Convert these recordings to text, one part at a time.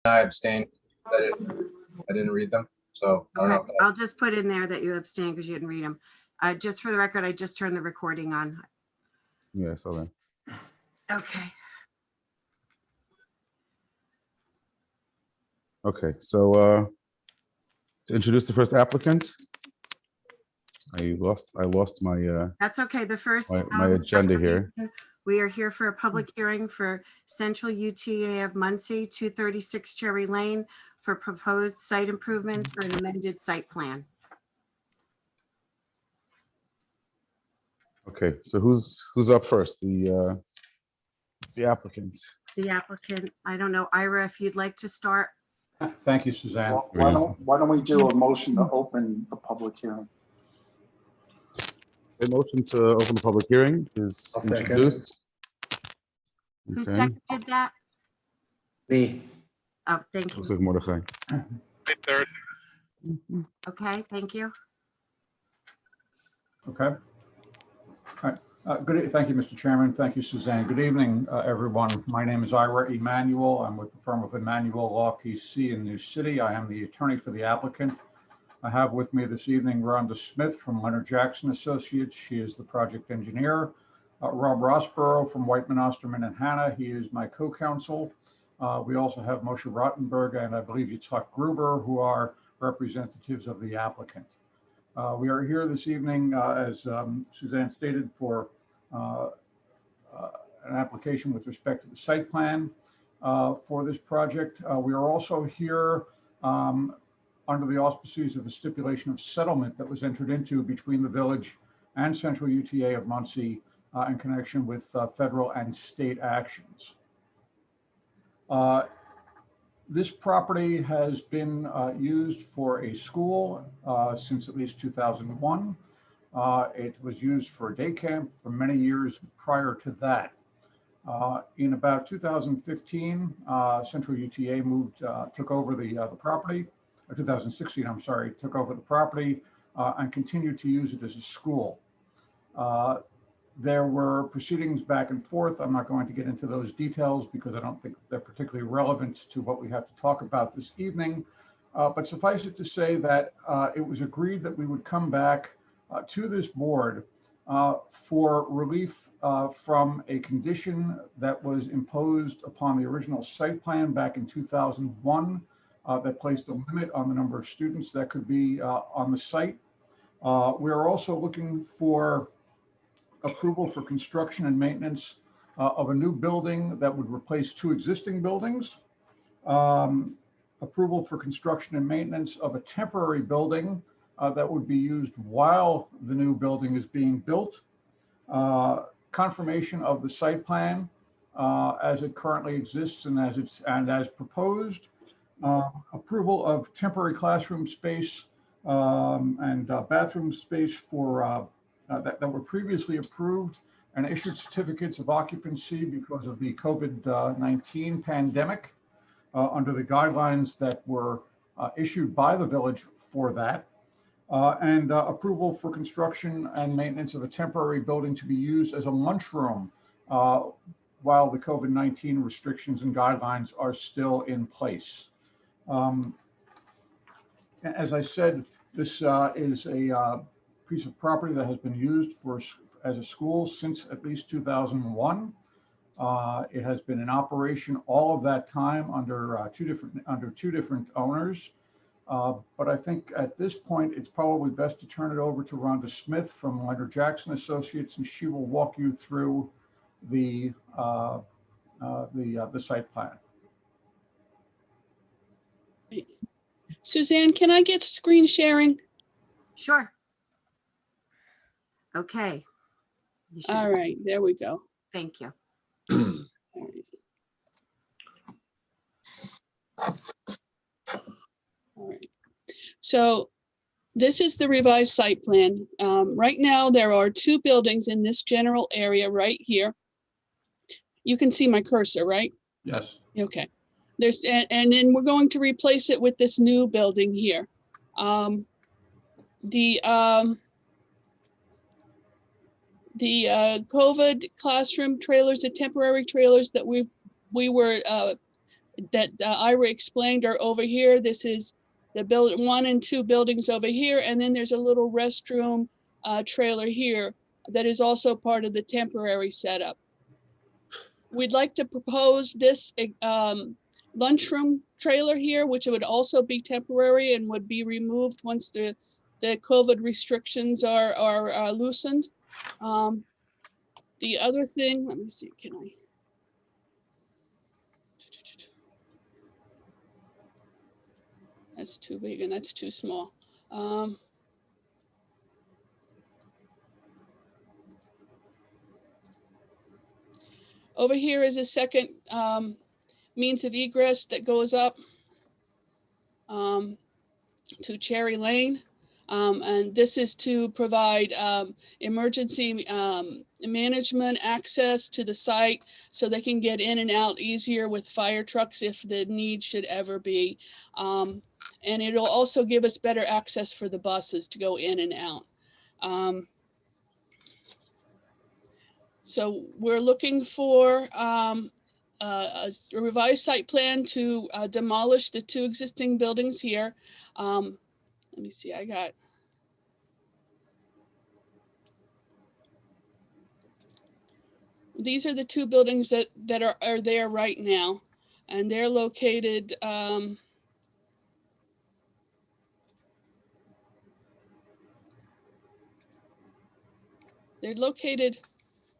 I abstained. I didn't read them, so I don't Okay, know. If I'll just put in there that you abstained because you didn't read them. Just for the record, I just turned the recording on. Yes, okay. Okay. Okay, so to introduce the first applicant, I lost my That's okay. The first. my agenda here. We are here for a public hearing for Central UTA of Muncie, 236 Cherry Lane, for proposed site improvements for an amended site plan. Okay, so who's up first? The applicant. The applicant, I don't know, Ira, if you'd like to start. Thank you, Suzanne. Well, why don't we do a motion to open the public hearing? A motion to open the public hearing is I'll second. introduced. Who Okay, seconded that? Me. Oh, thank looks you. like Mordechai. Okay, thank you. Okay. All right. Thank you, Mr. Chairman. Thank you, Suzanne. Good evening, everyone. My name is Ira Emanuel. I'm with the firm of Emanuel Law PC in New City. I am the attorney for the applicant. I have with me this evening Rhonda Smith from Leonard Jackson Associates. She is the project engineer. Rob Rossborough from Whiteman, Osterman and Hanna. He is my co-counsel. We also have Moshe Rottenberg and I believe Yitzhak Gruber, who are representatives of the applicant. We are here this evening, as Suzanne stated, for an application with respect to the site plan for this project. We are also here under the auspices of a stipulation of settlement that was entered into between the village and Central UTA of Muncie in connection with federal and state actions. This property has been used for a school since at least 2001. It was used for a day camp for many years prior to that. In about 2015, Central UTA took over the property, or 2016, I'm sorry, took over the property and continued to use it as a school. There were proceedings back and forth. I'm not going to get into those details because I don't think they're particularly relevant to what we have to talk about this evening. But suffice it to say that it was agreed that we would come back to this board for relief from a condition that was imposed upon the original site plan back in 2001 that placed a limit on the number of students that could be on the site. We are also looking for approval for construction and maintenance of a new building that would replace two existing buildings. Approval for construction and maintenance of a temporary building that would be used while the new building is being built. Confirmation of the site plan as it currently exists and as proposed. Approval of temporary classroom space and bathroom space for that were previously approved and issued certificates of occupancy because of the COVID-19 pandemic under the guidelines that were issued by the village for that. And approval for construction and maintenance of a temporary building to be used as a lunchroom while the COVID-19 restrictions and guidelines are still in place. As I said, this is a piece of property that has been used as a school since at least 2001. It has been in operation all of that time under two different owners. But I think at this point, it's probably best to turn it over to Rhonda Smith from Leonard Jackson Associates, and she will walk you through the site plan. Suzanne, can I get screen sharing? Sure. Okay. You should- All right, there we go. Thank you. All right. So this is the revised site plan. Right now, there are two buildings in this general area right here. You can see my cursor, right? Yes. Okay. And then we're going to replace it with this new building here. The COVID classroom trailers, the temporary trailers that we were that Ira explained are over here. This is the 1 and 2 buildings over here, and then there's a little restroom trailer here that is also part of the temporary setup. We'd like to propose this lunchroom trailer here, which would also be temporary and would be removed once the COVID restrictions are loosened. The other thing, let me see, can I? That's too big and that's too small. Over here is a second means of egress that goes up to Cherry Lane. And this is to provide emergency management access to the site so they can get in and out easier with fire trucks if the need should ever be. And it'll also give us better access for the buses to go in and out. So we're looking for a revised site plan to demolish the 2 existing buildings here. Let me see, these are the 2 buildings that are there right now, and they're located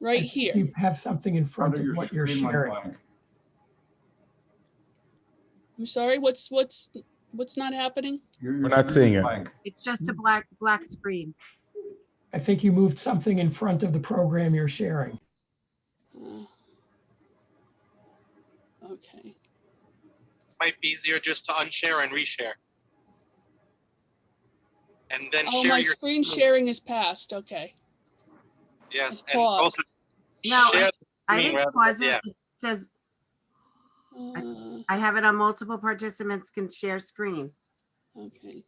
right here. You have something in front of what you're screen went sharing. blank. I'm sorry, what's not happening? Your We're not screen seeing is it. blank. It's just a black screen. I think you moved something in front of the program you're sharing. Okay. Might be easier just to unshare and reshare. And then Oh, share my your screen sharing is passed. Okay. yes, it's and paused. also No, share the I screen didn't rather pause than- it. It says Uh, I have it on multiple participants can share screen. okay.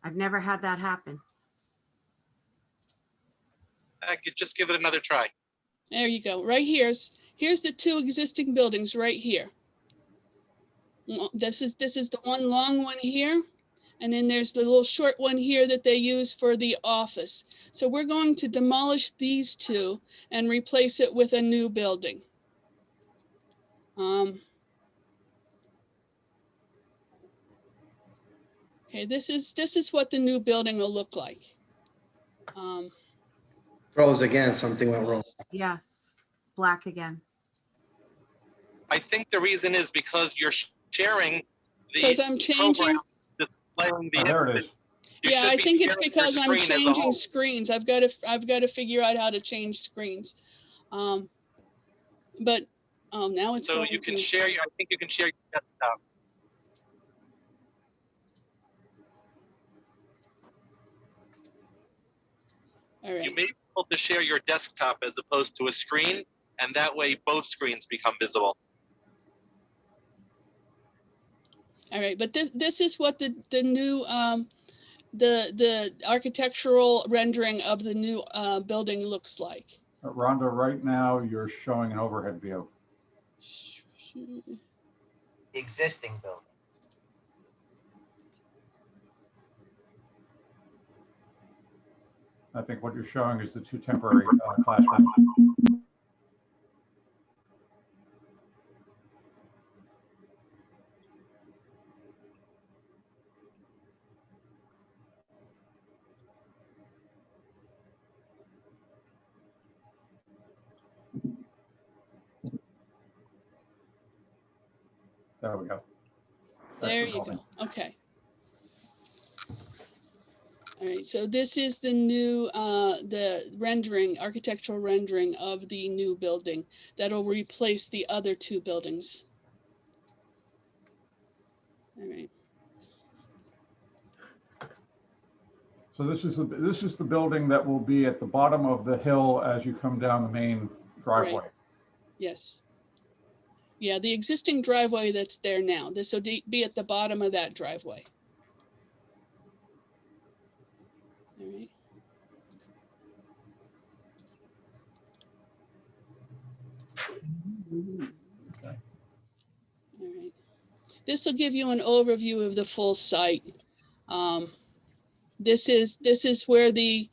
I've never had that happen. I could just give it another try. There you go. Right here's the 2 existing buildings right here. This is the one long one here. And then there's the little short one here that they use for the office. So we're going to demolish these 2 and replace it with a new building. Okay, this is what the new building will look like. Froze again, something went wrong. Yes, it's black again. I think the reason is because you're sharing Because the I'm changing. program displaying the Oh, there it is. You Yeah, should I be think it's sharing your because I'm screen as a changing whole. screens. I've got to figure out how to change screens. But now it's So going you can to. share I think you can share your desktop. All right. You may be able to share your desktop as opposed to a screen, and that way both screens become visible. All right, but this is what the new the architectural rendering of the new building looks like. Rhonda, right now, you're showing an overhead view. The existing building. I think what you're showing is the 2 temporary classrooms. There we go. That's There the you building. go. Okay. All right, so this is the new the rendering, architectural rendering of the new building that'll replace the other 2 buildings. All right. So this is the building that will be at the bottom of the hill as you come down the main driveway. Yes. Yeah, the existing driveway that's there now. This will be at the bottom of that driveway. All right. This will give you an overview of the full site. This is where the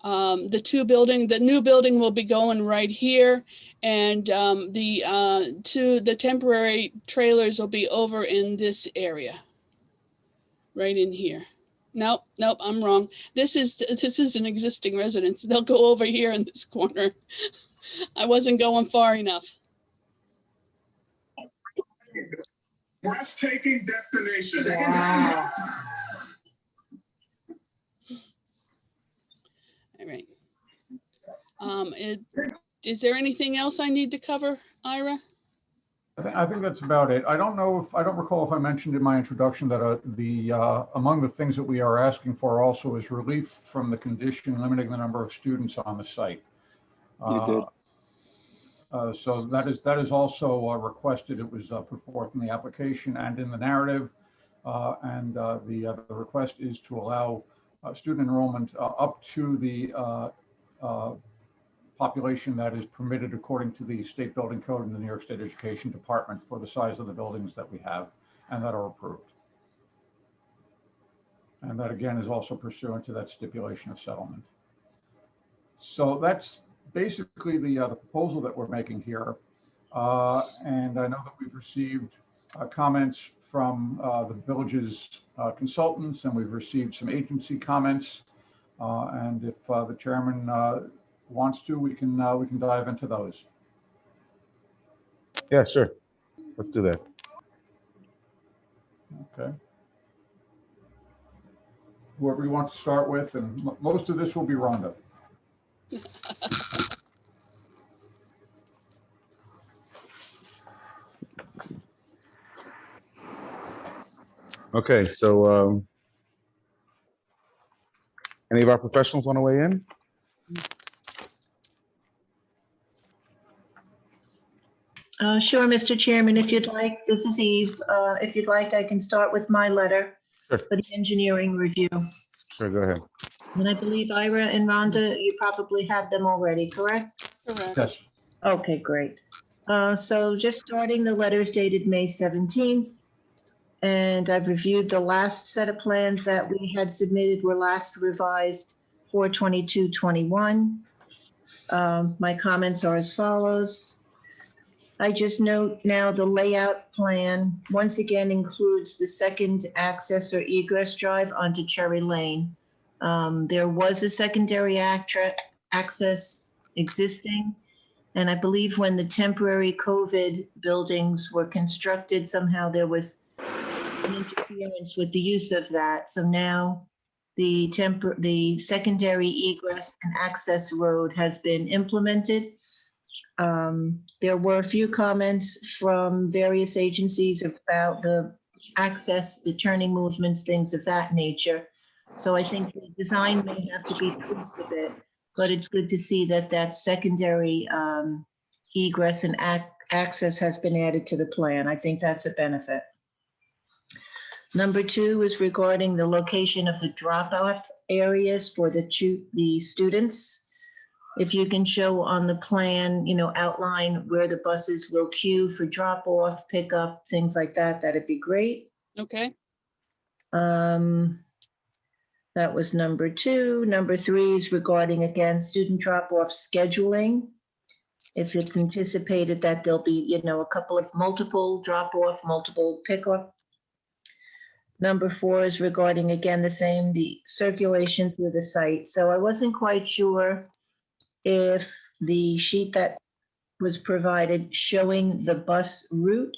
new building will be going right here, and the temporary trailers will be over in this area, right in here. Nope, I'm wrong. This is an existing residence. They'll go over here in this corner. I wasn't going far enough. Breathtaking destination. Wow. All right. Is there anything else I need to cover, Ira? I think that's about it. I don't recall if I mentioned in my introduction that among the things that we are asking for also is relief from the condition limiting the number of students on the site. You did. So that is also requested. It was put forth in the application and in the narrative. And the request is to allow student enrollment up to the population that is permitted according to the state building code and the New York State Education Department for the size of the buildings that we have and that are approved. And that again is also pursuant to that stipulation of settlement. So that's basically the proposal that we're making here. And I know that we've received comments from the village's consultants, and we've received some agency comments. And if the chairman wants to, we can dive into those. Yeah, sure. Let's do that. Okay. Whoever you want to start with, and most of this will be Rhonda. Okay, so any of our professionals want to weigh in? Sure, Mr. Chairman, if you'd like. This is Eve. If you'd like, I can start with my letter Sure. for the engineering review. Sure, go ahead. And I believe Ira and Rhonda, you probably had them already, correct? Correct. Yes. Okay, great. So just starting, the letter is dated May 17th. And I've reviewed the last set of plans that we had submitted were last revised 4/22/21. My comments are as follows. I just note now the layout plan once again includes the second access or egress drive onto Cherry Lane. There was a secondary access existing. And I believe when the temporary COVID buildings were constructed, somehow there was an interference with the use of that. So now the secondary egress and access road has been implemented. There were a few comments from various agencies about the access, the turning movements, things of that nature. So I think the design may have to be tweaked a bit, but it's good to see that that secondary egress and access has been added to the plan. I think that's a benefit. Number 2 is regarding the location of the drop-off areas for the students. If you can show on the plan, outline where the buses will queue for drop-off, pickup, things like that, that'd be great. Okay. That was number 2. Number 3 is regarding, again, student drop-off scheduling. If it's anticipated that there'll be, a couple of multiple drop-off, multiple pickup. Number 4 is regarding, again, the circulation through the site. So I wasn't quite sure if the sheet that was provided showing the bus route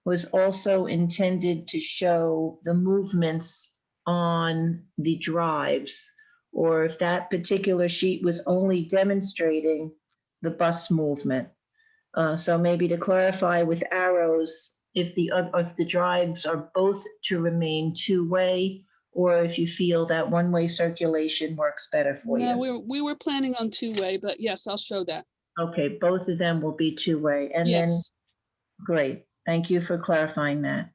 was also intended to show the movements on the drives, or if that particular sheet was only demonstrating the bus movement. So maybe to clarify with arrows, if the drives are both to remain two-way, or if you feel that one-way circulation works better for you. No, we were planning on two-way, but yes, I'll show that. Okay, both of them will be two-way. And then, Yes. great, thank you for clarifying that.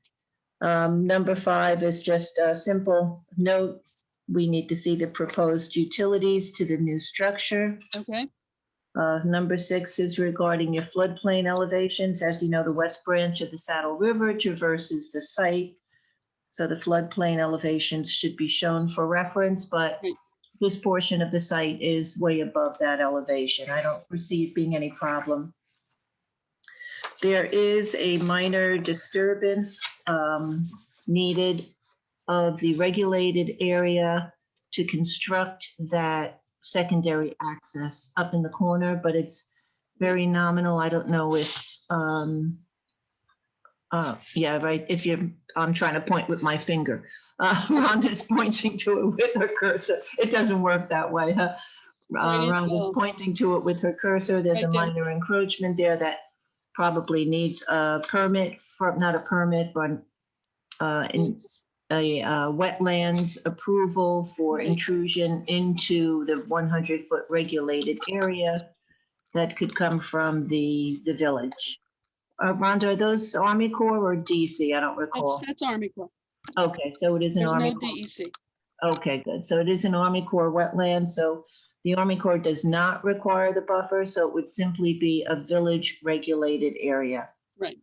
Number 5 is just a simple note. We need to see the proposed utilities to the new structure. Okay. Number 6 is regarding your floodplain elevations. As you know, the west branch of the Saddle River traverses the site. So the floodplain elevations should be shown for reference, but Right. this portion of the site is way above that elevation. I don't foresee it being any problem. There is a minor disturbance needed of the regulated area to construct that secondary access up in the corner, but it's very nominal. I don't know if, yeah, right. If you're, I'm trying to point with my finger. Rhonda's pointing to it with her cursor. It doesn't work that way. Huh? Rhonda's pointing to it with her cursor. There's a minor encroachment there that probably needs a permit for, not a permit, but a wetlands approval for intrusion into the 100-foot regulated area that could come from the village. Rhonda, are those Army Corps or DC? I don't recall. That's Army Corps. Okay, so it is an There's Army no Corps. DEC. Okay, good. So it is an Army Corps wetland. So the Army Corps does not require the buffer. So it would simply be a village regulated area. Right.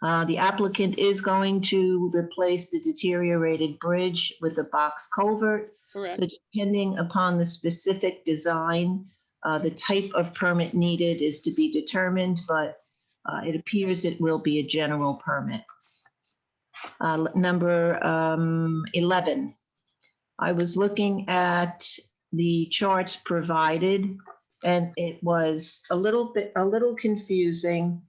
The applicant is going to replace the deteriorated bridge with a box culvert. Correct. So depending upon the specific design, the type of permit needed is to be determined, but it appears it will be a general permit. Number 11. I was looking at the charts provided, and it was a little confusing.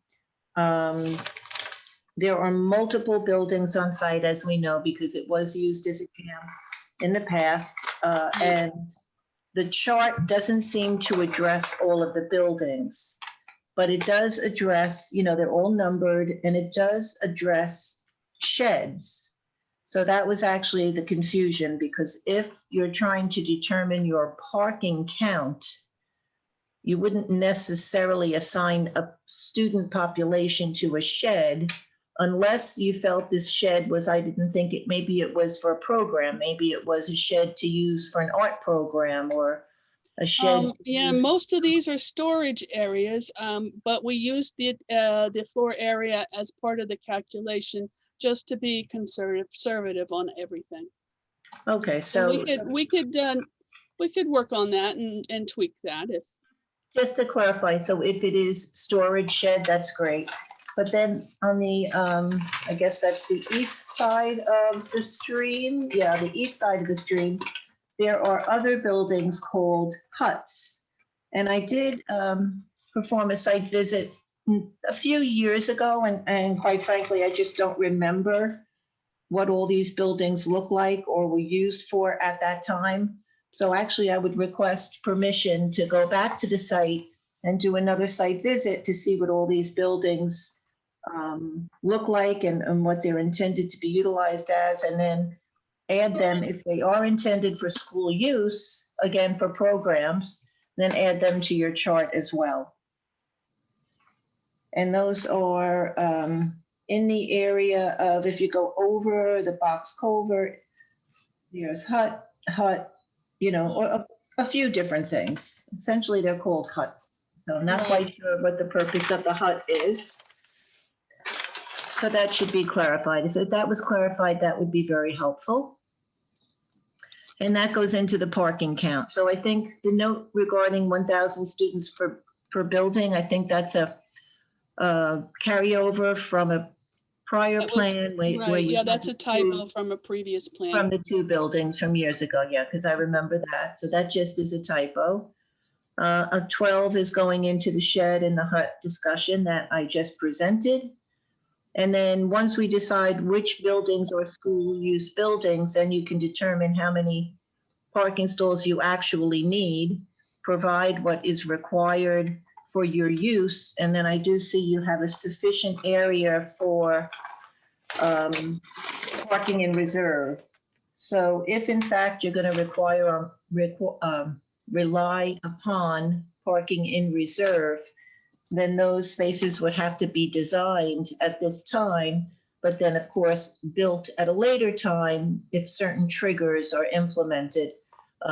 There are multiple buildings on site, as we know, because it was used as a camp in the past, and the chart doesn't seem to address all of the buildings, but it does address, you know, they're all numbered, and it does address sheds. So that was actually the confusion, because if you're trying to determine your parking count, you wouldn't necessarily assign a student population to a shed unless you felt this shed was, I didn't think it, maybe it was for a program, maybe it was a shed to use for an art program or a shed. Yeah, most of these are storage areas, but we use the floor area as part of the calculation just to be conservative on everything. Okay, So so we could work on that and tweak that if. just to clarify, so if it is storage shed, that's great. But then on the, I guess that's the east side of the stream. Yeah, the east side of the stream, there are other buildings called huts. And I did perform a site visit a few years ago, and quite frankly, I just don't remember what all these buildings look like or were used for at that time. So actually, I would request permission to go back to the site and do another site visit to see what all these buildings look like and what they're intended to be utilized as, and then add them if they are intended for school use, again, for programs, then add them to your chart as well. And those are in the area of, if you go over the box culvert, there's hut, you know, or a few different things. Essentially, they're called huts. So I'm not quite sure what the purpose of the hut is. So that should be clarified. If that was clarified, that would be very helpful. And that goes into the parking count. So I think the note regarding 1,000 students per building, I think that's a carryover from a prior plan. Yeah, that's a typo from a previous plan. From the 2 buildings from years ago, yeah, because I remember that. So that just is a typo. 12 is going into the shed and the hut discussion that I just presented. And then once we decide which buildings are school use buildings, then you can determine how many parking stalls you actually need, provide what is required for your use. And then I do see you have a sufficient area for parking in reserve. So if in fact you're going to rely upon parking in reserve, then those spaces would have to be designed at this time, but then of course built at a later time if certain triggers are implemented,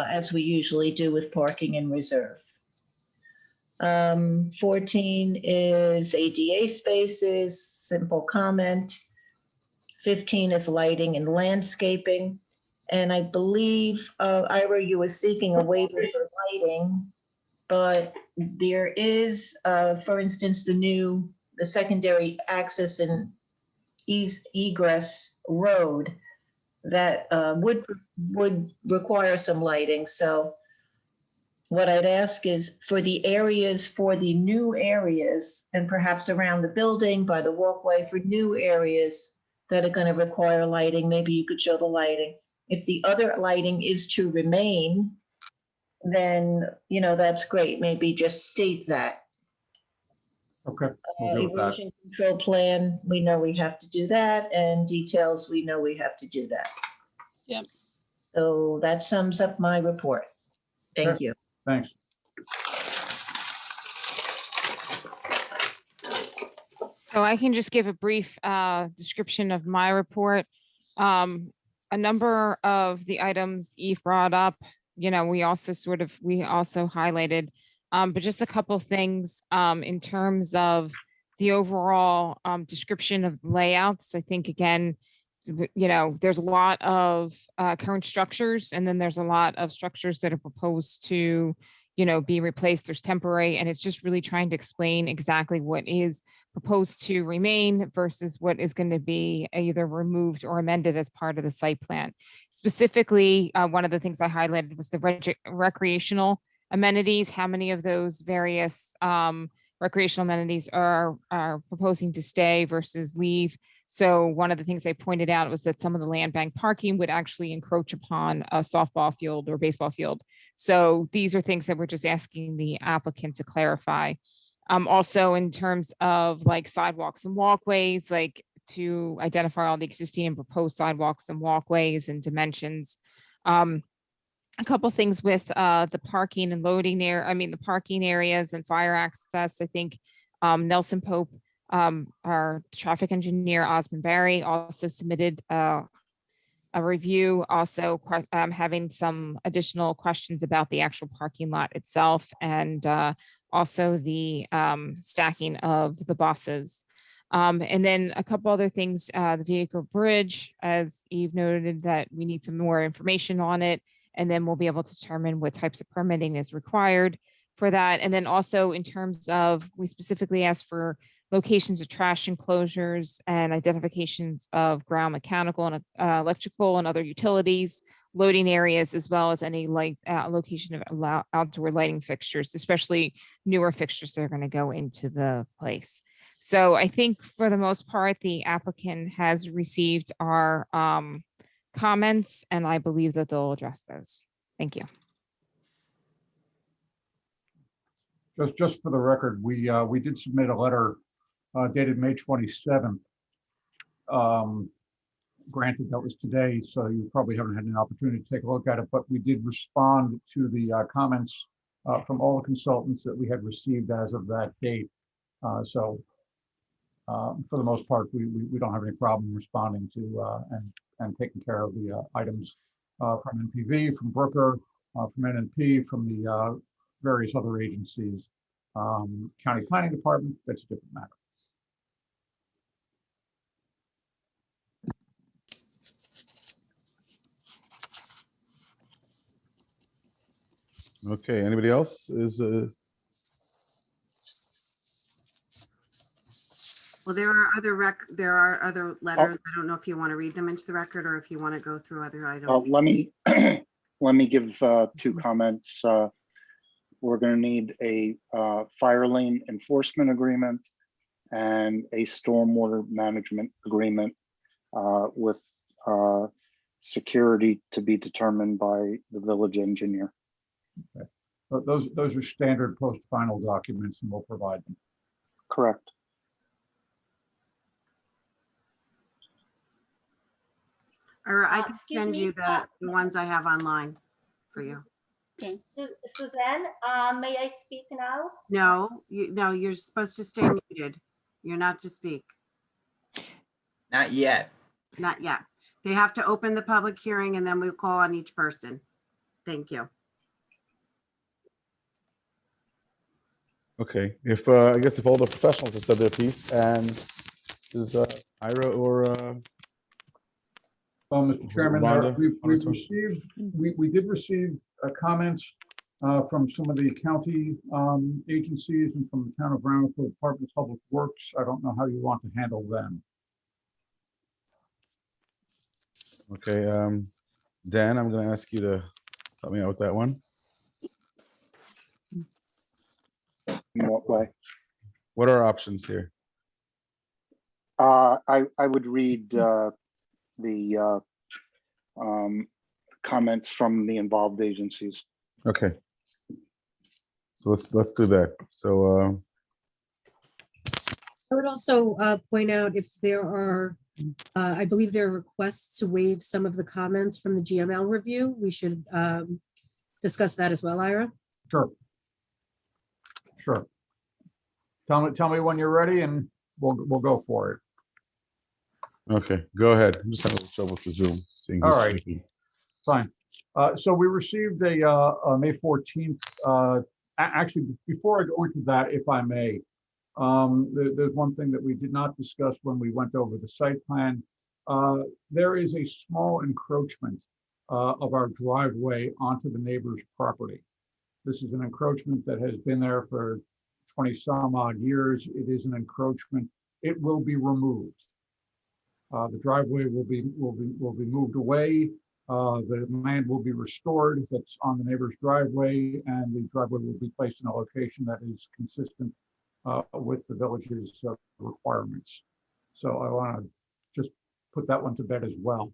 as we usually do with parking in reserve. 14 is ADA spaces, simple comment. 15 is lighting and landscaping. And I believe, Ira, you were seeking a waiver for lighting, but there is, for instance, the secondary access and egress road that would require some lighting. So what I'd ask is for the new areas, and perhaps around the building, by the walkway, for new areas that are going to require lighting, maybe you could show the lighting. If the other lighting is to remain, then, that's great. Maybe just state that. Okay, we'll do with that. Erosion control plan, we know we have to do that, and details, we know we have to do that. Yep. So that sums up my report. Thank Okay. you. Thanks. So I can just give a brief description of my report. A number of the items Eve brought up, we also highlighted, but just a couple of things in terms of the overall description of the layouts. I think, again, there's a lot of current structures, and then there's a lot of structures that are proposed to, be replaced. There's temporary, and it's just really trying to explain exactly what is proposed to remain versus what is going to be either removed or amended as part of the site plan. Specifically, one of the things I highlighted was the recreational amenities. How many of those various recreational amenities are proposing to stay versus leave? So one of the things they pointed out was that some of the land bank parking would actually encroach upon a softball field or baseball field. So these are things that we're just asking the applicant to clarify. Also, in terms of like sidewalks and walkways, like to identify all the existing and proposed sidewalks and walkways and dimensions. A couple things with the parking and loading the parking areas and fire access. I think Nelson Pope, our traffic engineer, Osmond Barry, also submitted a review, also having some additional questions about the actual parking lot itself, and also the stacking of the buses. And then a couple other things, the vehicle bridge, as Eve noted, that we need some more information on it, and then we'll be able to determine what types of permitting is required for that. And then also in terms of, we specifically asked for locations of trash enclosures and identifications of ground mechanical and electrical and other utilities, loading areas, as well as any location of outdoor lighting fixtures, especially newer fixtures that are going to go into the place. So I think for the most part, the applicant has received our comments, and I believe that they'll address those. Thank you. Just for the record, we did submit a letter dated May 27th. Granted, that was today, so you probably haven't had an opportunity to take a look at it, but we did respond to the comments from all the consultants that we had received as of that date. So for the most part, we don't have any problem responding to and taking care of the items from NPV, from Brooker, from NNP, from the various other agencies. County Planning Department, that's a different matter. Okay, anybody else is Well, there are other letters. I don't know if you want to read them into the record or if you want to go through other items. Let me give two comments. We're going to need a fire lane enforcement agreement and a stormwater management agreement with security to be determined by the village engineer. Okay. But those are standard post-final documents, and we'll provide them. Correct. Or I can Excuse send me? you the ones I have online for you. Suzanne, may I speak now? No, you're supposed to stay muted. You're not to speak. Not yet. Not yet. They have to open the public hearing and then we'll call on each person. Thank you. Okay, if, I guess if all the professionals have said their piece, and is Ira or, Mr. Chairman, Rhonda, we wanna talk? received, we did receive comments from some of the county agencies and from the town of Brownfield Department of Public Works. I don't know how you want to handle them. Okay, Dan, I'm gonna ask you to help me out with that one. In what way? What are our options here? I would read the comments from the involved agencies. Okay. So let's do that. So, I would also point out if there are, I believe there are requests to waive some of the comments from the GML review. We should discuss that as well, Ira. Sure. Sure. Tell me when you're ready and we'll go for it. okay, go ahead. I'm just having a little trouble with the Zoom. Seeing All who's right. speaking. Fine. So we received a May 14th, actually, before I go into that, if I may, there's one thing that we did not discuss when we went over the site plan. There is a small encroachment of our driveway onto the neighbor's property. This is an encroachment that has been there for 20 some odd years. It is an encroachment. It will be removed. The driveway will be moved away. The land will be restored that's on the neighbor's driveway, and the driveway will be placed in a location that is consistent with the village's requirements. So I want to just put that one to bed as well,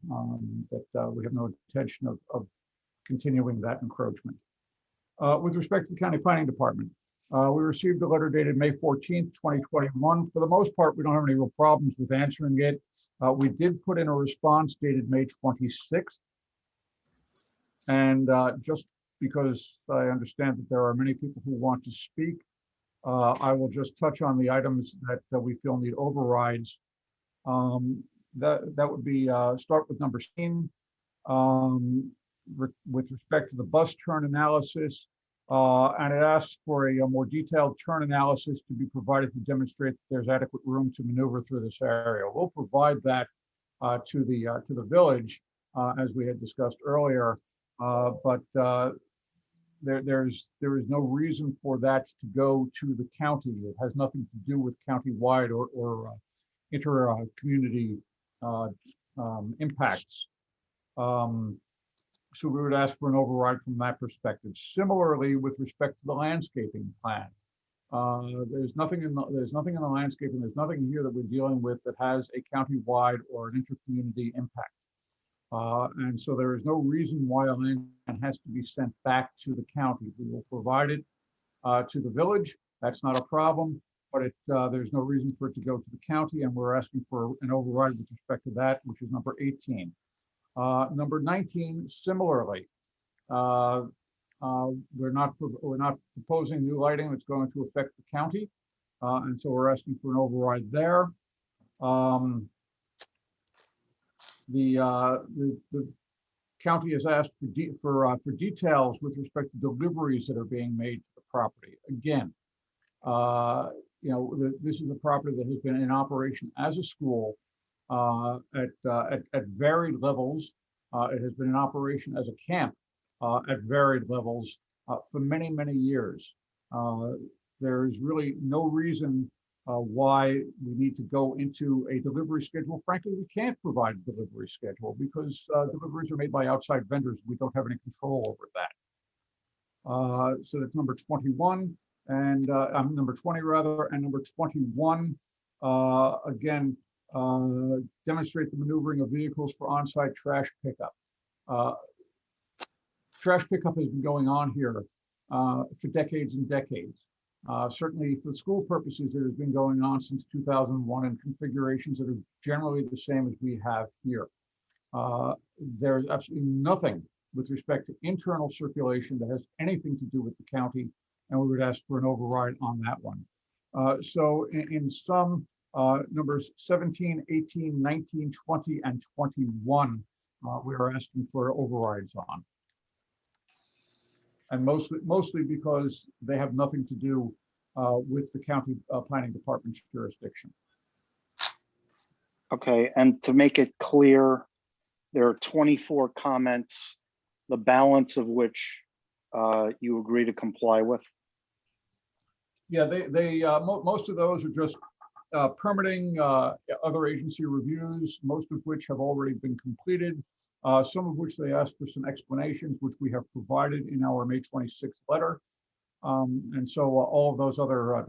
that we have no intention of continuing that encroachment. With respect to the County Planning Department, we received a letter dated May 14th, 2021. For the most part, we don't have any real problems with answering it. We did put in a response dated May 26th. And just because I understand that there are many people who want to speak, I will just touch on the items that we feel need overrides. That would be, start with number 16. With respect to the bus turn analysis, and it asks for a more detailed turn analysis to be provided to demonstrate that there's adequate room to maneuver through this area. We'll provide that to the village, as we had discussed earlier, but there is no reason for that to go to the county. It has nothing to do with county-wide or inter-community impacts. So we would ask for an override from that perspective. Similarly, with respect to the landscaping plan, there's nothing in the landscaping. There's nothing here that we're dealing with that has a county-wide or an inter-community impact. And so there is no reason why a land plan has to be sent back to the county. We will provide it to the village. That's not a problem, but there's no reason for it to go to the county, and we're asking for an override with respect to that, which is number 18. Number 19, similarly, we're not proposing new lighting that's going to affect the county, and so we're asking for an override there. The county has asked for details with respect to deliveries that are being made to the property. Again, this is a property that has been in operation as a school at varied levels. It has been in operation as a camp at varied levels for many, many years. There is really no reason why we need to go into a delivery schedule. Frankly, we can't provide a delivery schedule because deliveries are made by outside vendors. We don't have any control over that. So that's number 21 and number 20 rather, and number 21, again, demonstrate the maneuvering of vehicles for on-site trash pickup. Trash pickup has been going on here for decades and decades. Certainly for school purposes, it has been going on since 2001 in configurations that are generally the same as we have here. There's absolutely nothing with respect to internal circulation that has anything to do with the county, and we would ask for an override on that one. So in sum, numbers 17, 18, 19, 20, and 21, we are asking for overrides on. And mostly because they have nothing to do with the county planning department's jurisdiction. Okay, and to make it clear, there are 24 comments, the balance of which you agree to comply with. Yeah, most of those are just permitting, other agency reviews, most of which have already been completed. Some of which they asked for some explanations, which we have provided in our May 26th letter. And so all of those other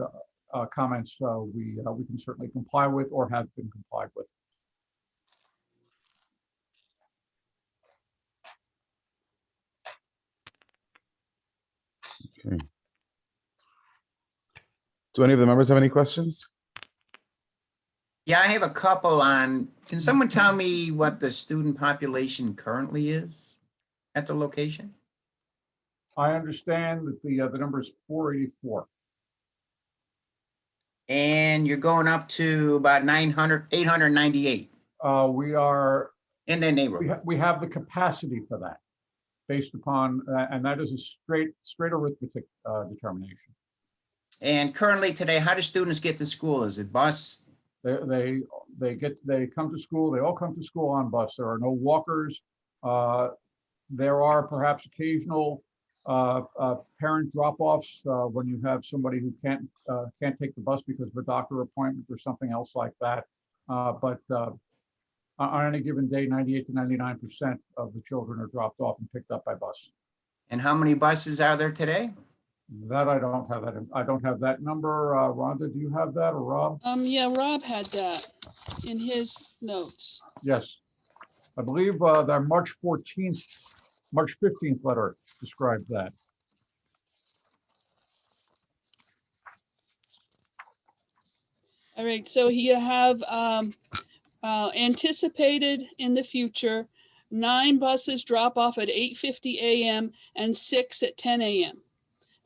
comments we can certainly comply with or have been complied with. Okay. Do any of the members have any questions? Yeah, I have a couple on, can someone tell me what the student population currently is at the location? I understand that the number is 484. And you're going up to about 898 We are, in that neighborhood. we have the capacity for that based upon, and that is a straight arithmetic determination. And currently today, how do students get to school? Is it bus? They come to school, they all come to school on bus. There are no walkers. There are perhaps occasional parent drop-offs when you have somebody who can't take the bus because of a doctor appointment or something else like that. But on any given day, 98 to 99% of the children are dropped off and picked up by bus. And how many buses are there today? That I don't have that. I don't have that number. Rhonda, do you have that, or Rob? Yeah, Rob had that in his notes. Yes, I believe their March 15th letter describes that. All right, so you have anticipated in the future 9 buses drop off at 8:50 a.m. and 6 at 10 a.m.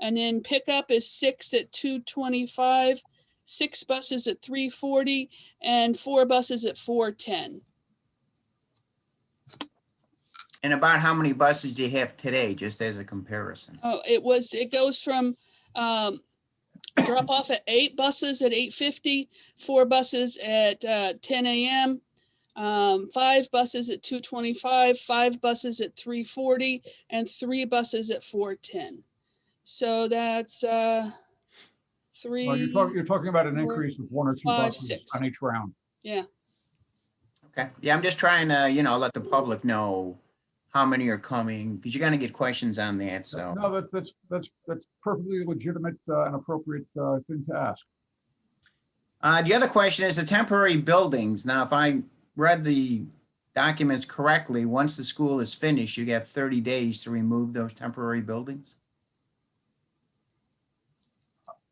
And then pickup is 6 at 2:25, 6 buses at 3:40, and 4 buses at 4:10. And about how many buses do you have today, just as a comparison? Oh, it goes from drop off at 8 buses at 8:50, 4 buses at 10 a.m., 5 buses at 2:25, 5 buses at 3:40, and 3 buses at 4:10. So that's 3. Well, you're talking about an 4, increase of 1 or 2 5, buses 6. on each round. Yeah. Okay, yeah, I'm just trying to, let the public know how many are coming, because you're gonna get questions on that, so. No, that's perfectly legitimate and appropriate thing to ask. The other question is the temporary buildings. Now, if I read the documents correctly, once the school is finished, you have 30 days to remove those temporary buildings?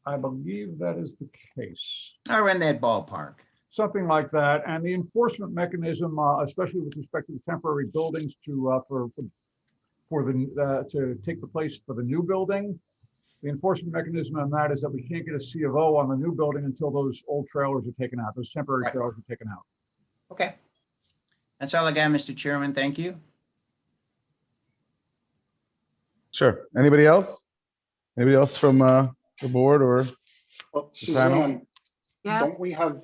I believe that is the case. Or in that ballpark. Something like that. And the enforcement mechanism, especially with respect to the temporary buildings to take the place for the new building, the enforcement mechanism on that is that we can't get a C of O on the new building until those old trailers are taken out. Those temporary Right. trailers are taken out. Okay. That's all I got, Mr. Chairman. Thank you. Sure. Anybody else? Anybody else from the board or Well, the panel? Suzanne, Yes. don't we have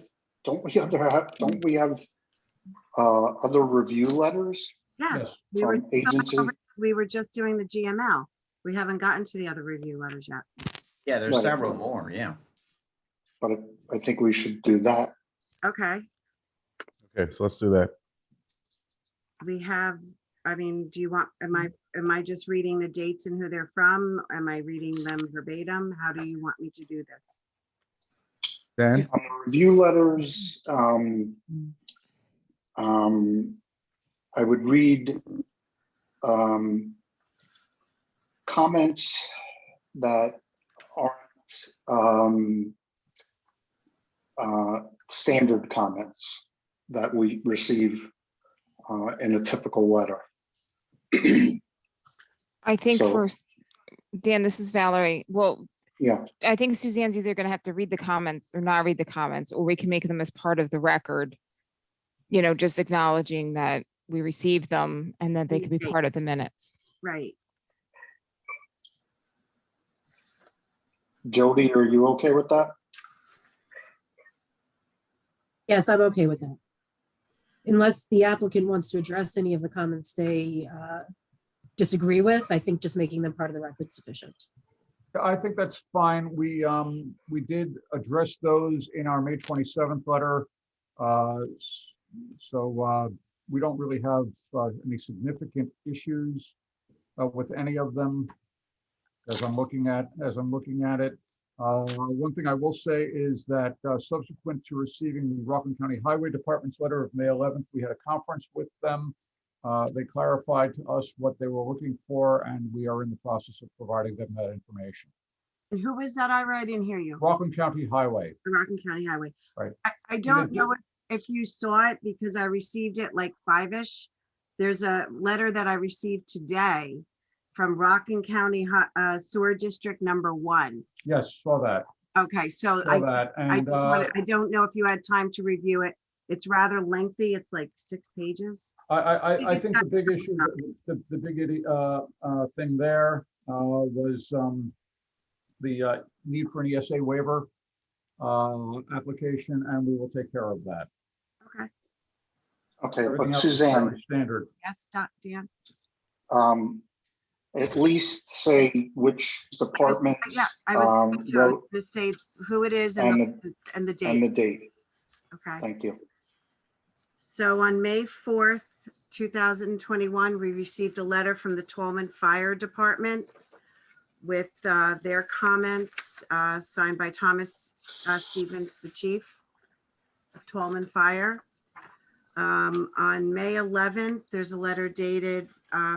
other review letters Yes. from agency? We were just doing the GML. We haven't gotten to the other review letters yet. Yeah, there's Right. several more, yeah. But I think we should do that. Okay, Okay, so let's do that. we have, do you want, am I just reading the dates and who they're from? Am I reading them verbatim? How do you want me to do this? Dan? On the review letters, I would read comments that aren't standard comments that we receive in a typical letter. I think So- first, Dan, this is Valerie. Well, Yeah, I think Suzanne's either gonna have to read the comments or not read the comments, or we can make them as part of the record. Just acknowledging that we received them and that they could be Okay. part of the minutes. Right. Jody, are you okay with that? Yes, I'm okay with that. Unless the applicant wants to address any of the comments they disagree with, I think just making them part of the record is sufficient. I think that's fine. We did address those in our May 27th letter. So we don't really have any significant issues with any of them as I'm looking at it. One thing I will say is that subsequent to receiving the Rockland County Highway Department's letter of May 11th, we had a conference with them. They clarified to us what they were looking for, and we are in the process of providing them that information. And who was that, Ira? I didn't hear you. Rockland County Highway. The Rockland County Highway. Right. I don't know if you saw it because I received it like 5-ish. There's a letter that I received today from Rockland County Sewer District number 1. Yes, saw that. Okay, so Saw that. I And I don't know if you had time to review it. It's rather lengthy. It's like 6 pages. I think the big issue, the big thing there was the need for an ESA waiver application, and we will take care of that. Okay. Okay, Everything but else is Suzanne, fairly standard. Yes, Dan. at least say which department Yeah, I was going wrote to say who it is and and the and the date. date. Okay. Thank you. So on May 4th, 2021, we received a letter from the Tolman Fire Department with their comments signed by Thomas Stevens, the chief of Tolman Fire. On May 11th, there's a letter dated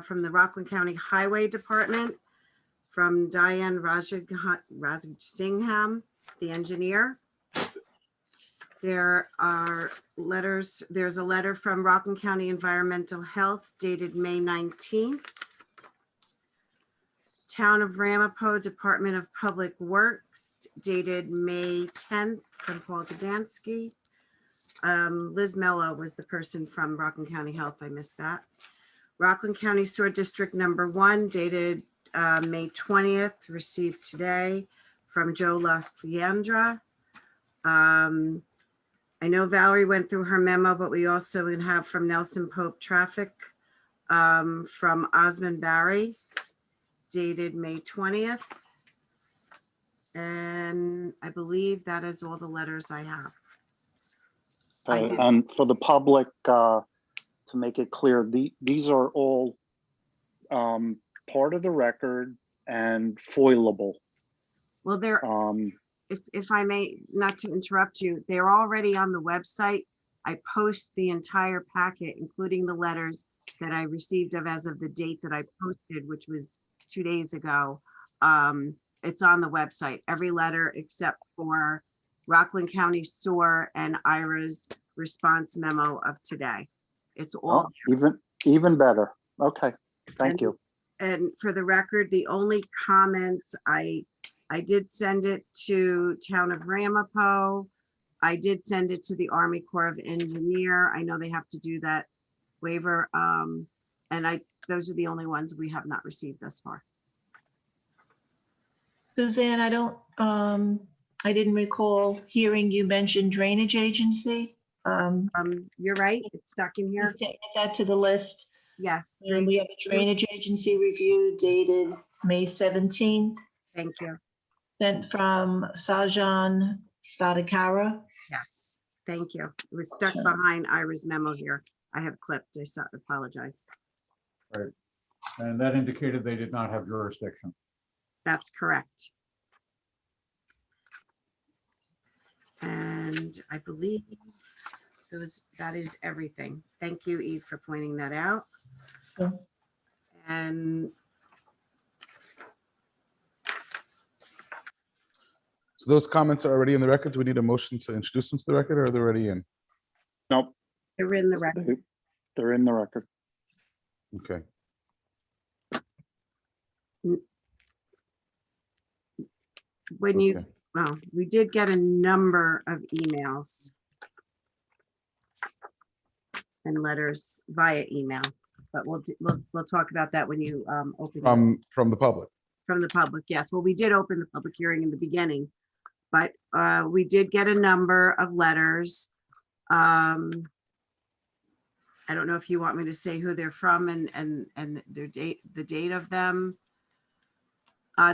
from the Rockland County Highway Department from Diane Rajasingham, the engineer. There are letters, there's a letter from Rockland County Environmental Health dated May 19th. Town of Ramapo Department of Public Works dated May 10th from Paul Gdansky. Liz Mello was the person from Rockland County Health. I missed that. Rockland County Sewer District number 1 dated May 20th, received today from Joe LaFiandra. I know Valerie went through her memo, but we also have from Nelson Pope Traffic from Osmond Barry dated May 20th. And I believe that is all the letters I have. And for the public, to make it clear, these are all part of the record and foilable. Well, they're, if I may, not to interrupt you, they're already on the website. I post the entire packet, including the letters that I received as of the date that I posted, which was 2 days ago. It's on the website, every letter except for Rockland County Sewer and Ira's response memo of today. It's all even better. Okay, thank you. And for the record, the only comments I did send it to Town of Ramapo. I did send it to the Army Corps of Engineer. I know they have to do that waiver. And those are the only ones we have not received thus far. Suzanne, I didn't recall hearing you mention drainage agency. You're right, it's stuck in here. Let's add that to the list. Yes. And we have a drainage agency review dated May 17th. Thank you. Sent from Sajan Sadakara. Yes, thank you. It was stuck behind Ira's memo here. I have clipped, I apologize. Right. And that indicated they did not have jurisdiction. That's correct. And I believe that is everything. Thank you, Eve, for pointing that out. Yeah. And So those comments are already in the record. Do we need a motion to introduce them to the record, or are they already in? Nope, they're in the record. they're in the record. Okay. When you, Okay. well, we did get a number of emails and letters via email, but we'll talk about that when you open it. From the public. From the public, yes. Well, we did open the public hearing in the beginning, but we did get a number of letters. I don't know if you want me to say who they're from and their date, the date of them.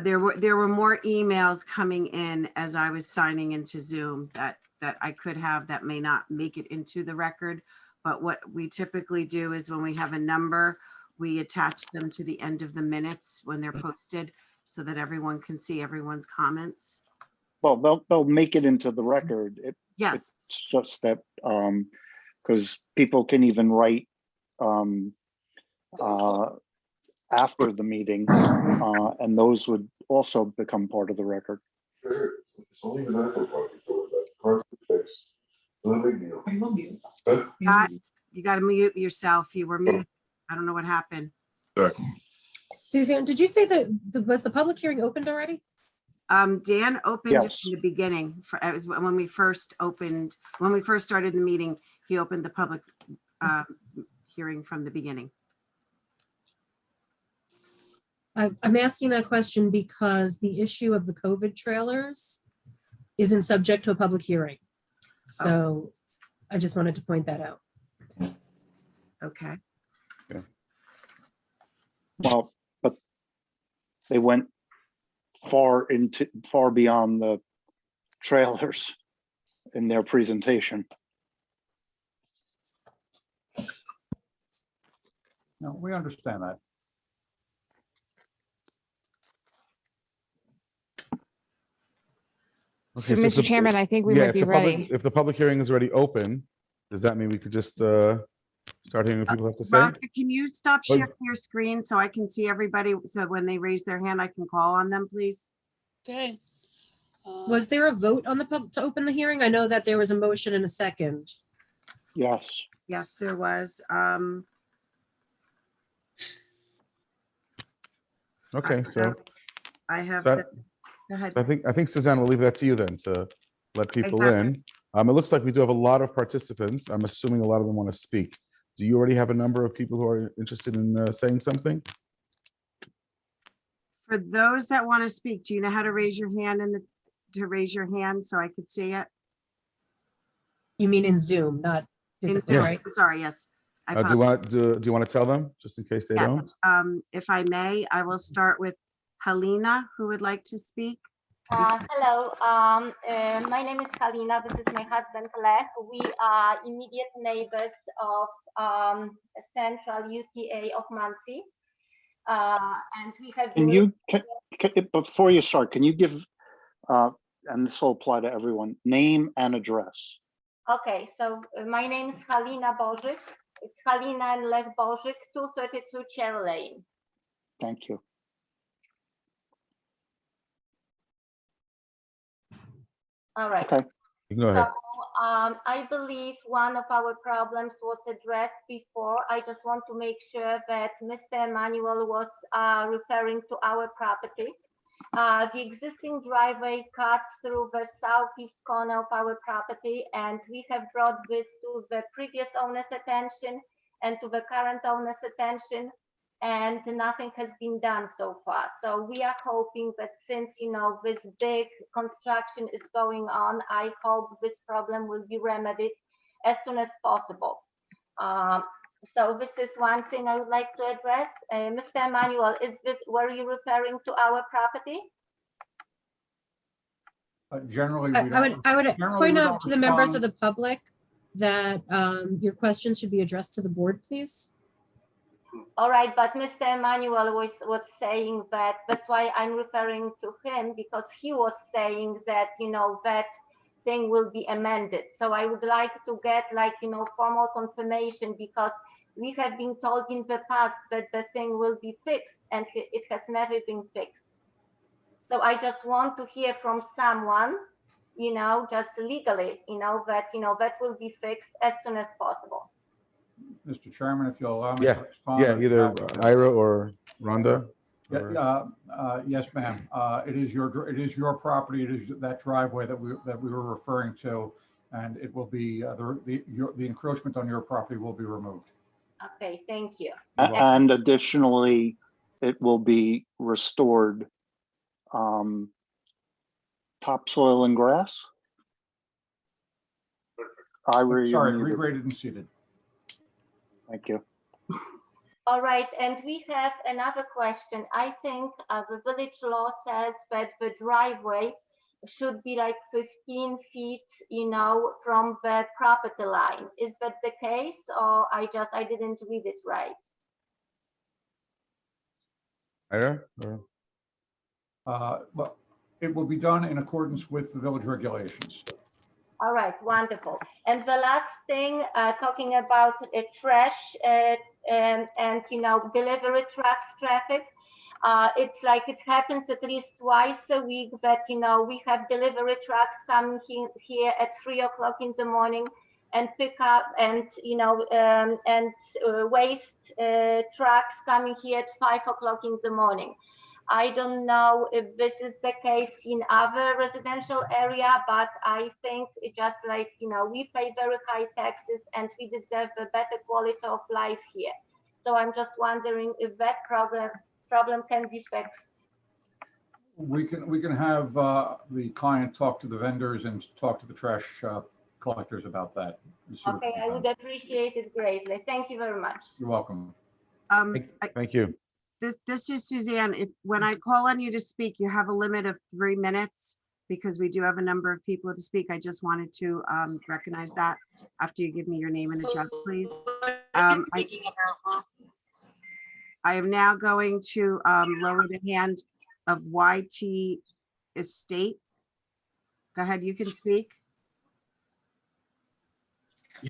There were more emails coming in as I was signing into Zoom that I could have that may not make it into the record. But what we typically do is when we have a number, we attach them to the end of the minutes when they're posted so that everyone can see everyone's comments. Well, they'll make it into the record. Yes. It's just that, because people can even write after the meeting, and those would also become part of the record. It's only the medical part, so that part is fixed. No big deal. You got to mute yourself. You were muted. I don't know what happened. Suzanne, did you say that was the public hearing opened already? Dan opened it Yes. in the beginning. It was when we first started the meeting, he opened the public hearing from the beginning. I'm asking that question because the issue of the COVID trailers isn't subject to a public hearing. So I just wanted to point that out. Okay. Well, but they went far beyond the trailers in their presentation. No, we understand that. So, Okay, Mr. if Chairman, I think we yeah, might be ready. If the public hearing is already open, does that mean we could just start hearing what people have to say? Roger, can you stop Oh, sharing your screen so I can see everybody? So when they raise their hand, I can call on them, please. Okay. Was there a vote on to open the hearing? I know that there was a motion and a second. Yes. Yes, there was. Okay, so I have. that- Go ahead. I think Suzanne, we'll leave that to you then to let people have in. It looks like we do have a lot of participants. I'm assuming a lot of them want to speak. Do you already have a number of people who are interested in saying something? For those that want to speak, do you know how to raise your hand so I could see it? You mean in Zoom, not physically, Yeah. right? Sorry, yes. I Do you want to tell them just in case they Yeah. don't? If I may, I will start with Helena, who would like to speak. Hello, my name is Halina. This is my husband Lech. We are immediate neighbors of Central UTA of Muncie, and we have. Before you start, can you give, and this will apply to everyone, name and address? Okay, so my name is Halina Bożyk. It's Halina and Lech Bożyk, 232 Chair Lane. Thank you. All right. Okay. You can go ahead. So I believe one of our problems was addressed before. I just want to make sure that Mr. Emmanuel was referring to our property. The existing driveway cuts through the southeast corner of our property, and we have brought this to the previous owner's attention and to the current owner's attention, and nothing has been done so far. So we are hoping that since, this big construction is going on, I hope this problem will be remedied as soon as possible. So this is one thing I would like to address. Mr. Emmanuel, were you referring to our property? Generally, we I would generally point we out don't to the members of respond. the public that your questions should be addressed to the board, please. All right, but Mr. Emmanuel was saying that's why I'm referring to him, because he was saying that, that thing will be amended. So I would like to get formal confirmation, because we have been told in the past that the thing will be fixed, and it has never been fixed. So I just want to hear from someone, just legally, that will be fixed as soon as possible. Mr. Chairman, if you'll allow me Yeah, to respond. yeah, either Ira or Rhonda. Yes, ma'am. It is your property. It is that driveway that we were referring to, and it will be the encroachment on your property will be removed. Okay, thank you. And additionally, it will be restored Topsoil and grass. Ira, you're Sorry, muted. regraded and seeded. Thank you. All right, and we have another question. I think the village law says that the driveway should be like 15 feet, from the property line. Is that the case, or I didn't read it right? Ira, or- But it will be done in accordance with the village regulations. All right, wonderful. And the last thing, talking about trash and delivery trucks traffic. It's like it happens at least twice a week that, we have delivery trucks coming here at 3 o'clock in the morning and pick up and, waste trucks coming here at 5 o'clock in the morning. I don't know if this is the case in other residential area, but I think it just like, we pay very high taxes and we deserve a better quality of life here. So I'm just wondering if that problem can be fixed. We can have the client talk to the vendors and talk to the trash collectors about that. and see what Okay, can be I done. would appreciate it greatly. Thank you very much. You're welcome. Thank you. This is Suzanne. When I call on you to speak, you have a limit of 3 minutes because we do have a number of people to speak. I just wanted to recognize that after you give me your name and address, please. I am now going to lower the hand of YT Estate. Go ahead, you can speak.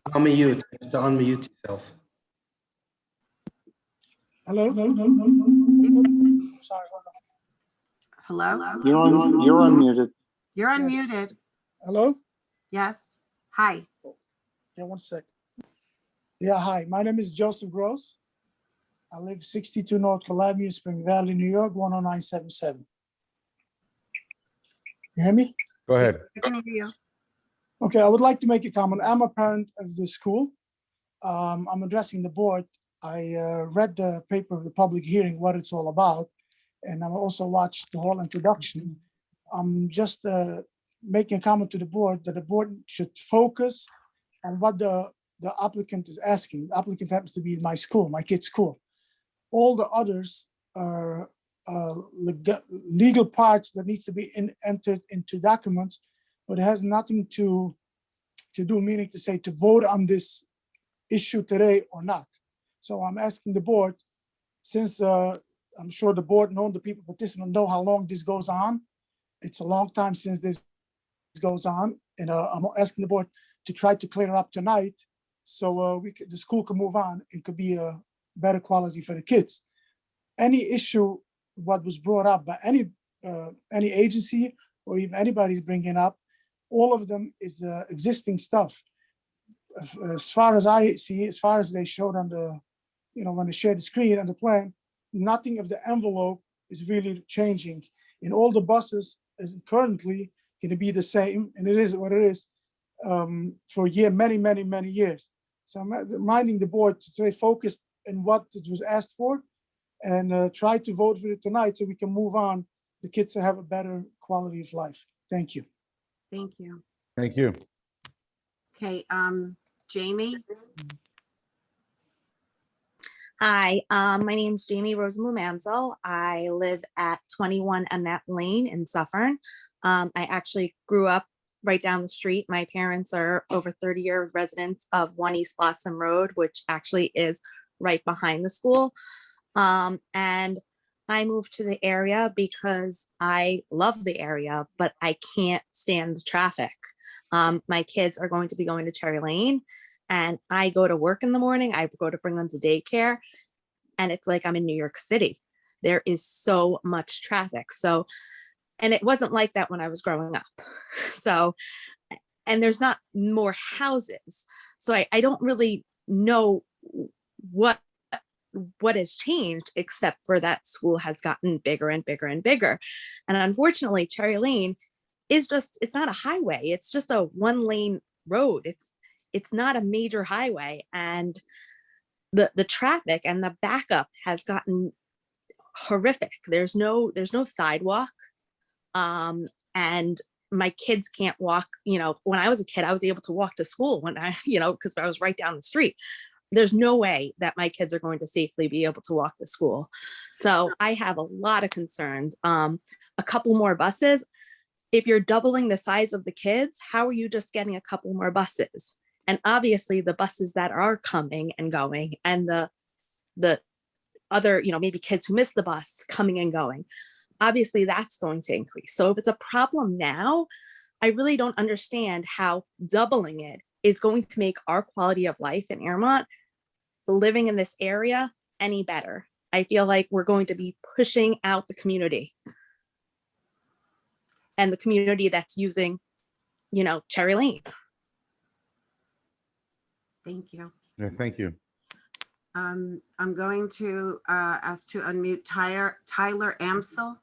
Unmute, to unmute yourself. Hello? Sorry, hold on. Hello? You're unmuted. You're unmuted. Hello? Yes. Hi. Yeah, one sec. Yeah, hi. My name is Joseph Gross. I live 62 North Columbia, Spring Valley, New York, 10977. You hear me? Go ahead. I can hear you. Okay, I would like to make a comment. I'm a parent of the school. I'm addressing the board. I read the paper of the public hearing, what it's all about, and I also watched the whole introduction. I'm just making a comment to the board that the board should focus on what the applicant is asking. The applicant happens to be my school, my kid's school. All the others are legal parts that needs to be entered into documents, but it has nothing to do, meaning to say to vote on this issue today or not. So I'm asking the board, since I'm sure the board the people participants know how long this goes on. It's a long time since this goes on, and I'm asking the board to try to clear up tonight, so the school can move on and could be a better quality for the kids. Any issue what was brought up by any agency or even anybody's bringing up, all of them is existing stuff. As far as I see, as far as they showed on the, when they shared the screen and the plan, nothing of the envelope is really changing. And all the buses is currently going to be the same, and it is what it is for many years. So I'm reminding the board to stay focused on what it was asked for, and try to vote for it tonight so we can move on. The kids to have a better quality of life. Thank you. Thank you. Thank you. Okay, Jamie? Hi, my name's Jamie Rosenblum Amsel. I live at 21 Annette Lane in Suffern. I actually grew up right down the street. My parents are over 30-year residents of 1 East Blossom Road, which actually is right behind the school. And I moved to the area because I love the area, but I can't stand the traffic. My kids are going to be going to Cherry Lane, and I go to work in the morning. I go to bring them to daycare, and it's like I'm in New York City. There is so much traffic. So, and it wasn't like that when I was growing up. So, and there's not more houses. So I don't really know what has changed, except for that school has gotten bigger and bigger and bigger. And unfortunately, Cherry Lane is just, it's not a highway. It's just a 1-lane road. It's not a major highway. And the traffic and the backup has gotten horrific. There's no sidewalk. And my kids can't walk, when I was a kid, I was able to walk to school when I, because I was right down the street. There's no way that my kids are going to safely be able to walk to school. So I have a lot of concerns. A couple more buses. If you're doubling the size of the kids, how are you just getting a couple more buses? And obviously the buses that are coming and going, and the other, maybe kids who miss the bus coming and going, obviously that's going to increase. So if it's a problem now, I really don't understand how doubling it is going to make our quality of life in Airmont, living in this area, any better. I feel like we're going to be pushing out the community, and the community that's using, Cherry Lane. Thank you. Yeah, thank you. I'm going to ask to unmute Tyler Amsel.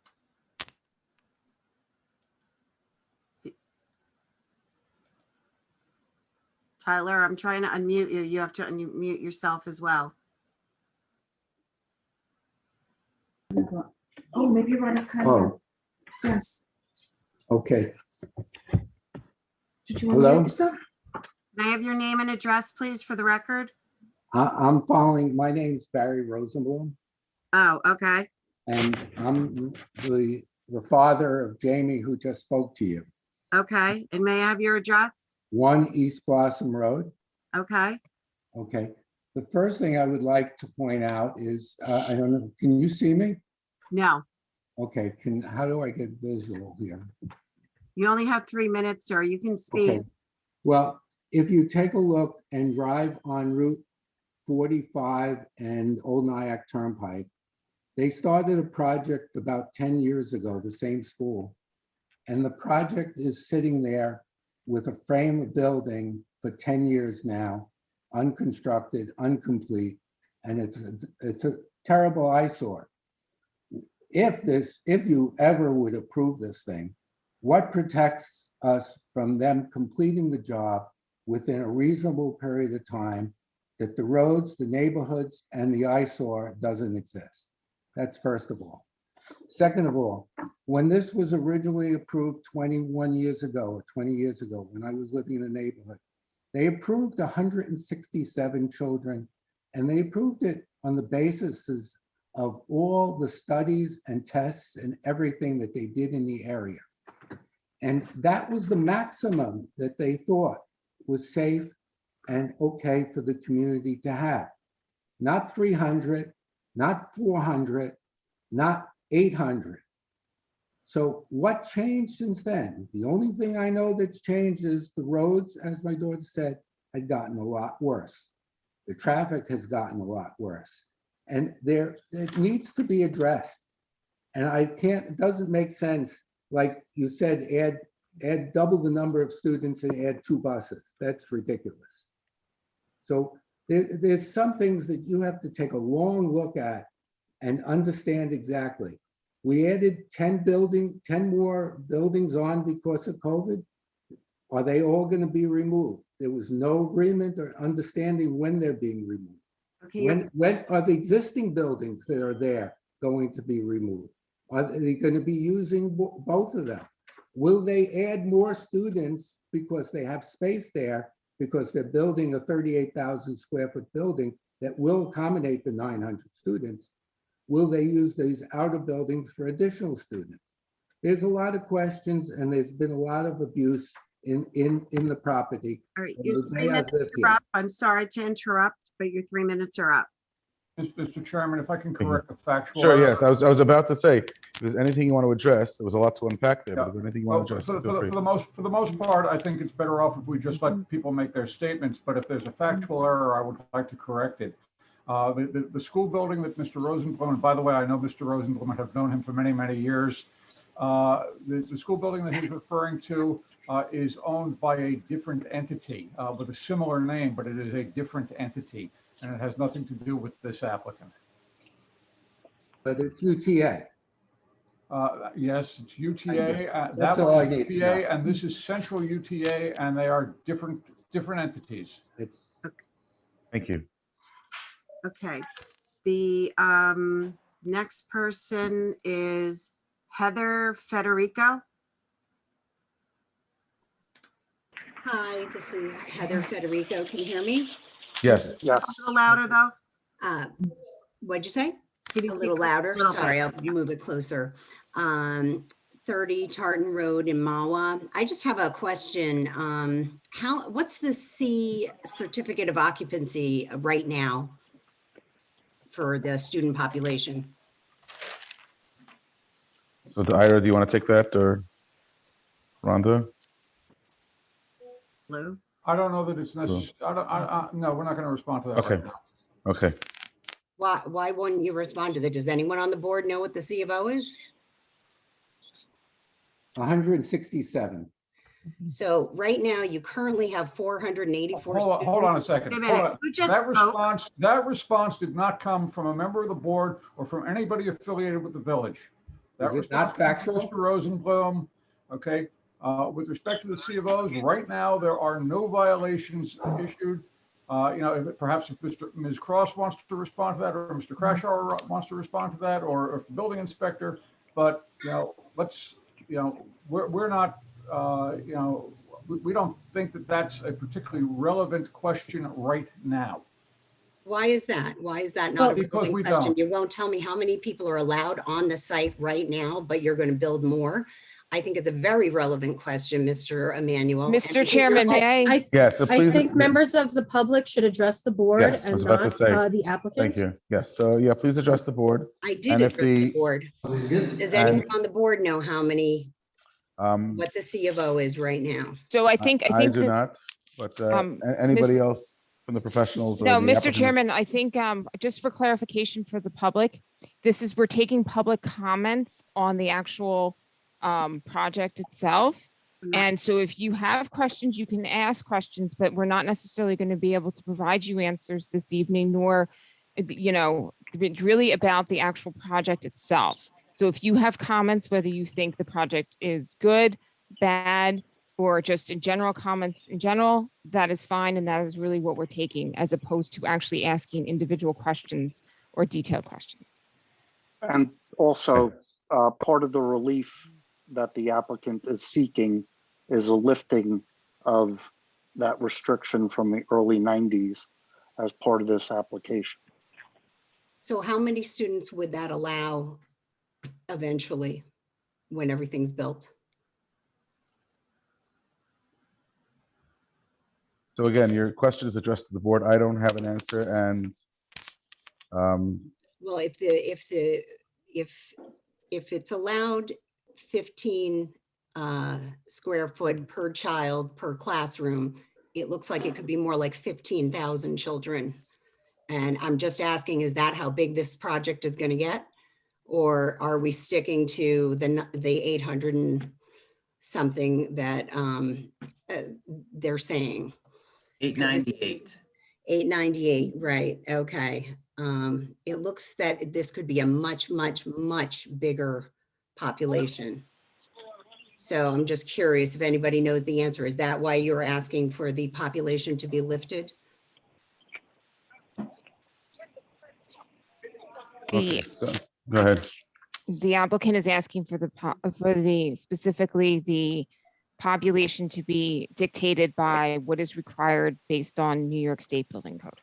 Tyler, I'm trying to unmute you. You have to unmute yourself as well. Oh, maybe Ron is kind of. Oh, Yes. okay. Did you want to Hello? yourself? Can I have your name and address, please, for the record? I'm following, my name's Barry Rosenblum, Oh, okay. and I'm the father of Jamie who just spoke to you. Okay. And may I have your address? 1 East Blossom Road. Okay. Okay. The first thing I would like to point out is, I don't know, can you see me? No, Okay, how do I get visual here? you only have 3 minutes, sir. You can speak. Okay. Well, if you take a look and drive on Route 45 and Old Nyack Turnpike, they started a project about 10 years ago, the same school. And the project is sitting there with a frame of building for 10 years now, unconstructed, incomplete, and it's a terrible eyesore. If you ever would approve this thing, what protects us from them completing the job within a reasonable period of time that the roads, the neighborhoods, and the eyesore doesn't exist? That's first of all. Second of all, when this was originally approved 21 years ago or 20 years ago, when I was living in the neighborhood, they approved 167 children, and they approved it on the basis of all the studies and tests and everything that they did in the area. And that was the maximum that they thought was safe and okay for the community to have. Not 300, not 400, not 800. So what changed since then? The only thing I know that's changed is the roads, as my daughter said, had gotten a lot worse. The traffic has gotten a lot worse. And it needs to be addressed. And it doesn't make sense, like you said, add double the number of students and add 2 buses. That's ridiculous. So there's some things that you have to take a long look at and understand exactly. We added 10 more buildings on because of COVID. Are they all going to be removed? There was no agreement or understanding when they're being removed. Okay. When are the existing buildings that are there going to be removed? Are they going to be using both of them? Will they add more students because they have space there, because they're building a 38,000 square foot building that will accommodate the 900 students? Will they use these outer buildings for additional students? There's a lot of questions, and there's been a lot of abuse in the property. All right, from your the 3 day I've minutes lived are here. up. I'm sorry to interrupt, but your 3 minutes are up. Mr. Chairman, if I can correct a factual. Sure, error. yes, I was about to say, if there's anything you want to address, there was a lot to unpack there, but if there's anything you want to address, feel free. For the most part, I think it's better off if we just let people make their statements, but if there's a factual error, I would like to correct it. The school building that Mr. Rosenblum, and by the way, I know Mr. Rosenblum and have known him for many, many years. The school building that he's referring to is owned by a different entity with a similar name, but it is a different entity, and it has nothing to do with this applicant. But it's UTA. Yes, it's UTA. That's all I need to know. UTA, and this is Central UTA, and they are different entities. Thank you. Okay. The next person is Heather Federico. Hi, this is Heather Federico. Can you hear me? Yes. A little louder though. What'd you say? Can you A speak little up louder? a little bit? Sorry, I'll move it closer. 30 Tartan Road in Mawa. I just have a question. What's the C certificate of occupancy right now for the student population? So Ira, do you want to take that, or Rhonda? Lou? I don't know that it's necessary. No, we're not going to respond to that. Okay. right now. Okay. Why wouldn't you respond to that? Does anyone on the board know what the C of O is? 167. So right now you currently have 484 Hold on a students. second. Wait a Hold minute. on. Who just That response did not come from a member of the board or from anybody affiliated with the village. That Is it not response came from factual? Mr. Rosenblum. Okay. With respect to the C of Os, right now there are no violations issued. Perhaps if Ms. Cross wants to respond to that, or Mr. Crashauer wants to respond to that, or if the building inspector. But we're not. We don't think that that's a particularly relevant question right now. Why is that? Why is that not a Because relevant we question? don't. You won't tell me how many people are allowed on the site right now, but you're going to build more. I think it's a very relevant question, Mr. Emmanuel. Mr. Chairman, may I? Yes, so I please. think members of the public should address the board Yes, I and was about to not say. the Thank applicant. you. Yes, so yeah, please address the board. I did And if address the board. Does anyone on the board know how many, what the C of O is right now? So I think I do that- not, but anybody else from the professionals? Or No, the Mr. applicant? Chairman, I think just for clarification for the public, we're taking public comments on the actual project itself. And so if you have questions, you can ask questions, but we're not necessarily going to be able to provide you answers this evening, nor, it's really about the actual project itself. So if you have comments, whether you think the project is good, bad, or just in general comments in general, that is fine. And that is really what we're taking, as opposed to actually asking individual questions or detailed questions. And also, part of the relief that the applicant is seeking is a lifting of that restriction from the early 90s as part of this application. So how many students would that allow eventually when everything's built? So again, your question is addressed to the board. I don't have an answer, and Well, if it's allowed 15 square foot per child per classroom, it looks like it could be more like 15,000 children. And I'm just asking, is that how big this project is going to get? Or are we sticking to the 800 and something that they're saying? 898. 898, right, okay. It looks that this could be a much, much, much bigger population. So I'm just curious if anybody knows the answer. Is that why you're asking for the population to be lifted? okay, so go ahead. The applicant is asking for specifically the population to be dictated by what is required based on New York State Building Code.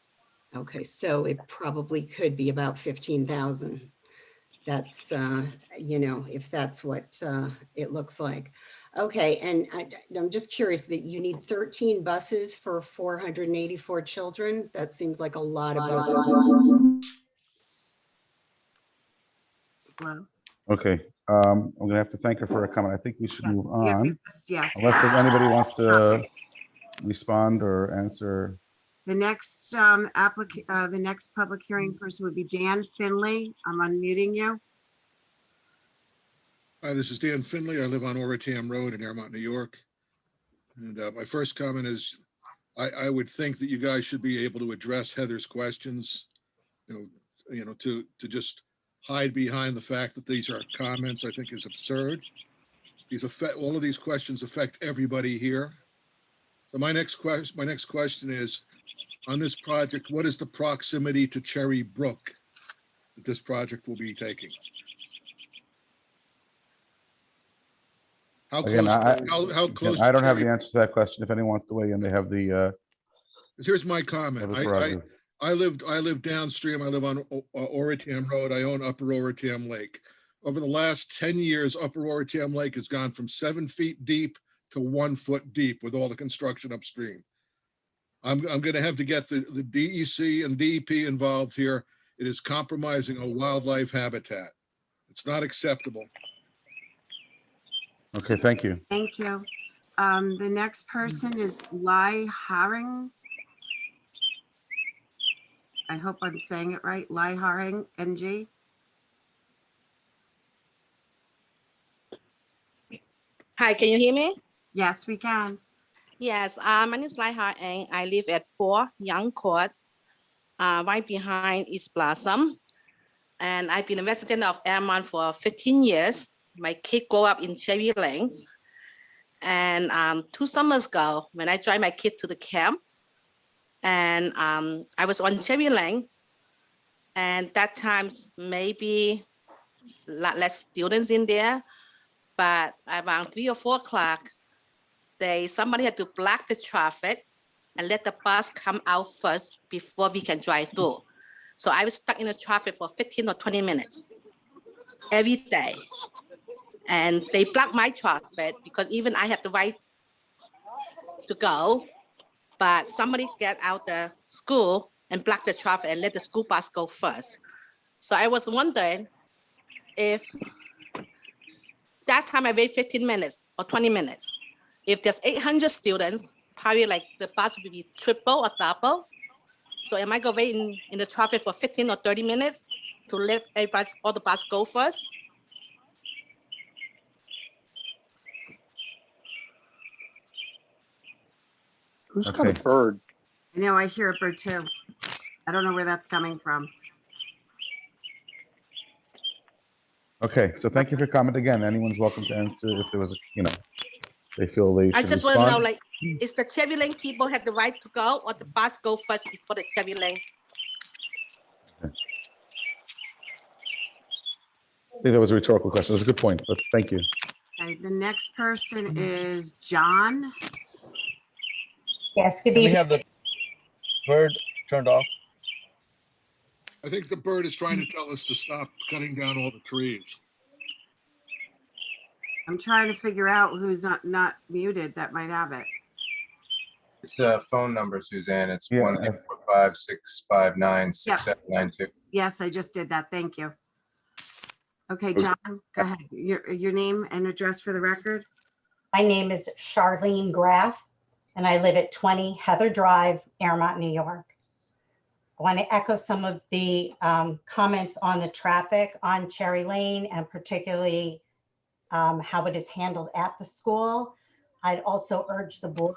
Okay, so it probably could be about 15,000. That's, if that's what it looks like. Okay, and I'm just curious that you need 13 buses for 484 children. That seems like a lot of buses. Hello? Okay, I'm gonna have to thank her for her comment. I think we should move Yeah, on. yes. Unless there's anybody wants to respond or answer. The next the next public hearing person would be Dan Finley. I'm unmuting you. Hi, this is Dan Finley. I live on Oratam Road in Airmont, New York. And my first comment is, I would think that you guys should be able to address Heather's questions. To just hide behind the fact that these are comments, I think is absurd. All of these questions affect everybody here. So my next question is, on this project, what is the proximity to Cherry Brook that this project will be taking? How Again, close, how close? I to don't have Cherry- the answer to that question. If anyone wants to weigh in, they have the, Here's my have comment. the prerogative. I live downstream. I live on Oritam Road. I own Upper Oritam Lake. Over the last 10 years, Upper Oritam Lake has gone from 7 feet deep to 1 foot deep with all the construction upstream. I'm going to have to get the DEC and DEP involved here. It is compromising a wildlife habitat. It's not acceptable. Okay, thank you. Thank you. The next person is Lai Haring. I hope I'm saying it right. Lai Haring, NG. Hi, can you hear me? Yes, we can. Yes, my name is Lai Ha Eng. I live at 4 Young Court, right behind East Blossom. And I've been a resident of Airmont for 15 years. My kid grew up in Cherry Lanes. And 2 summers ago, when I joined my kid to the camp, and I was on Cherry Lanes, and that time's maybe a lot less students in there, but around 3 or 4 o'clock, somebody had to block the traffic and let the bus come out first before we can drive through. So I was stuck in the traffic for 15 or 20 minutes every day. And they blocked my traffic because even I have the right to go, but somebody get out the school and block the traffic and let the school bus go first. So I was wondering if that time I wait 15 minutes or 20 minutes. If there's 800 students, probably like the bus will be triple or double. So am I going to wait in the traffic for 15 or 30 minutes to let all the bus go first? Who's got a bird? I know, I hear a bird too. I don't know where that's coming from. Okay, so thank you for your comment again. Anyone's welcome to answer if there was, they feel they I should just want to know, respond. like, is the Cherry Lane people have the right to go or the bus go first before the Cherry Lane? I think that was a rhetorical question. That's a good point, but thank you. Okay, the next person is John. Yes, good Can we evening. have the bird turned off? I think the bird is trying to tell us to stop cutting down all the trees. I'm trying to figure out who's not muted that might have it. It's a phone number, Suzanne. It's Yeah. 1-845-659-6792. Yes, I just did that. Thank you. Okay, John, go ahead. Your name and address for the record. My name is Charlene Graff, and I live at 20 Heather Drive, Airmont, New York. I want to echo some of the comments on the traffic on Cherry Lane and particularly how it is handled at the school. I'd also urge the board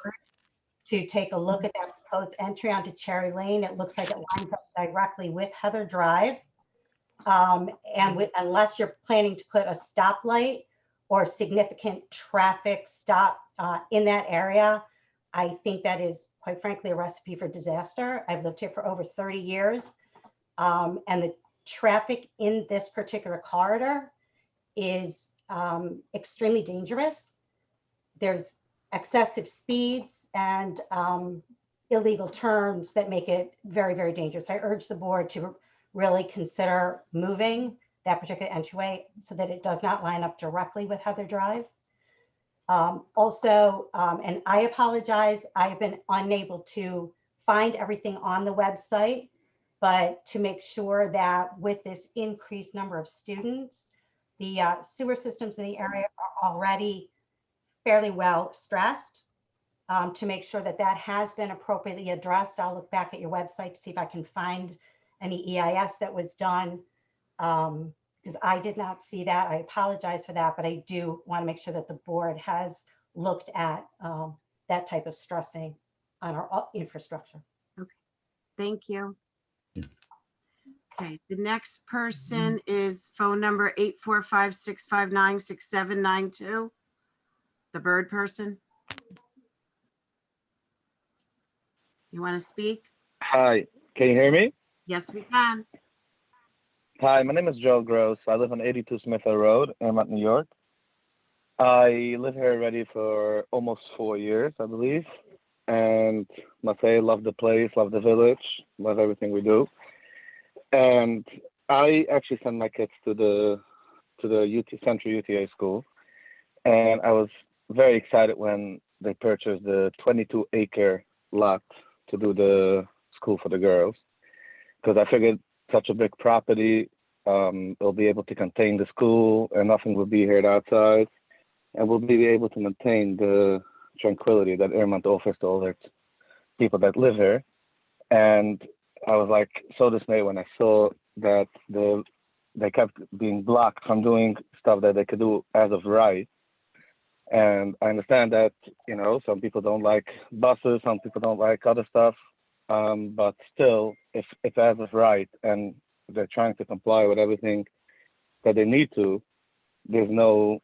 to take a look at that proposed entry onto Cherry Lane. It looks like it lines up directly with Heather Drive. Unless you're planning to put a stoplight or significant traffic stop in that area, I think that is, quite frankly, a recipe for disaster. I've lived here for over 30 years. And the traffic in this particular corridor is extremely dangerous. There's excessive speeds and illegal turns that make it very, very dangerous. I urge the board to really consider moving that particular entryway so that it does not line up directly with Heather Drive. Also, and I apologize, I've been unable to find everything on the website, but to make sure that with this increased number of students, the sewer systems in the area are already fairly well stressed. To make sure that that has been appropriately addressed, I'll look back at your website to see if I can find any EIS that was done, because I did not see that. I apologize for that, but I do want to make sure that the board has looked at that type of stressing on our infrastructure. Okay, thank you. Okay, the next person is phone number 845-659-6792. The bird person. You want to speak? Hi, can you hear me? Yes, we can. Hi, my name is Joel Gross. I live on 82 Smith Hill Road, Airmont, New York. I live here already for almost 4 years, I believe. And must say, love the place, love the village, love everything we do. And I actually sent my kids to the Central UTA school. And I was very excited when they purchased the 22-acre lot to do the school for the girls, because I figured such a big property, it'll be able to contain the school and nothing will be here outside, and we'll be able to maintain the tranquility that Airmont offers to all its people that live here. And I was like so dismayed when I saw that they kept being blocked from doing stuff that they could do as of right. And I understand that, you know, some people don't like buses, some people don't like other stuff. But still, if as of right and they're trying to comply with everything that they need to, there's no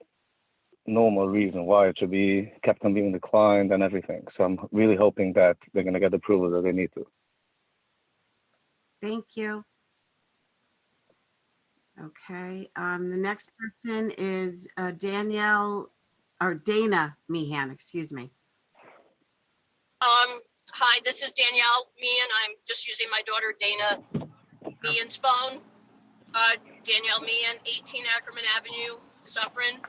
normal reason why it should be kept on being declined and everything. So I'm really hoping that they're going to get the approval that they need to. Thank you. Okay, the next person is Dana Meehan, excuse me. Hi, this is Danielle Meehan. I'm just using my daughter Dana Meehan's phone. Danielle Meehan, 18 Ackerman Avenue, Suffern.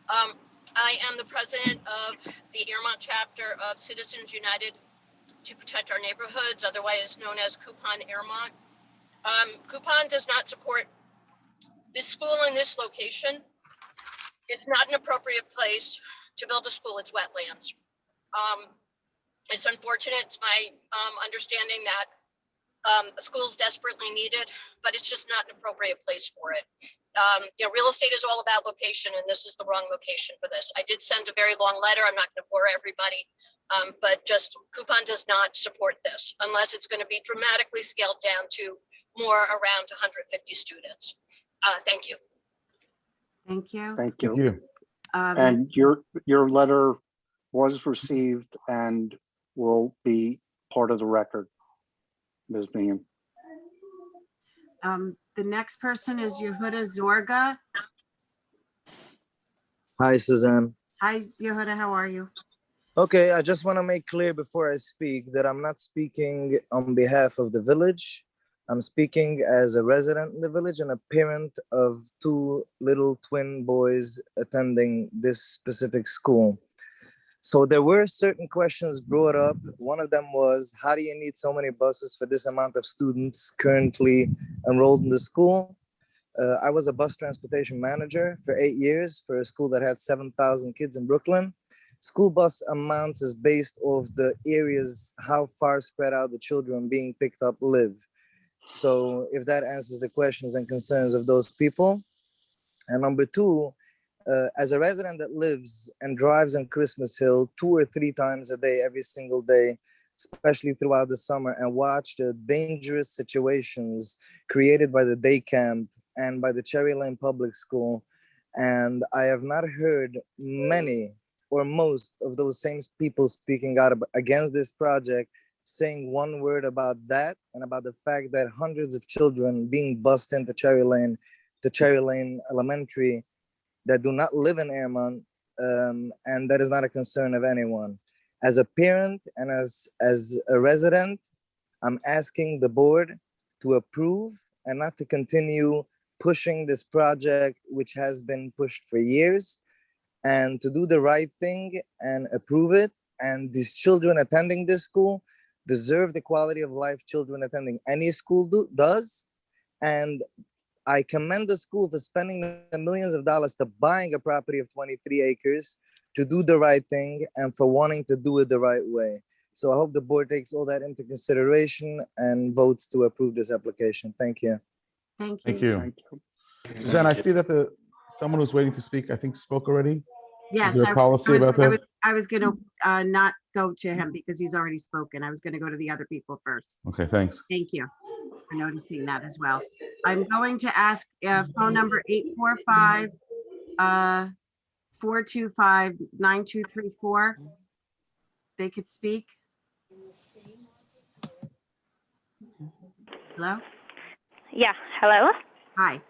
I am the president of the Airmont chapter of Citizens United to Protect Our Neighborhoods, otherwise known as Coupon Airmont. Coupon does not support this school in this location. It's not an appropriate place to build a school. It's wetlands. It's unfortunate. It's my understanding that a school is desperately needed, but it's just not an appropriate place for it. You know, real estate is all about location, and this is the wrong location for this. I did send a very long letter. I'm not going to bore everybody, but just Coupon does not support this unless it's going to be dramatically scaled down to more around 150 students. Thank you. Thank you. Thank you. Thank you. And your letter was received and will be part of the record, Ms. Meehan. The next person is Yehuda Zorga. Hi, Suzanne. Hi, Yehuda, how are you? Okay, I just want to make clear before I speak that I'm not speaking on behalf of the village. I'm speaking as a resident in the village and a parent of two little twin boys attending this specific school. So there were certain questions brought up. One of them was, how do you need so many buses for this amount of students currently enrolled in the school? I was a bus transportation manager for 8 years for a school that had 7,000 kids in Brooklyn. School bus amounts is based off the areas, how far spread out the children being picked up live. So if that answers the questions and concerns of those people. And number two, as a resident that lives and drives in Christmas Hill 2 or 3 times a day, every single day, especially throughout the summer, and watch the dangerous situations created by the day camp and by the Cherry Lane Public School. And I have not heard many or most of those same people speaking out against this project saying one word about that and about the fact that hundreds of children being bused into Cherry Lane Elementary that do not live in Airmont, and that is not a concern of anyone. As a parent and as a resident, I'm asking the board to approve and not to continue pushing this project, which has been pushed for years, and to do the right thing and approve it. And these children attending this school deserve the quality of life children attending any school does. And I commend the school for spending the millions of dollars to buying a property of 23 acres to do the right thing and for wanting to do it the right way. So I hope the board takes all that into consideration and votes to approve this application. Thank you. Thank Thank you. Suzanne, I see that someone who's waiting to speak, I think spoke already. Yes, Is there a policy about that? I was going to not go to him because he's already spoken. I was going to go to the other people first. Okay, thanks. Thank you for noticing that as well. I'm going to ask phone number 845 425 9234. They could speak. Hello? Yeah, hello. Hi.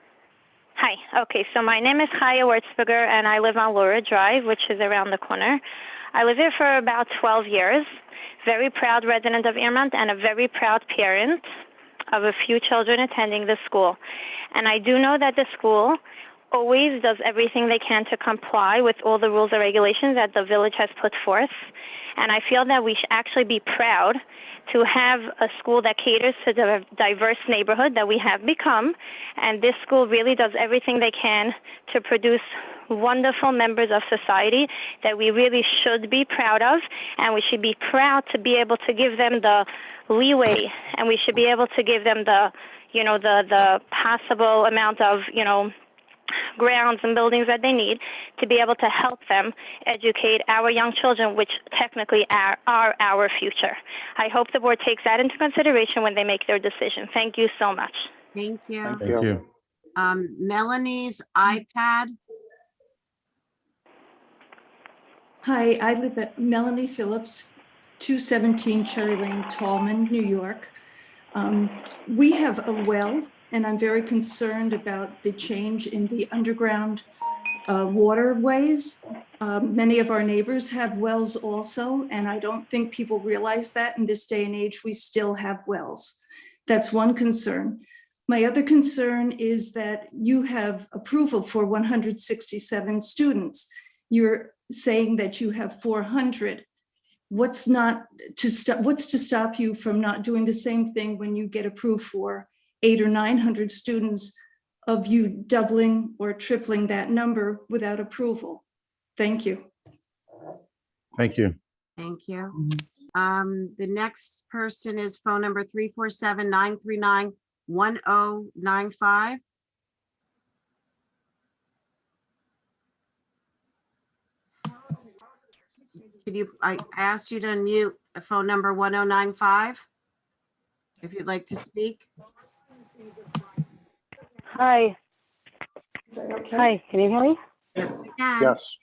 Hi, Hi. Okay, so my name is Chaya Wertzberger, and I live on Laura Drive, which is around the corner. I live here for about 12 years. Very proud resident of Earmont and a very proud parent of a few children attending the school. And I do know that the school always does everything they can to comply with all the rules and regulations that the village has put forth. And I feel that we should actually be proud to have a school that caters to the diverse neighborhood that we have become. And this school really does everything they can to produce wonderful members of society that we really should be proud of. And we should be proud to be able to give them the leeway, and we should be able to give them the, the possible amount of, grounds and buildings that they need to be able to help them educate our young children, which technically are our future. I hope the board takes that into consideration when they make their decision. Thank you so much. Thank you. Thank you. Melanie's iPad. Hi, I live at Melanie Phillips, 217 Cherry Lane, Tallman, New York. We have a well, and I'm very concerned about the change in the underground waterways. Many of our neighbors have wells also, and I don't think people realize that in this day and age, we still have wells. That's one concern. My other concern is that you have approval for 167 students. You're saying that you have 400. What's to stop you from not doing the same thing when you get approved for 800 or 900 students, of you doubling or tripling that number without approval? Thank you. Thank you. Thank you. The next person is phone number 347-939-1095. I asked you to unmute phone number 1095 if you'd like to speak. Hi. Okay? Hi, can you hear me? Yes, we can. Yes.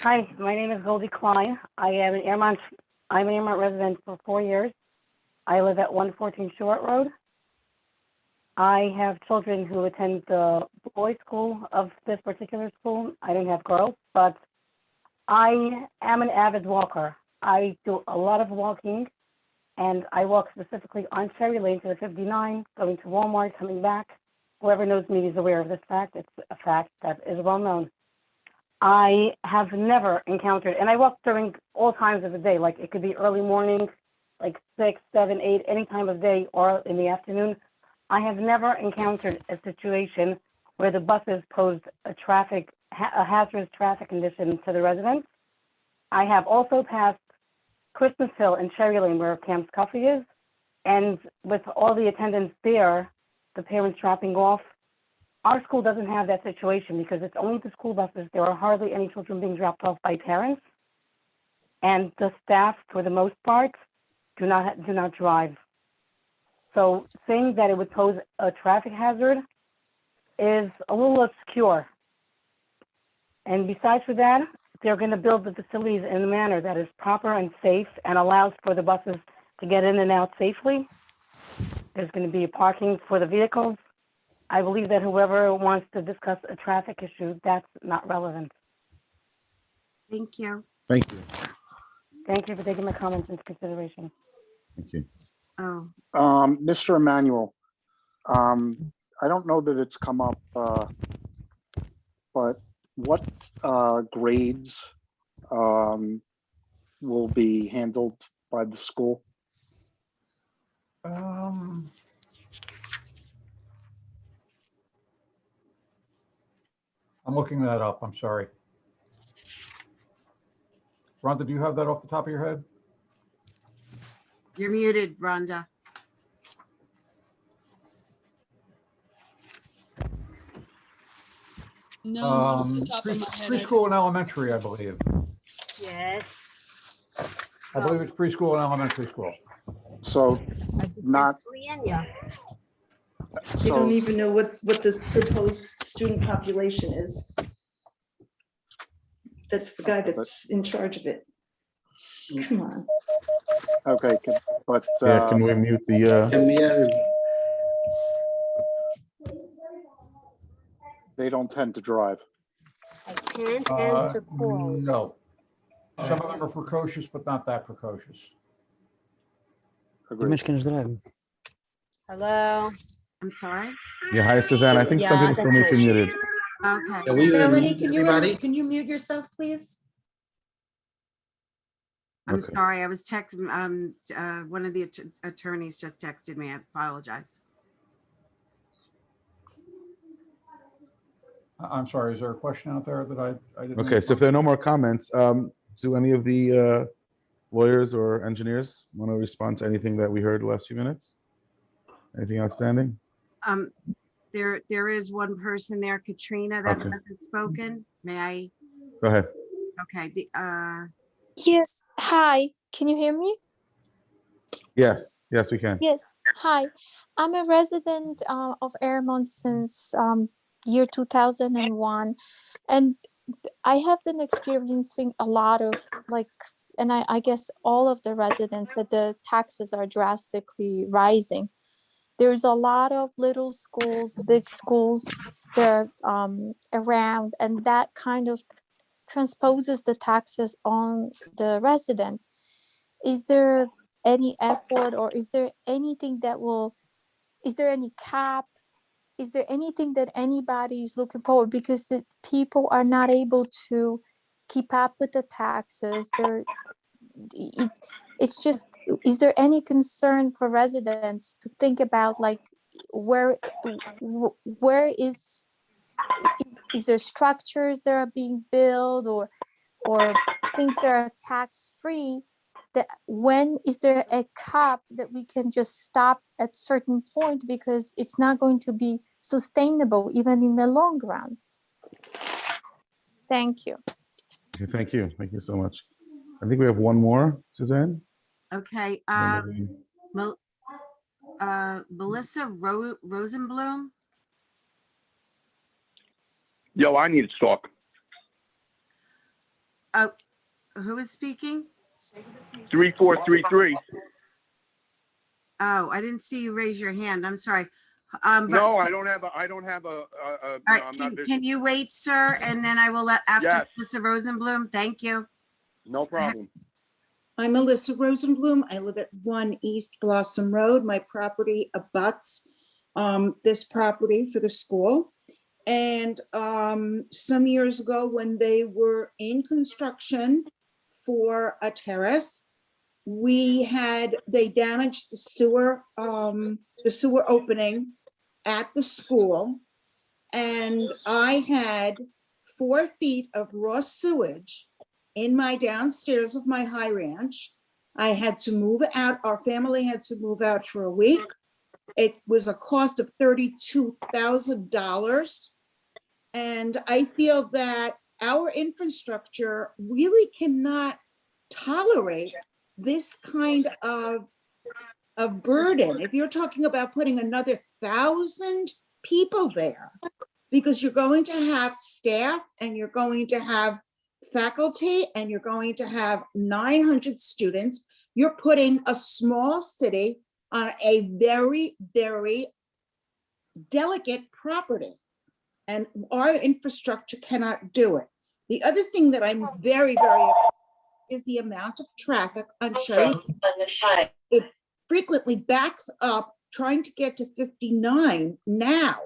Hi, my name is Goldie Klein. I'm an Earmont resident for 4 years. I live at 114 Short Road. I have children who attend the boys' school of this particular school. I don't have girls, but I am an avid walker. I do a lot of walking, and I walk specifically on Cherry Lane to the 59, going to Walmart, coming back. Whoever knows me is aware of this fact. It's a fact that is well known. I have never encountered, and I walk during all times of the day, like it could be early morning, like 6, 7, 8, any time of day, or in the afternoon. I have never encountered a situation where the buses posed a hazardous traffic condition to the residents. I have also passed Christmas Hill and Cherry Lane where Camp Scuffy is, and with all the attendants there, the parents dropping off, our school doesn't have that situation because it's only the school buses. There are hardly any children being dropped off by parents, and the staff, for the most part, do not drive. So saying that it would pose a traffic hazard is a little obscure. And besides for that, they're going to build the facilities in a manner that is proper and safe and allows for the buses to get in and out safely. There's going to be parking for the vehicles. I believe that whoever wants to discuss a traffic issue, that's not relevant. Thank you. Thank you. Thank you for taking my comments into consideration. Thank you. Oh, Mr. Emmanuel, I don't know that it's come up, but what grades will be handled by the school? I'm looking that up. I'm sorry. Rhonda, do you have that off the top of your head? you're muted, Rhonda. No, not off the top of my head. Preschool and elementary, I believe. Yes. I believe it's preschool and elementary school. So not, They don't even know what the proposed student population is. That's the guy that's in charge of it. Come on. okay, but Can we mute the? They don't tend to drive. I can't answer calls. No. Some of them are precocious, but not that precocious. Agreed. Hello? I'm sorry. Yeah, hi, Suzanne. I think some Yeah, people still that's need to it. mute it. Okay. Melanie, can you, everybody? can you mute yourself, please? I'm Okay. sorry. I was texting, one of the attorneys just texted me. I apologize. I'm sorry, is there a question out there that I didn't? Okay, so if there are no more comments, do any of the lawyers or engineers want to respond to anything that we heard the last few minutes? Anything outstanding? There is one person there, Katrina, that Okay. hasn't spoken. May I? Go ahead. Okay, Yes. Hi. Can you hear me? Yes, yes, we can. Yes. Hi. I'm a resident of Airmont since year 2001, and I have been experiencing a lot of and I guess all of the residents that the taxes are drastically rising. There's a lot of little schools, big schools that are around, and that kind of transposes the taxes on the residents. Is there any effort, or is there anything is there any cap? Is there anything that anybody is looking forward? Because the people are not able to keep up with the taxes. It's just, is there any concern for residents to think about where is there structures that are being built or things that are tax-free? That when is there a cap that we can just stop at certain point, because it's not going to be sustainable even in the long run? Thank you. Okay, thank you. Thank you so much. I think we have one more, Suzanne. okay. Melissa Rosenblum. Yo, I need to talk. Oh, who is speaking? 3433. Oh, I didn't see you raise your hand. I'm sorry. No, I don't have a, All right, I'm not can you wait, sir? And then I will let, after Yes. Melissa Rosenblum, thank you. No problem. I'm Melissa Rosenblum. I live at 1 East Blossom Road. My property abuts this property for the school. And some years ago, when they were in construction for a terrace, they damaged the sewer opening at the school. And I had 4 feet of raw sewage in my downstairs of my high ranch. I had to move out. Our family had to move out for a week. It was a cost of $32,000. And I feel that our infrastructure really cannot tolerate this kind of burden. If you're talking about putting another 1,000 people there, because you're going to have staff and you're going to have faculty and you're going to have 900 students, you're putting a small city on a very, very delicate property. And our infrastructure cannot do it. The other thing that I'm very, very is the amount of traffic on Cherry. It frequently backs up trying to get to 59 now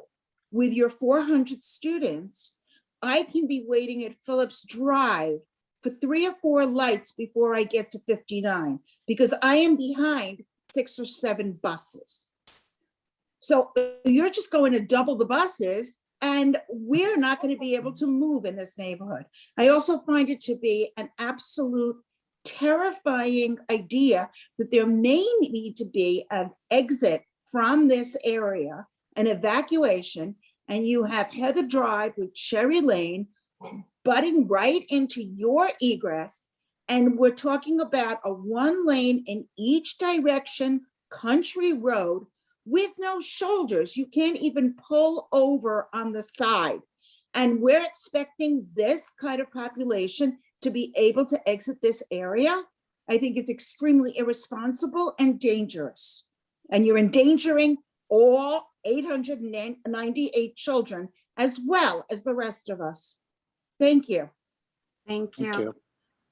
with your 400 students. I can be waiting at Phillips Drive for 3 or 4 lights before I get to 59 because I am behind 6 or 7 buses. So you're just going to double the buses and we're not going to be able to move in this neighborhood. I also find it to be an absolute terrifying idea that there may need to be an exit from this area, an evacuation, and you have Heather Drive with Cherry Lane butting right into your egress. And we're talking about a 1 lane in each direction country road with no shoulders. You can't even pull over on the side. And we're expecting this kind of population to be able to exit this area. I think it's extremely irresponsible and dangerous. And you're endangering all 898 children, as well as the rest of us. Thank you. Thank Thank you. you.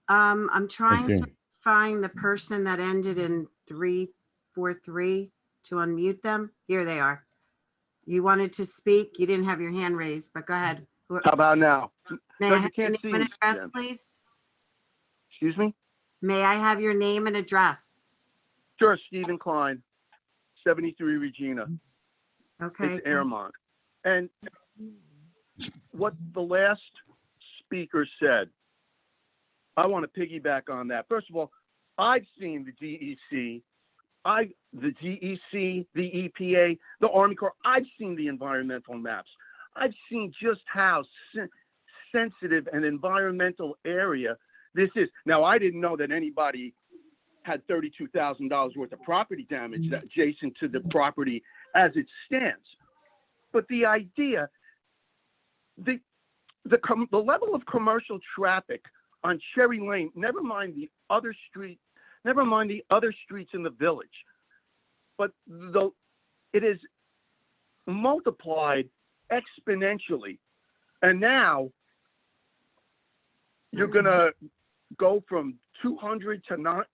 I'm trying you. to find the person that ended in 343 to unmute them. Here they are. You wanted to speak. You didn't have your hand raised, but go ahead. How about now? May No, I you have your can't name see and me, address, Suzanne. please? Excuse me? May I have your name and address? Sure, Stephen Klein, 73 Regina. Okay. It's Airmont. And what the last speaker said, I want to piggyback on that. First of all, I've seen the DEC, the DEC, the EPA, the Army Corps. I've seen the environmental maps. I've seen just how sensitive an environmental area this is. Now, I didn't know that anybody had $32,000 worth of property damage adjacent to the property as it stands. But the idea, the level of commercial traffic on Cherry Lane, never mind the other streets in the village, but it is multiplied exponentially. And now you're going to go from 200 to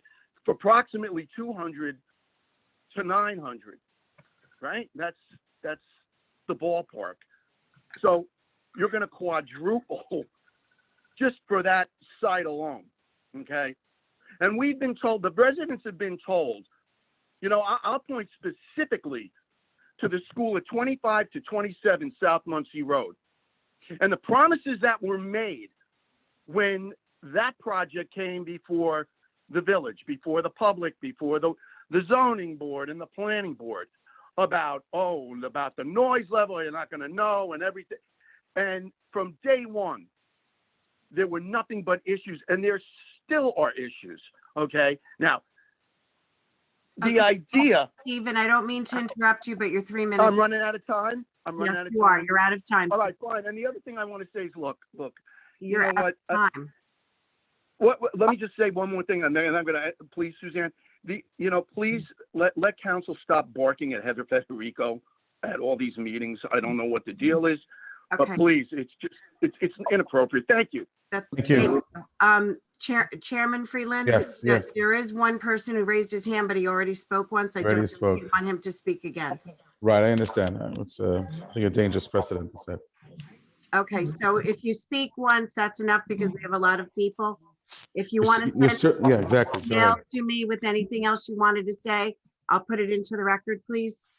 approximately 200 to 900, right? That's the ballpark. So you're going to quadruple just for that site alone, okay? And we've been told, the residents have been told, you know, I'll point specifically to the school at 25 to 27 South Muncie Road. And the promises that were made when that project came before the village, before the public, before the zoning board and the planning board about the noise level, you're not going to know and everything. And from day one, there were nothing but issues, and there still are issues, okay? Now, the idea... Stephen, I don't mean to interrupt you, but you're 3 minutes. I'm running out of time. Yes, you are. You're out of time. All right, fine. And the other thing I want to say is, look, You're you know out of time. Let me just say one more thing, and then I'm going to, please, Suzanne, please let council stop barking at Heather Federico at all these meetings. I don't know what the deal is, but please, it's inappropriate. Thank you. Thank you. Chairman Freeland, Yes. there is one person who raised his hand, but he already spoke once. I don't want him to speak again. Right, I understand. It's I think a dangerous precedent to set. Okay, so if you speak once, that's enough because we have a lot of people. If you want to send Yeah, exactly. Go email ahead. to me with anything else you wanted to say, I'll put it into the record, please.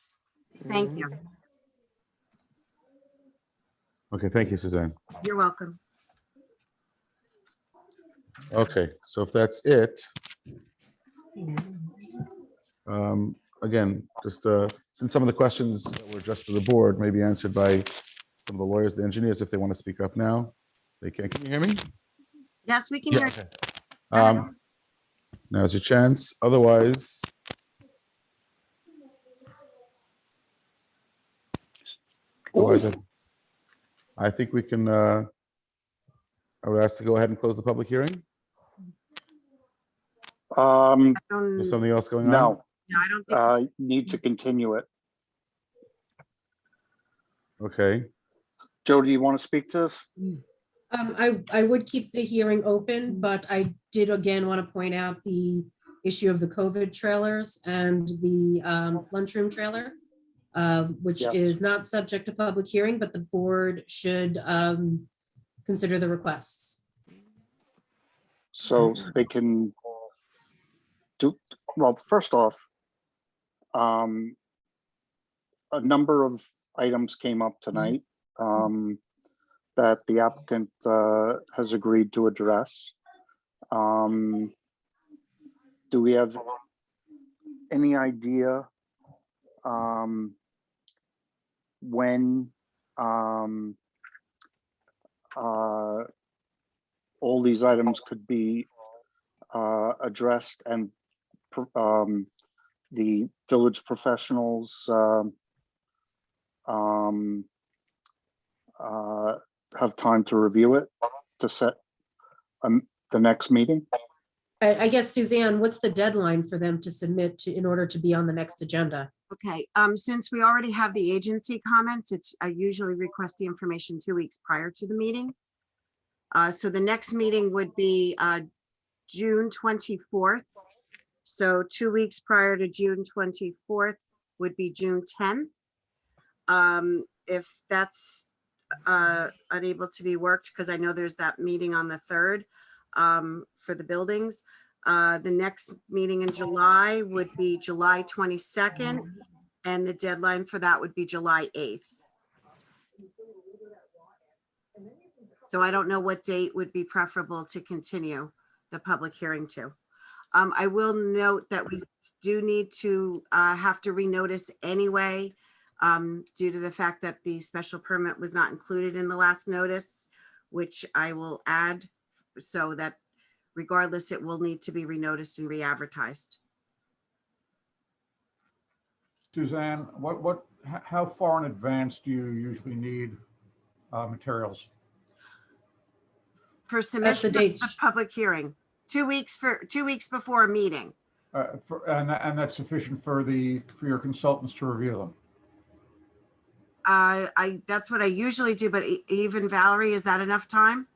Thank you. Okay, thank you, Suzanne. You're welcome. Okay, so if that's it, again, just since some of the questions that were addressed to the board may be answered by some of the lawyers, the engineers, if they want to speak up now, they can. Can you hear me? Yes, we can hear you. Now's your chance. Otherwise, I think we can, I would ask to go ahead and close the public hearing. There's something else going on? No. No, I don't think. Need to continue it. Okay. Joe, do you want to speak to this? I would keep the hearing open, but I did again want to point out the issue of the COVID trailers and the lunchroom trailer, which is not subject to public hearing, but the board should consider the requests. So they can do, well, first off, a number of items came up tonight that the applicant has agreed to address. Do we have any idea when all these items could be addressed and the village professionals have time to review it to set the next meeting? I guess, Suzanne, what's the deadline for them to submit in order to be on the next agenda? Okay, since we already have the agency comments, I usually request the information 2 weeks prior to the meeting. So the next meeting would be June 24th. So 2 weeks prior to June 24th would be June 10th. If that's unable to be worked, because I know there's that meeting on the 3rd for the buildings. The next meeting in July would be July 22nd, and the deadline for that would be July 8th. So I don't know what date would be preferable to continue the public hearing to. I will note that we do need to have to renotice anyway, due to the fact that the special permit was not included in the last notice, which I will add so that regardless, it will need to be renoticed and re-advertised. Suzanne, how far in advance do you usually need materials? For submission of the public hearing, 2 weeks before a meeting. And that's sufficient for your consultants to review them? That's what I usually do, but even Valerie, is that enough time?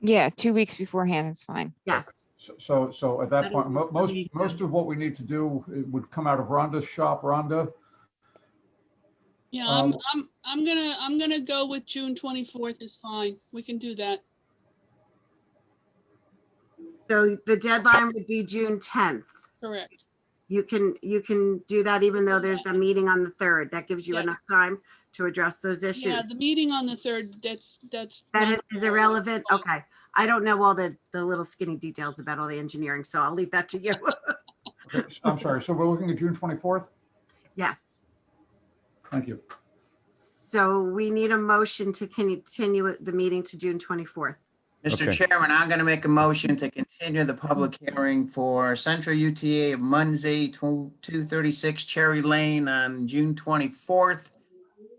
Yeah, 2 weeks beforehand is fine. Yes. So at that point, most of what we need to do, it would come out of Rhonda's shop. Rhonda? Yeah, I'm gonna go with June 24th is fine. We can do that. So the deadline would be June 10th. Correct. You can do that even though there's the meeting on the 3rd. That gives you enough time to address those issues. Yeah, the meeting on the 3rd, that is irrelevant. Okay. I don't know all the little skinny details about all the engineering, so I'll leave that to you. Okay, I'm sorry. So we're looking at June 24th? Yes. Thank you. So we need a motion to continue the meeting to June 24th. Mr. Chairman, I'm going to make a motion to continue the public hearing for Central UTA of Muncie, 236 Cherry Lane on June 24th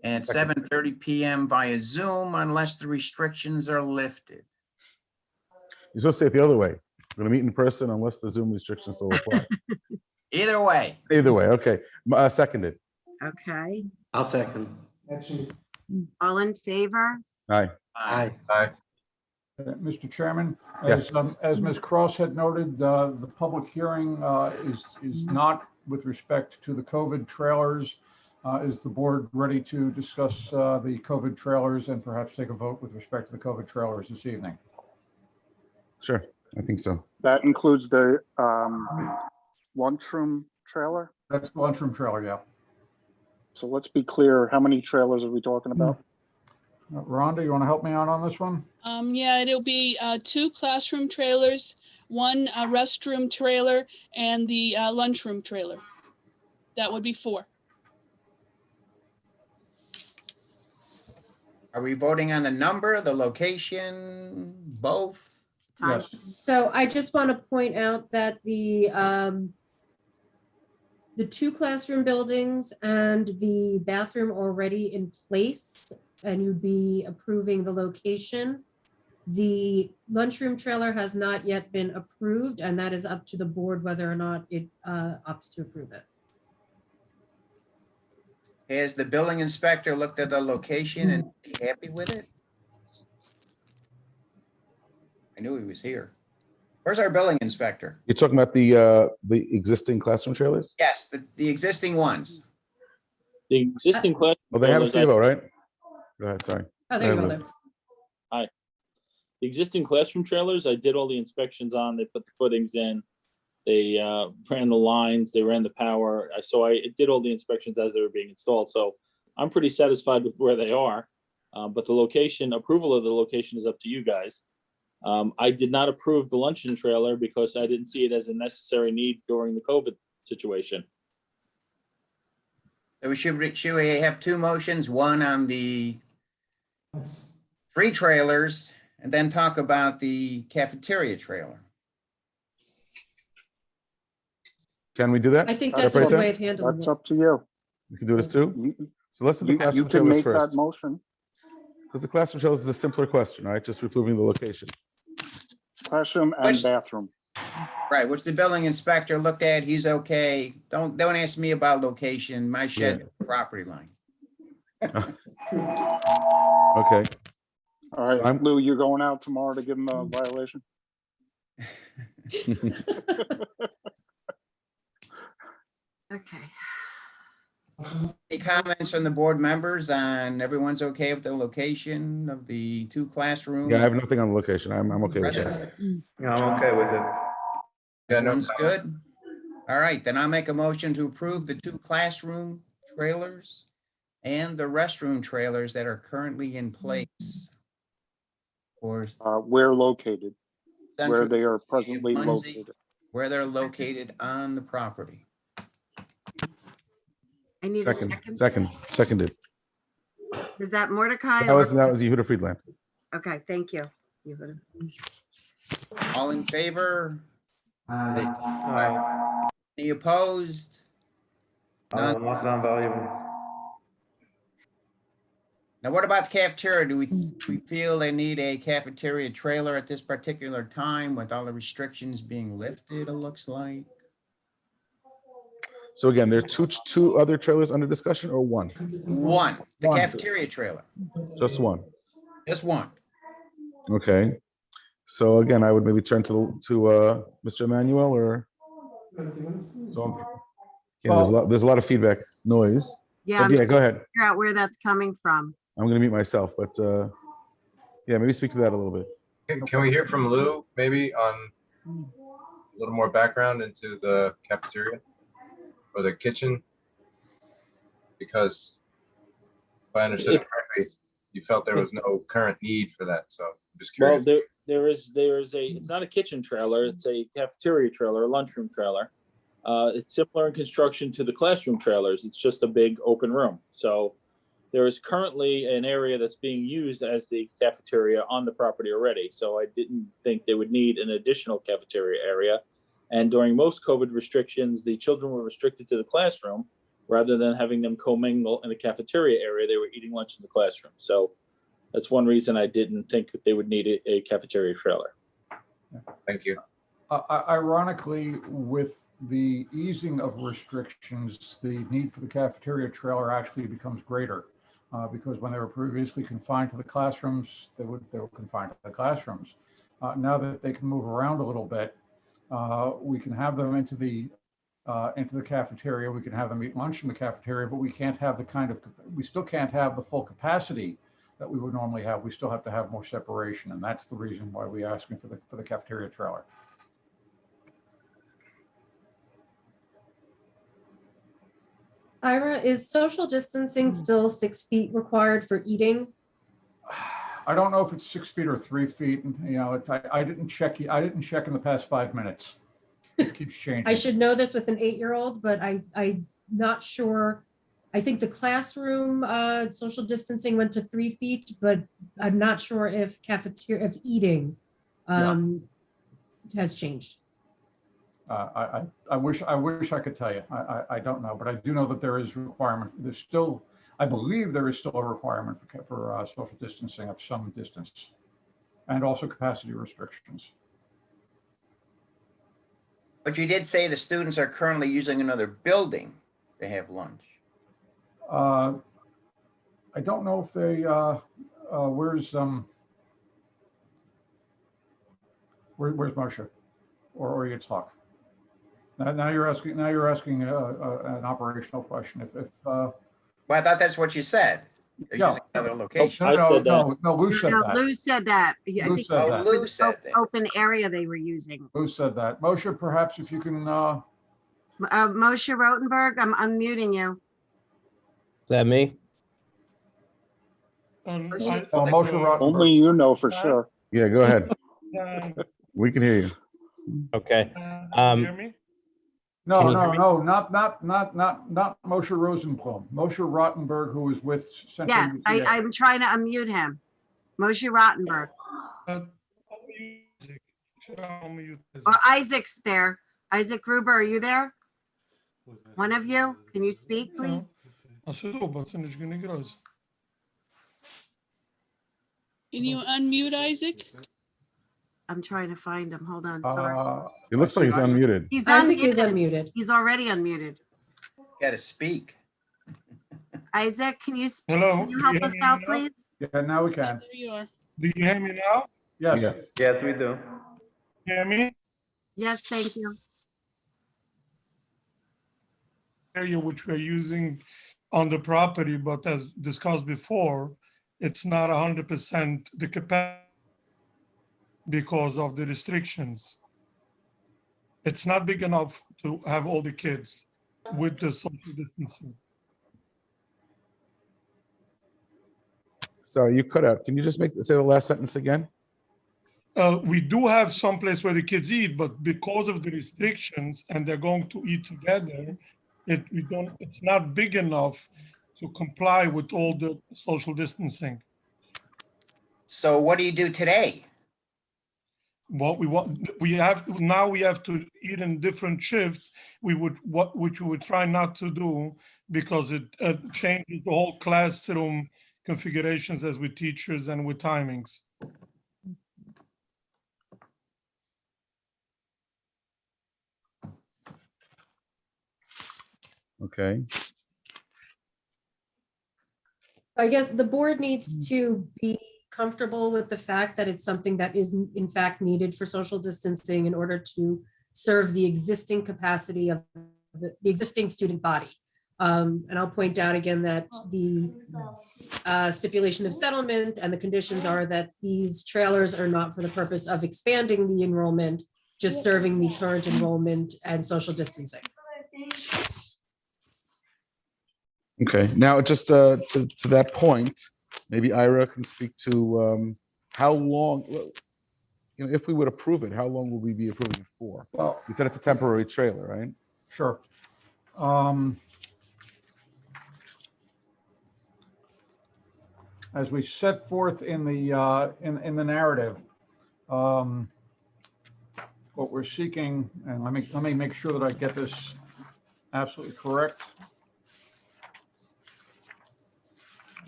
at 7:30 p.m. via Zoom unless the restrictions are lifted. You're supposed to say it the other way. We're going to meet in person unless the Zoom restrictions still apply. Either way. Either way, okay. Seconded. Okay. I'll second. All in favor? Aye. Aye. Aye. Mr. Chairman, Yes. as Ms. Cross had noted, the public hearing is not with respect to the COVID trailers. Is the board ready to discuss the COVID trailers and perhaps take a vote with respect to the COVID trailers this evening? Sure, I think so. That includes the lunchroom trailer? That's the lunchroom trailer, yeah. So let's be clear, how many trailers are we talking about? Rhonda, you want to help me out on this one? Yeah, it'll be 2 classroom trailers, 1 restroom trailer, and the lunchroom trailer. That would be 4. Are we voting on the number, the location, both? Yes. So I just want to point out that the 2 classroom buildings and the bathroom are already in place, and you'd be approving the location. The lunchroom trailer has not yet been approved, and that is up to the board whether or not it opts to approve it. Has the building inspector looked at the location and be happy with it? I knew he was here. Where's our building inspector? You're talking about the existing classroom trailers? Yes, the existing ones. The existing class. Well, they have a CFO, right? Go ahead, sorry. Oh, there you go. There. Hi. The existing classroom trailers, I did all the inspections on. They put the footings in. They ran the lines. They ran the power. So I did all the inspections as they were being installed. So I'm pretty satisfied with where they are. But the location, approval of the location is up to you guys. I did not approve the luncheon trailer because I didn't see it as a necessary need during the COVID situation. So should we have 2 motions, one on the 3 trailers, and then talk about the cafeteria trailer? Can we do that? I think that's a good way of handling it. That's up to you. We can do this too? So let's do the You classroom can trailers make first. that motion. Because the classroom trailers is a simpler question, right? Just approving the location. Classroom and bathroom. Right, which the building inspector looked at, he's okay. Don't ask me about location, my shed property line. Okay. All So right, I'm- Lou, you're going out tomorrow to give him a violation? Okay. Any comments from the board members on everyone's okay with the location of the 2 classrooms? Yeah, I have nothing on the location. I'm okay with that. Rest- Yeah, I'm okay with it. Yeah, no Everyone's good? All right, then I'll make a motion to approve the 2 classroom trailers and the restroom trailers that are currently in place. For Where located? Where Central they are presently Muncie, located. where they're located on the property. I need a second. Seconded. Is that Mordecai? That was or- Yehuda Friedland. Okay, thank you. Yehuda. All in favor? Any opposed? None. Now, what about the cafeteria? Do we feel they need a cafeteria trailer at this particular time with all the restrictions being lifted, it looks like? So again, there are two other trailers under discussion or one? One, the One. cafeteria trailer, Just one. just one. Okay. So again, I would maybe turn to Mr. Emmanuel or so. Yeah, there's a lot of feedback noise. Yeah, But yeah, go ahead. Figure out where that's coming from. I'm going to mute myself, but yeah, maybe speak to that a little bit. Can we hear from Lou maybe on a little more background into the cafeteria or the kitchen? Because if I understood it correctly, you felt there was no current need for that. So I'm just Well, curious. there is it's not a kitchen trailer, it's a cafeteria trailer, a lunchroom trailer. It's similar in construction to the classroom trailers. It's just a big open room. So there is currently an area that's being used as the cafeteria on the property already. So I didn't think they would need an additional cafeteria area. And during most COVID restrictions, the children were restricted to the classroom rather than having them commingle in the cafeteria area. They were eating lunch in the classroom. So that's one reason I didn't think that they would need a cafeteria trailer. Thank you. Ironically, with the easing of restrictions, the need for the cafeteria trailer actually becomes greater. Because when they were previously confined to the classrooms, they were confined to the classrooms. Now that they can move around a little bit, we can have them into the cafeteria. We can have them eat lunch in the cafeteria, but we can't have we still can't have the full capacity that we would normally have. We still have to have more separation, and that's the reason why we're asking for the cafeteria trailer. Ira, is social distancing still 6 feet required for eating? I don't know if it's 6 feet or 3 feet. And, you know, I didn't check. I didn't check in the past 5 minutes. It keeps changing. I should know this with an 8-year-old, but I'm not sure. I think the classroom social distancing went to 3 feet, but I'm not sure if eating has changed. I wish I could tell you. I don't know, but I do know that there is a requirement. There's still, I believe there is still a requirement for social distancing of some distance, and also capacity restrictions. But you did say the students are currently using another building to have lunch. I don't know if they. Where's Moshe or Yitzhak? Now you're asking an operational question. Well, I thought that's what you said. They're using another location. No, Lou said No, that. Lou said that. Yeah, I Lou think said it that. was Lou said that. open area they were using. Lou said that. Moshe, perhaps if you can. Moshe Rotenberg, I'm unmuting you. Is that me? Moshe- Moshe Rottenberg. Only you know for sure. Yeah, go ahead. We can hear you. Okay. No, Can you no, hear me? no, not Moshe Rosenblum. Moshe Rottenberg, who is with Central. Yes, UTA. I'm trying to unmute him. Moshe Rottenberg. Or Isaac's there. Isaac Gruber, are you there? One of you? Can you speak, please? Can you unmute Isaac? I'm trying to find him. Hold on, sorry. It looks like he's unmuted. He's Isaac is unmuted. unmuted. He's already unmuted. Gotta speak. Isaac, can you Hello, can you do help you hear us me out, now? please? Yeah, now we can. There you are. Do you hear me now? Yes. Yes, we do. Hear me? Yes, thank you. Area which we're using on the property, but as discussed before, it's not 100% the capacity because of the restrictions. It's not big enough to have all the kids with the social distancing. Sorry, you cut out. Can you just say the last sentence again? We do have some place where the kids eat, but because of the restrictions and they're going to eat together, it's not big enough to comply with all the social distancing. So what do you do today? What we have to eat in different shifts. Which we would try not to do because it changes the whole classroom configurations as with teachers and with timings. Okay. I guess the board needs to be comfortable with the fact that it's something that is in fact needed for social distancing in order to serve the existing capacity of the existing student body. And I'll point out again that the stipulation of settlement and the conditions are that these trailers are not for the purpose of expanding the enrollment, just serving the current enrollment and social distancing. Okay, now just to that point, maybe Ira can speak to how long, if we would approve it, how long will we be approving it for? Well, you said it's a temporary trailer, right? Sure. As we set forth in the narrative, what we're seeking, and let me make sure that I get this absolutely correct.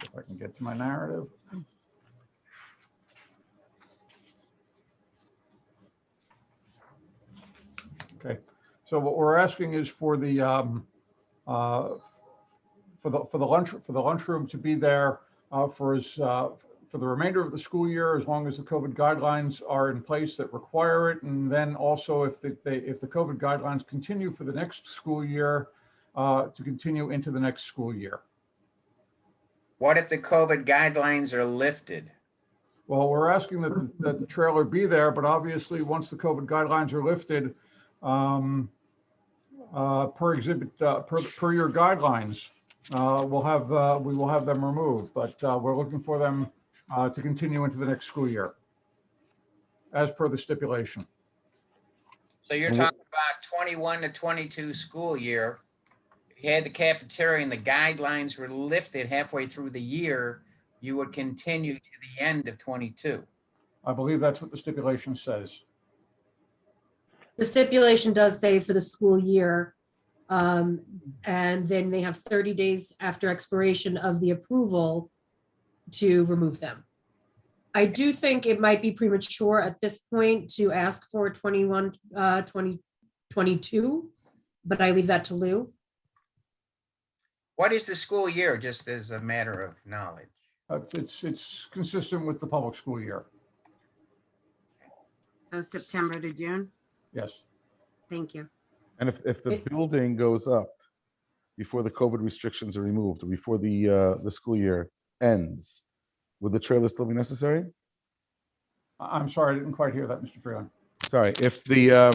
If I can get to my narrative. Okay, so what we're asking is for the lunchroom to be there for the remainder of the school year, as long as the COVID guidelines are in place that require it, and then also if the COVID guidelines continue for the next school year, to continue into the next school year. What if the COVID guidelines are lifted? Well, we're asking that the trailer be there, but obviously, once the COVID guidelines are lifted, per your guidelines, we will have them removed, but we're looking for them to continue into the next school year, as per the stipulation. So you're talking about 21 to 22 school year. If you had the cafeteria and the guidelines were lifted halfway through the year, you would continue to the end of 22. I believe that's what the stipulation says. The stipulation does say for the school year, and then they have 30 days after expiration of the approval to remove them. I do think it might be premature at this point to ask for 2022, but I leave that to Lou. What is the school year, just as a matter of knowledge? It's consistent with the public school year. So September to June? Yes. Thank you. And if the building goes up before the COVID restrictions are removed, or before the school year ends, would the trailer still be necessary? I'm sorry, I didn't quite hear that, Mr. Freeland. Sorry, if the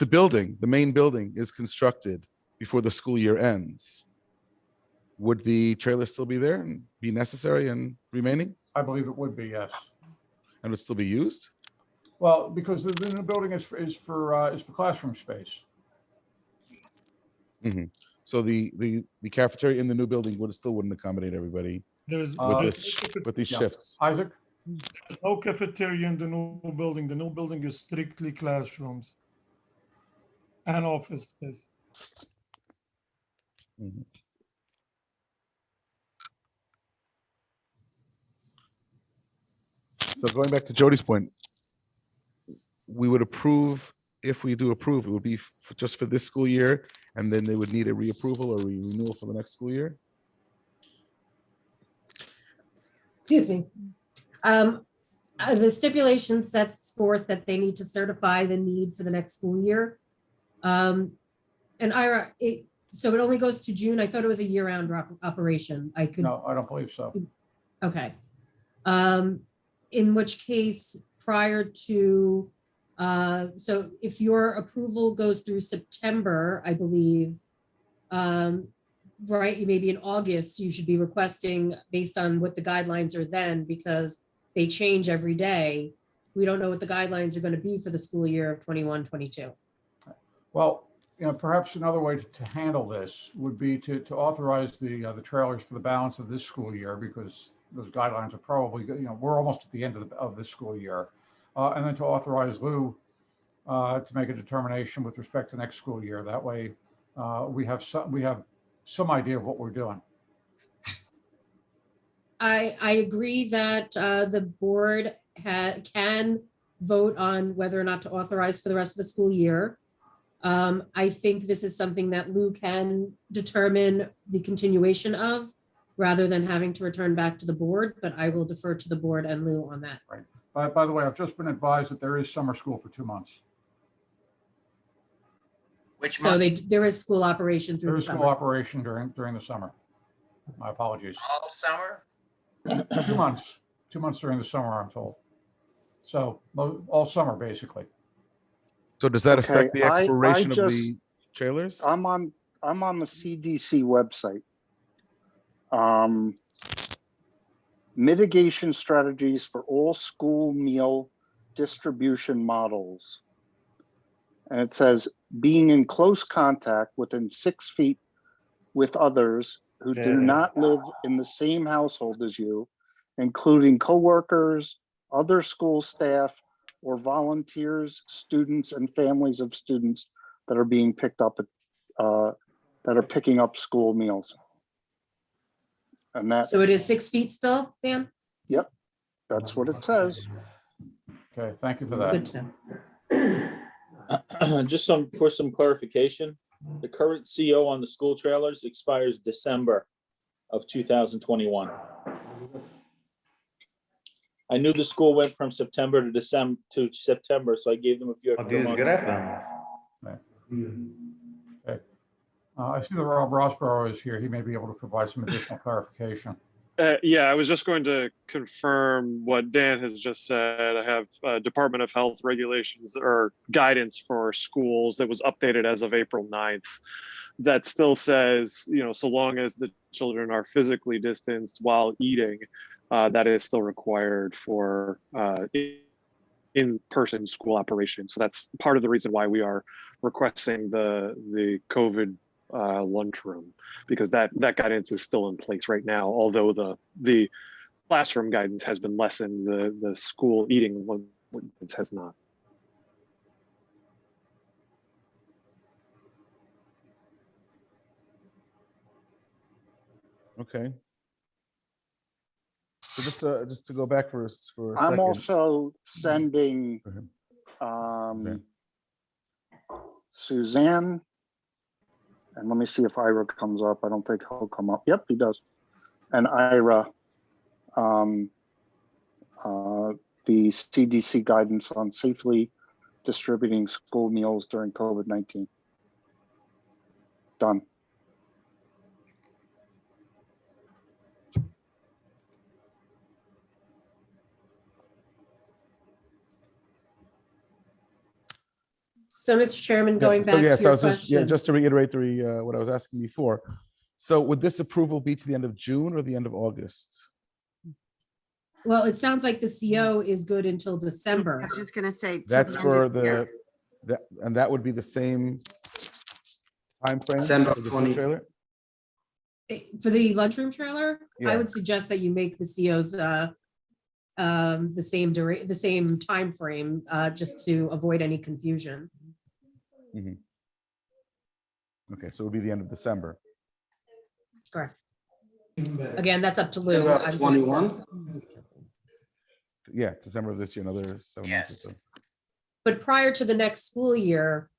building, the main building, is constructed before the school year ends, would the trailer still be there and be necessary and remaining? I believe it would be, yes. And would still be used? Well, because the new building is for classroom space. Mm-hmm. So the cafeteria in the new building wouldn't accommodate everybody with these shifts. Isaac? There's no cafeteria in the new building. The new building is strictly classrooms and office space. Mm-hmm. So going back to Jody's point, we would approve, if we do approve, it would be just for this school year, and then they would need a reapproval or renewal for the next school year? Excuse me. The stipulation sets forth that they need to certify the need for the next school year. And Ira, so it only goes to June. I thought it was a year-round operation. No, I don't believe so. Okay. In which case, prior to, so if your approval goes through September, I believe, right, maybe in August, you should be requesting based on what the guidelines are then, because they change every day. We don't know what the guidelines are going to be for the school year of 21-22. Well, perhaps another way to handle this would be to authorize the trailers for the balance of this school year, because those guidelines are probably, we're almost at the end of this school year. And then to authorize Lou to make a determination with respect to next school year. That way we have some idea of what we're doing. I agree that the board can vote on whether or not to authorize for the rest of the school year. I think this is something that Lou can determine the continuation of, rather than having to return back to the board, but I will defer to the board and Lou on that. Right. By the way, I've just been advised that there is summer school for 2 months. Which So month? there is school operation through There the is school summer. operation during the summer. My apologies. All summer? 2 months. 2 months during the summer, I'm told. So all summer, basically. So does that Okay, affect the I expiration of just- the trailers? I'm on the CDC website. Mitigation strategies for all school meal distribution models. And it says, being in close contact within 6 feet with others who do not live in the same household as you, including coworkers, other school staff, or volunteers, students, and families of students that are being picked up that are picking up school meals. And that, So it is 6 feet still, Dan? yep, that's what it says. Okay, thank you for Good that. to know. Just for some clarification, the current CO on the school trailers expires December of 2021. I knew the school went from September to September, so I gave them a few extra months. Okay. I see that Rob Rossborough is here. He may be able to provide some additional clarification. Yeah, I was just going to confirm what Dan has just said. I have Department of Health regulations or guidance for schools that was updated as of April 9th. That still says, so long as the children are physically distanced while eating, that is still required for in-person school operations. So that's part of the reason why we are requesting the COVID lunchroom, because that guidance is still in place right now, although the classroom guidance has been lessened, the school eating guidance has not. Okay. So just to go back for a second. I'm also sending Suzanne, and let me see if Ira comes up. I don't think he'll come up. Yep, he does. And Ira, the CDC guidance on safely distributing school meals during COVID-19. Done. So, Mr. Chairman, going back to I your was question. just to reiterate what I was asking before. So would this approval be to the end of June or the end of August? Well, it sounds like the CO is good until December. I was just gonna say. till That's the end for of the year. and that would be the same time frame December for the 20. trailer? For the lunchroom trailer, Yeah. I would suggest that you make the COs the same time frame, just to avoid any confusion. Mhm. Okay, so it would be the end of December. Correct. Again, that's up to Lou. December of I'm just, 21. Yeah, December of this year, another 7 months or so. But prior to the next school year,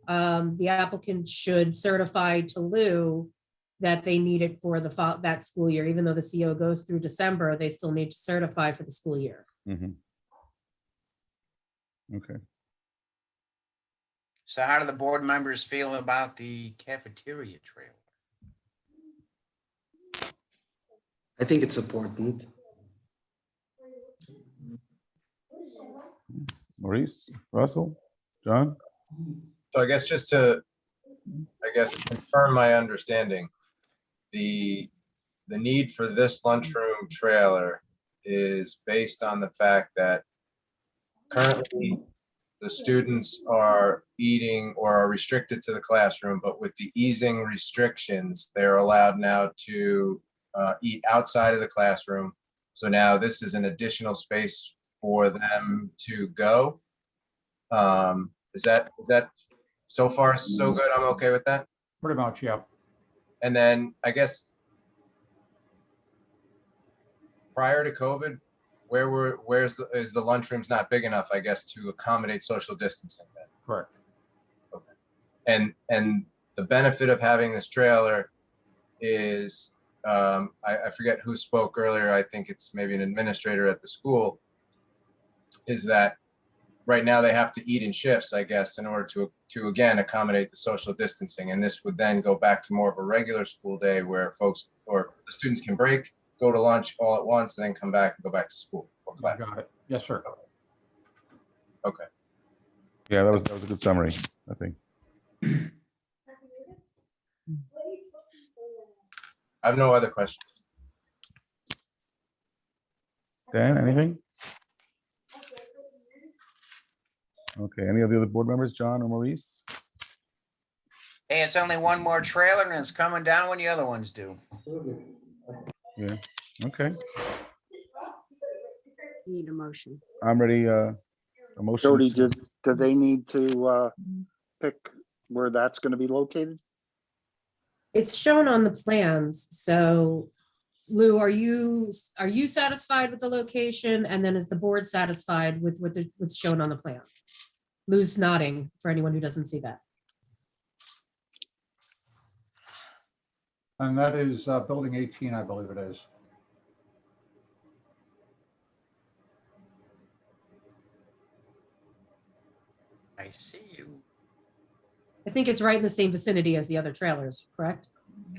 the applicant should certify to Lou that they need it for that school year. Even though the CO goes through December, they still need to certify for the school year. Mhm. Okay. So how do the board members feel about the cafeteria trailer? I think it's important. Maurice, Russell, John? So I guess just to, confirm my understanding, the need for this lunchroom trailer is based on the fact that currently the students are eating or are restricted to the classroom, but with the easing restrictions, they're allowed now to eat outside of the classroom. So now this is an additional space for them to go. Is that so far so good? I'm okay with that. Pretty much, yeah. And then I guess prior to COVID, is the lunchrooms not big enough, I guess, to accommodate social distancing then? Correct. Okay. And the benefit of having this trailer is, I forget who spoke earlier, I think it's maybe an administrator at the school, is that right now they have to eat in shifts, I guess, in order to again accommodate the social distancing. And this would then go back to more of a regular school day where folks or the students can break, go to lunch all at once, and then come back and go back to school or class. Got it. Yes, sir. Okay. Yeah, that was a good summary, I think. I have no other questions. Dan, anything? Okay, any of the other board members, John or Maurice? Hey, it's only one more trailer and it's coming down when the other ones do. Yeah, okay. Need a motion. I'm ready, a motion. Jody, do they need to pick where that's going to be located? It's shown on the plans. So Lou, are you satisfied with the location? And then is the board satisfied with what's shown on the plan? Lou's nodding for anyone who doesn't see that. And that is building 18, I believe it is. I see you. I think it's right in the same vicinity as the other trailers, correct?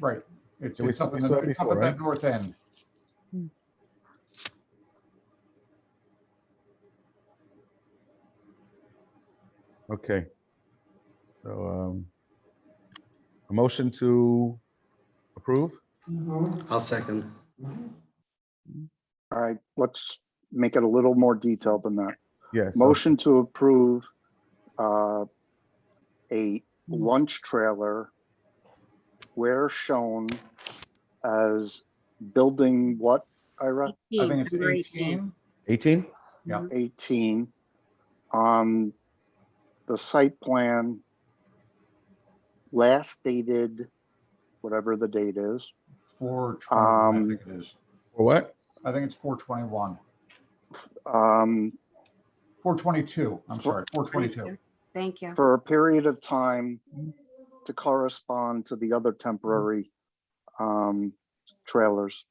Right. It's We up saw in it the, before, up at right? that north end. Okay. So, a motion to approve? I'll second. All right, let's make it a little more detailed than that. Yes. Motion to approve a lunch trailer where shown as building what, Ira? I think it's Number 18. 18? Yeah. 18 on the site plan last dated, whatever the date is. 421, I think it is. For what? I think it's 421. 422. I'm For- sorry, 422. Thank you. For a period of time to correspond to the other temporary trailers.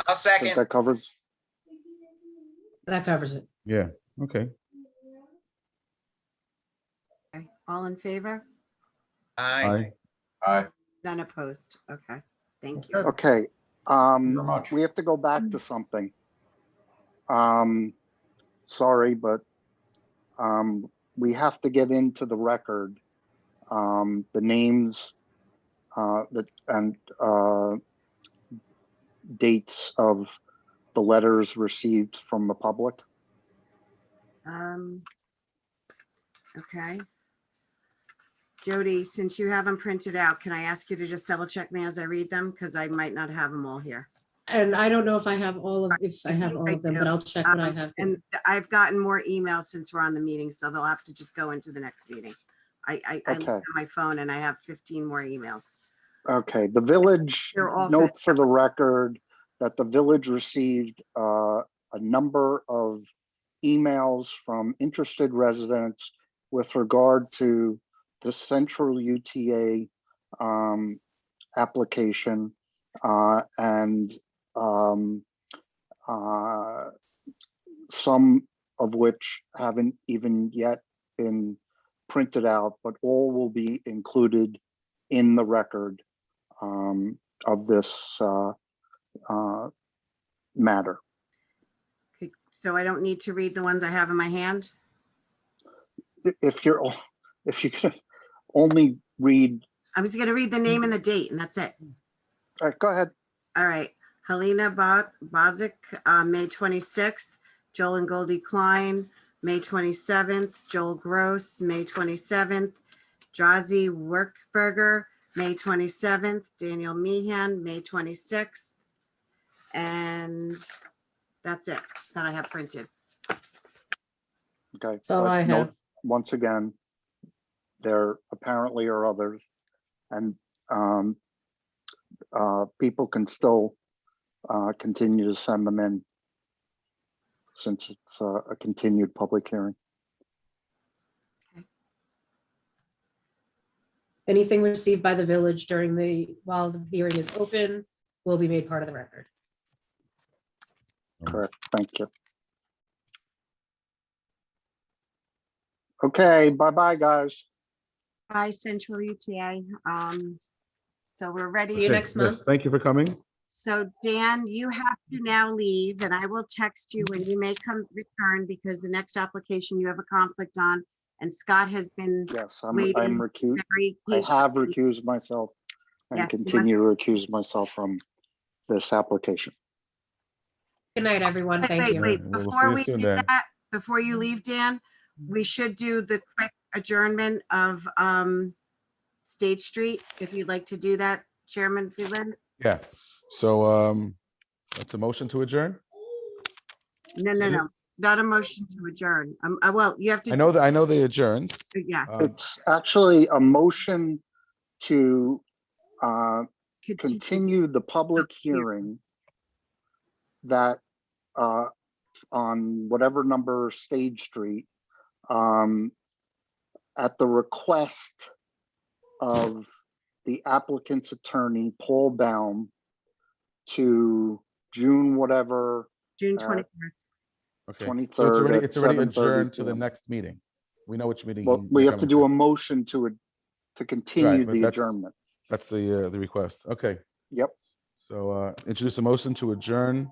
I'll I think second. that covers. That covers it. Yeah, okay. Okay. All in favor? Aye. Aye. None opposed. Okay. Thank you. Okay, Very much. we have to go back to something. Sorry, but we have to get into the record, the names and dates of the letters received from the public. Okay. Jody, since you have them printed out, can I ask you to just double check me as I read them? Because I might not have them all here. And I don't know if I have all of them, but I'll check what I have. And I've gotten more emails since we're on the meeting, so they'll have to just go into the next meeting. I looked Okay. at my phone and I have 15 more emails. Okay, the village, They're all note for the record that the village received a number of emails from interested residents with regard to the Central UTA application, and some of which haven't even yet been printed out, but all will be included in the record of this matter. Okay, so I don't need to read the ones I have in my hand? If you could only read. I'm just gonna read the name and the date, and that's it. All right, go ahead. All right, Helena Bozic, May 26th, Joel and Goldie Klein, May 27th, Joel Gross, May 27th, Drazi Workberger, May 27th, Daniel Meehan, May 26th, and that's it that I have printed. Okay. That's all I have. Once again, there apparently are others, and people can still continue to send them in since it's a continued public hearing. Anything received by the village while the hearing is open will be made part of the record. Correct. Thank you. Okay, bye-bye, guys. Bye, Central UTA. So we're ready. See you next month. Yes, thank you for coming. So Dan, you have to now leave, and I will text you when you may return, because the next application you have a conflict on, and Scott has been Yes, waiting I'm recused. very I have patiently. recused myself and Yes, you continue to recuse myself from this application. Good night, everyone. Thank Wait, you. wait, We'll see before you we soon, do Dan. that, before you leave, Dan, we should do the quick adjournment of State Street, if you'd like to do that, Chairman Freeland. Yeah, so that's a motion to adjourn? No, not a motion to adjourn. Well, you have to. I know they adjourned. Yeah. It's actually a motion to continue the public hearing that on whatever number Stage Street at the request of the applicant's attorney, Paul Baum, to June whatever. June 23rd. Okay, 23rd. so it's already at 7:30 adjourned to the PM. next meeting. We know which meeting. Well, we have to do a motion to continue but the that's- adjournment. That's the request. Okay. Yep. So introduce a motion to adjourn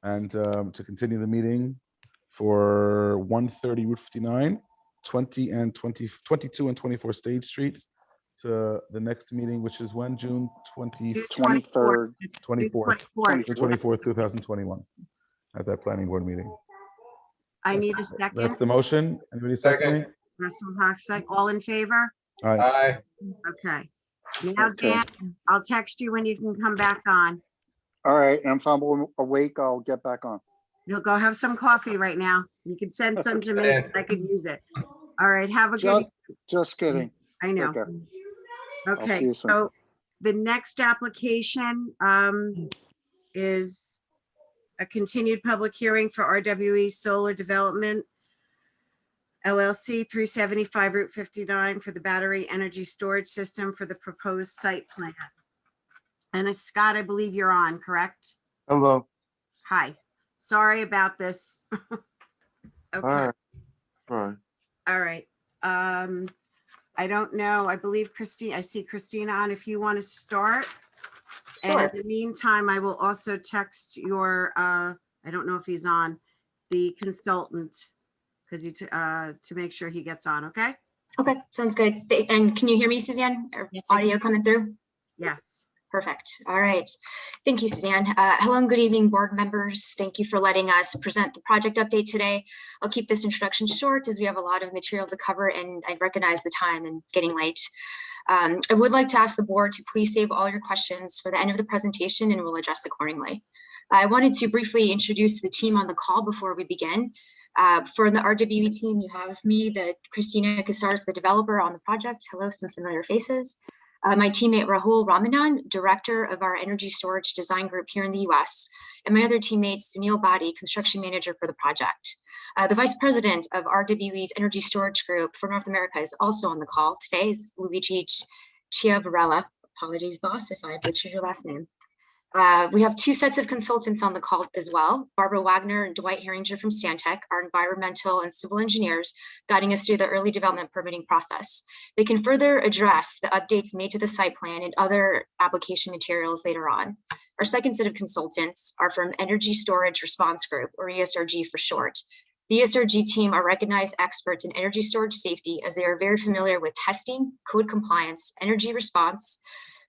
and to continue the meeting for 130 Route 59, 20 and 20, 22 and 24 Stage Street to the next meeting, which is when? June 23rd. 24th, June 24th, 2021, at that planning board meeting. I need a That's second. the motion. Anybody second? Russell Hochside, all in favor? Aye. Okay. Now, Okay. Dan, I'll text you when you can come back on. All right, and if I'm awake, I'll get back on. You'll go have some coffee right now. You can send some to me. I could use it. All right, have a good. Just kidding. I know. Okay. I'll see Okay, you soon. so the next application is a continued public hearing for RWE Solar Development LLC, 375 Route 59 for the battery energy storage system for the proposed site plan. And Scott, I believe you're on, correct? Hello. Hi, sorry about this. Okay. All right. All right. I don't know. I believe Christine, I see Christina on if you want to start. And Sure. in the meantime, I will also text your, I don't know if he's on, the consultant, because to make sure he gets on, okay? Okay, sounds good. And can you hear me, Suzanne? Or Yes, I audio can. coming through? Yes. Perfect. All right. Thank you, Suzanne. Hello and good evening, board members. Thank you for letting us present the project update today. I'll keep this introduction short as we have a lot of material to cover and I recognize the time and getting late. I would like to ask the board to please save all your questions for the end of the presentation and we'll address accordingly. I wanted to briefly introduce the team on the call before we begin. For the RWE team, you have me, Christina Casares, the developer on the project. Hello, some familiar faces. my teammate Rahul Ramanan, director of our energy storage design group here in the US, and my other teammate Sunil Badi, construction manager for the project. The vice president of RWE's energy storage group for North America is also on the call. Today is Luigi Chiavarella. Apologies, boss, if I butchered your last name. We have two sets of consultants on the call as well. Barbara Wagner and Dwight Herringer from Stantec, our environmental and civil engineers, guiding us through the early development permitting process. They can further address the updates made to the site plan and other application materials later on. Our second set of consultants are from Energy Storage Response Group, or ESRG for short. The ESRG team are recognized experts in energy storage safety, as they are very familiar with testing, code compliance, energy response,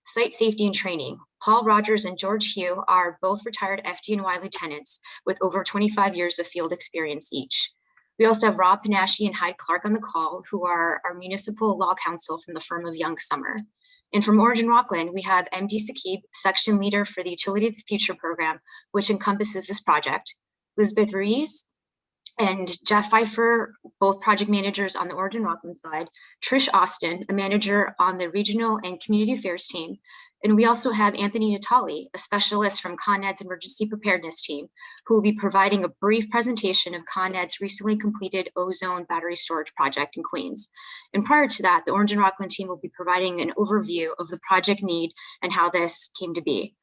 site safety and training. Paul Rogers and George Hugh are both retired FDNY lieutenants with over 25 years of field experience each. We also have Rob Panashi and Hyde Clark on the call, who are our municipal law counsel from the firm of Young Summer. And from Orange and Rockland, we have MD Sakib, section leader for the Utility of the Future program, which encompasses this project, Elizabeth Ruiz and Jeff Pfeiffer, both project managers on the Orange and Rockland side, Trish Austin, a manager on the regional and community affairs team. And we also have Anthony Natali, a specialist from Con Ed's emergency preparedness team, who will be providing a brief presentation of Con Ed's recently completed ozone battery storage project in Queens. And prior to that, the Orange and Rockland team will be providing an overview of the project need and how this came to be.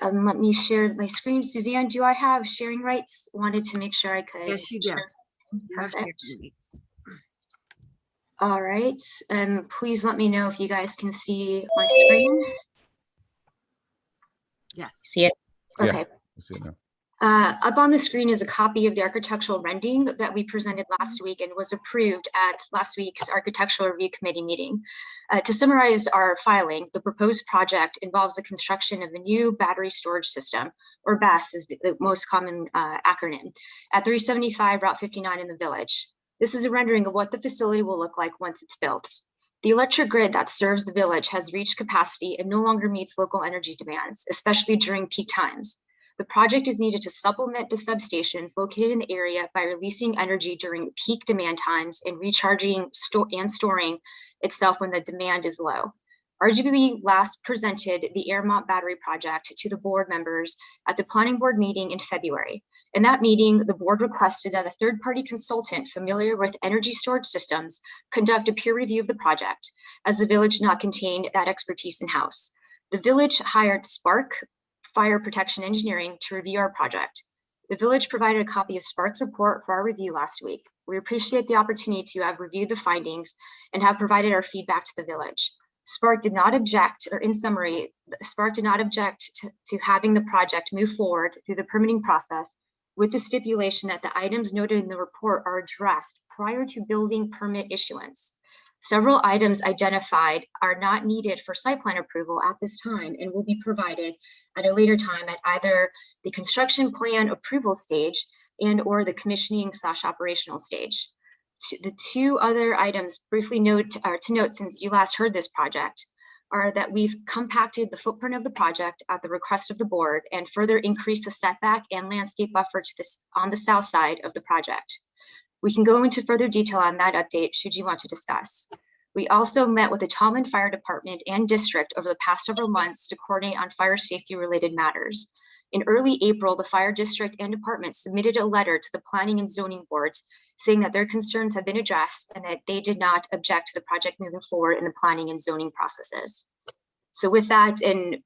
Let me share my screen. Suzanne, do I have sharing rights? Wanted to make sure I could. Yes, you do. share. Perfect. Yes. All right, please let me know if you guys can see my screen. Yes. See it? Yeah, Okay. I see it now. Up on the screen is a copy of the architectural rendering that we presented last week and was approved at last week's Architectural Review Committee meeting. To summarize our filing, the proposed project involves the construction of a new battery storage system, or BESS is the most common acronym, at 375 Route 59 in the village. This is a rendering of what the facility will look like once it's built. The electric grid that serves the village has reached capacity and no longer meets local energy demands, especially during peak times. The project is needed to supplement the substations located in the area by releasing energy during peak demand times and recharging and storing itself when the demand is low. RGB last presented the Airmont battery project to the board members at the planning board meeting in February. In that meeting, the board requested that a third-party consultant familiar with energy storage systems conduct a peer review of the project, as the village did not contain that expertise in-house. The village hired Spark Fire Protection Engineering to review our project. The village provided a copy of Spark's report for our review last week. We appreciate the opportunity to have reviewed the findings and have provided our feedback to the village. Spark did not object, or in summary, Spark did not object to having the project move forward through the permitting process, with the stipulation that the items noted in the report are addressed prior to building permit issuance. Several items identified are not needed for site plan approval at this time and will be provided at a later time at either the construction plan approval stage and or the commissioning/operational stage. The two other items briefly to note since you last heard this project are that we've compacted the footprint of the project at the request of the board and further increased the setback and landscape buffer to this on the south side of the project. We can go into further detail on that update should you want to discuss. We also met with the Tallman Fire Department and District over the past several months to coordinate on fire safety related matters. In early April, the Fire District and Department submitted a letter to the Planning and Zoning Boards saying that their concerns have been addressed and that they did not object to the project moving forward in the planning and zoning processes. So with that, and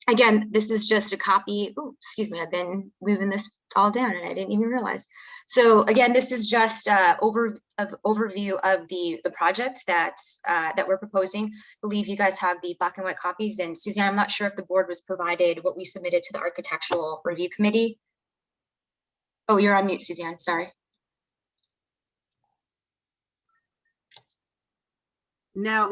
again, this is just a copy. Oh, excuse me, I've been moving this all down and I didn't even realize. So again, this is just overview of the project that we're proposing. I believe you guys have the black and white copies. And Suzanne, I'm not sure if the board was provided what we submitted to the Architectural Review Committee. Oh, you're on mute, Suzanne, sorry. No,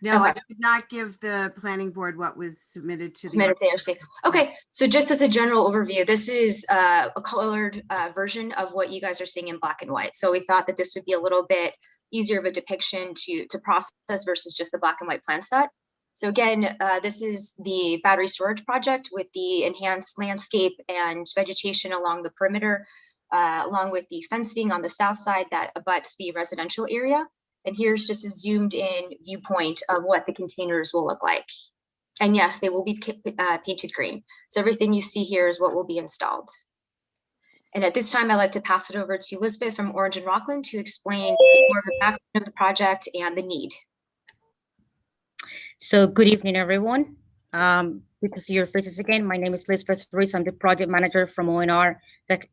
Okay. I did not give the planning board what was submitted to Submitted to ARC. Okay, so just as a general overview, this is a colored version of what you guys are seeing in black and white. So we thought that this would be a little bit easier of a depiction to process versus just the black and white plan set. So again, this is the battery storage project with the enhanced landscape and vegetation along the perimeter, along with the fencing on the south side that abuts the residential area. And here's just a zoomed in viewpoint of what the containers will look like. And yes, they will be painted green. So everything you see here is what will be installed. And at this time, I'd like to pass it over to Elizabeth from Orange and Rockland to explain more of the background of the project and the need. So good evening, everyone. Good to see your faces again. My name is Elizabeth Ruiz. I'm the project manager from ONR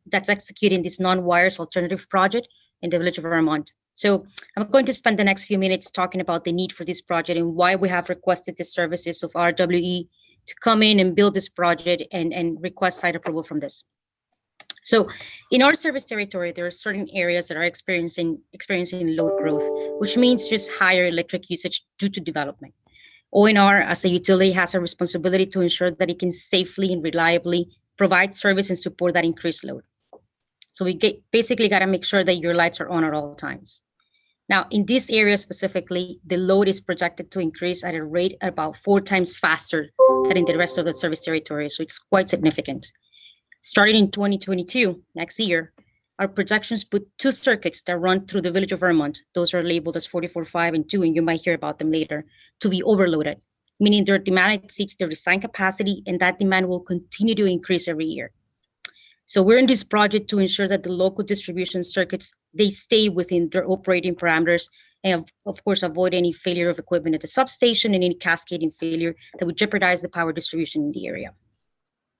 that's executing this non-wires alternative project in the village of Vermont. So I'm going to spend the next few minutes talking about the need for this project and why we have requested the services of RWE to come in and build this project and request site approval from this. So in our service territory, there are certain areas that are experiencing load growth, which means just higher electric usage due to development. ONR as a utility has a responsibility to ensure that it can safely and reliably provide service and support that increased load. So we basically got to make sure that your lights are on at all times. Now, in this area specifically, the load is projected to increase at a rate about 4 times faster than in the rest of the service territory. So it's quite significant. Starting in 2022, next year, our projections put 2 circuits that run through the village of Vermont. Those are labeled as 44.5 and 2, and you might hear about them later, to be overloaded, meaning their demand exceeds their design capacity, and that demand will continue to increase every year. So we're in this project to ensure that the local distribution circuits, they stay within their operating parameters and of course avoid any failure of equipment at the substation and any cascading failure that would jeopardize the power distribution in the area.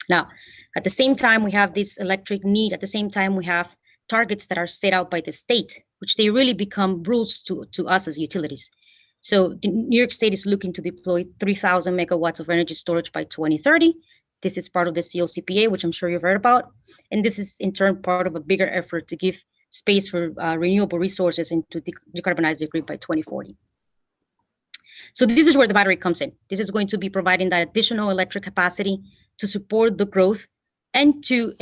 Now, at the same time, we have this electric need. At the same time, we have targets that are set out by the state, which they really become rules to us as utilities. So New York State is looking to deploy 3,000 megawatts of energy storage by 2030. This is part of the CLCPA, which I'm sure you've heard about. And this is in turn part of a bigger effort to give space for renewable resources and to decarbonize the grid by 2040. So this is where the battery comes in. This is going to be providing that additional electric capacity to support the growth and to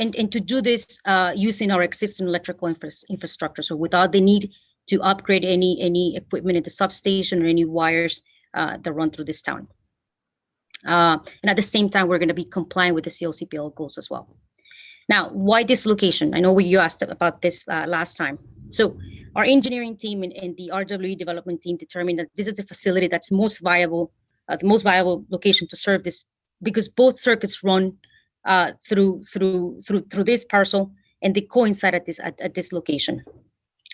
do this using our existing electrical infrastructure. So without the need to upgrade any equipment in the substation or any wires that run through this town. And at the same time, we're going to be compliant with the CLCPL goals as well. Now, why this location? I know you asked about this last time. So our engineering team and the RWE development team determined that this is the facility that's most viable, the most viable location to serve this, because both circuits run through this parcel and they coincide at this location.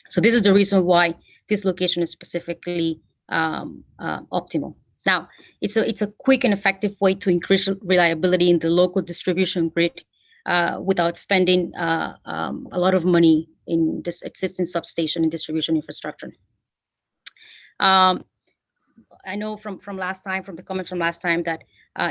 So this is the reason why this location is specifically optimal. Now, it's a quick and effective way to increase reliability in the local distribution grid without spending a lot of money in this existing substation and distribution infrastructure. I know from the comments from last time that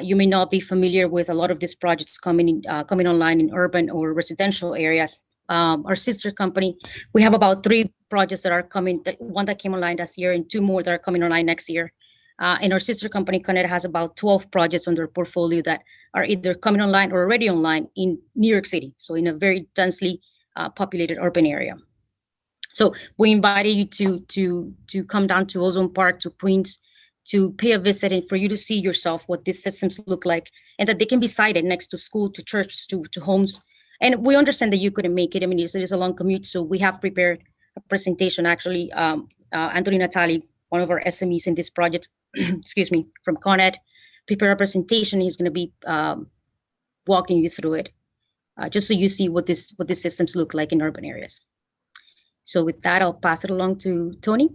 you may not be familiar with a lot of these projects coming online in urban or residential areas. Our sister company, we have about 3 projects that are coming, one that came online last year and 2 more that are coming online next year. And our sister company, Connect, has about 12 projects on their portfolio that are either coming online or already online in New York City, so in a very densely populated urban area. So we invited you to come down to Ozone Park, to Queens, to pay a visit and for you to see yourself what these systems look like, and that they can be sited next to school, to church, to homes. And we understand that you couldn't make it. I mean, it is a long commute, so we have prepared a presentation. Actually, Anthony Natali, one of our SMEs in this project, excuse me, from Con Ed, prepared a presentation. He's going to be walking you through it, just so you see what these systems look like in urban areas. So with that, I'll pass it along to Tony.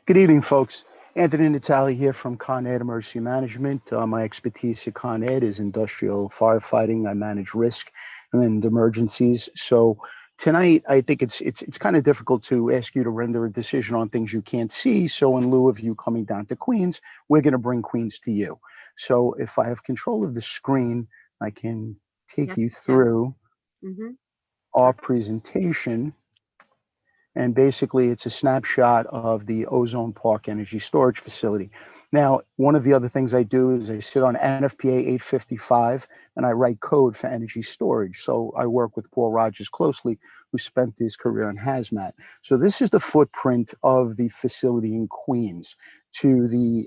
Good evening, folks. Anthony Natali here from Con Ed Emergency Management. My expertise at Con Ed is industrial firefighting. I manage risk and emergencies. So tonight, I think it's kind of difficult to ask you to render a decision on things you can't see. So in lieu of you coming down to Queens, we're going to bring Queens to you. So if I have control of the screen, I can take you through our presentation. And basically, it's a snapshot of the Ozone Park Energy Storage Facility. Now, one of the other things I do is I sit on NFPA 855, and I write code for energy storage. So I work with Paul Rogers closely, who spent his career in hazmat. So this is the footprint of the facility in Queens. To the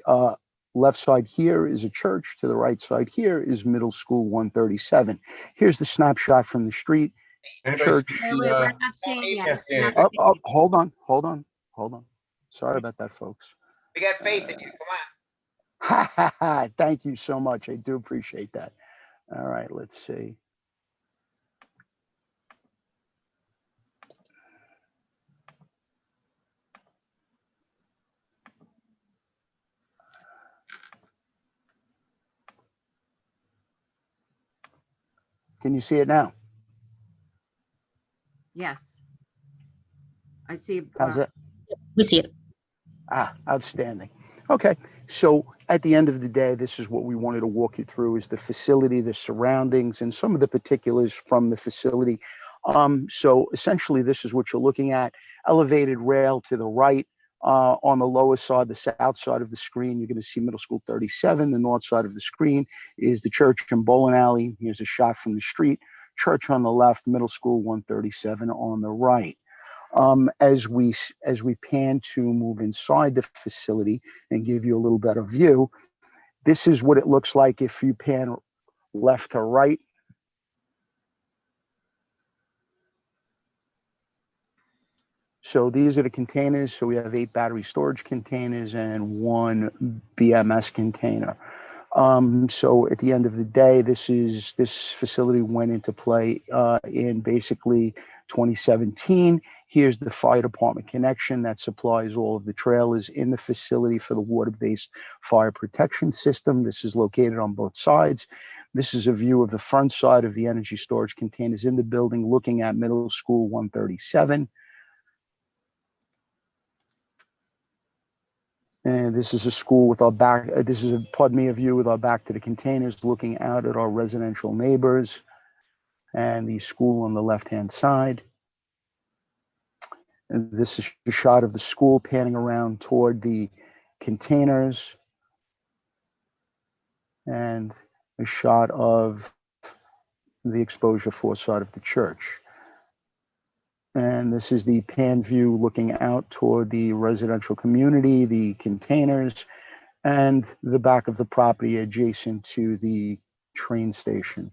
left side here is a church. To the right side here is Middle School 137. Here's the snapshot from the street. Church. Wait, we're not seeing yet. Hold on. hold on. Sorry about that, folks. We got faith in you. Come on. Ha ha ha. Thank you so much. I do appreciate that. All right, let's see. Can you see it now? Yes. I see. How's it? We see it. Ah, outstanding. Okay, so at the end of the day, this is what we wanted to walk you through is the facility, the surroundings, and some of the particulars from the facility. So essentially, this is what you're looking at. Elevated rail to the right. On the lower side, the south side of the screen, you're going to see Middle School 37. The north side of the screen is the church and bowling alley. Here's a shot from the street. Church on the left, Middle School 137 on the right. As we pan to move inside the facility and give you a little better view, this is what it looks like if you pan left to right. So these are the containers. So we have 8 battery storage containers and 1 BMS container. So at the end of the day, this facility went into play in basically 2017. Here's the fire department connection that supplies all of the trailers in the facility for the water-based fire protection system. This is located on both sides. This is a view of the front side of the energy storage containers in the building, looking at Middle School 137. And this is a school with our back, a view with our back to the containers, looking out at our residential neighbors and the school on the left-hand side. And this is a shot of the school panning around toward the containers and a shot of the exposure force side of the church. And this is the pan view looking out toward the residential community, the containers, and the back of the property adjacent to the train station.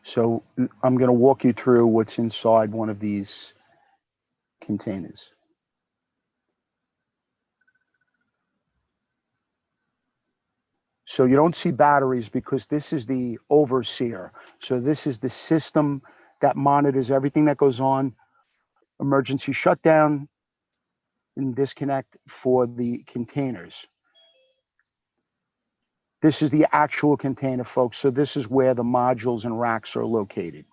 So I'm going to walk you through what's inside one of these containers. So you don't see batteries because this is the overseer. So this is the system that monitors everything that goes on, emergency shutdown and disconnect for the containers. This is the actual container, folks. So this is where the modules and racks are located.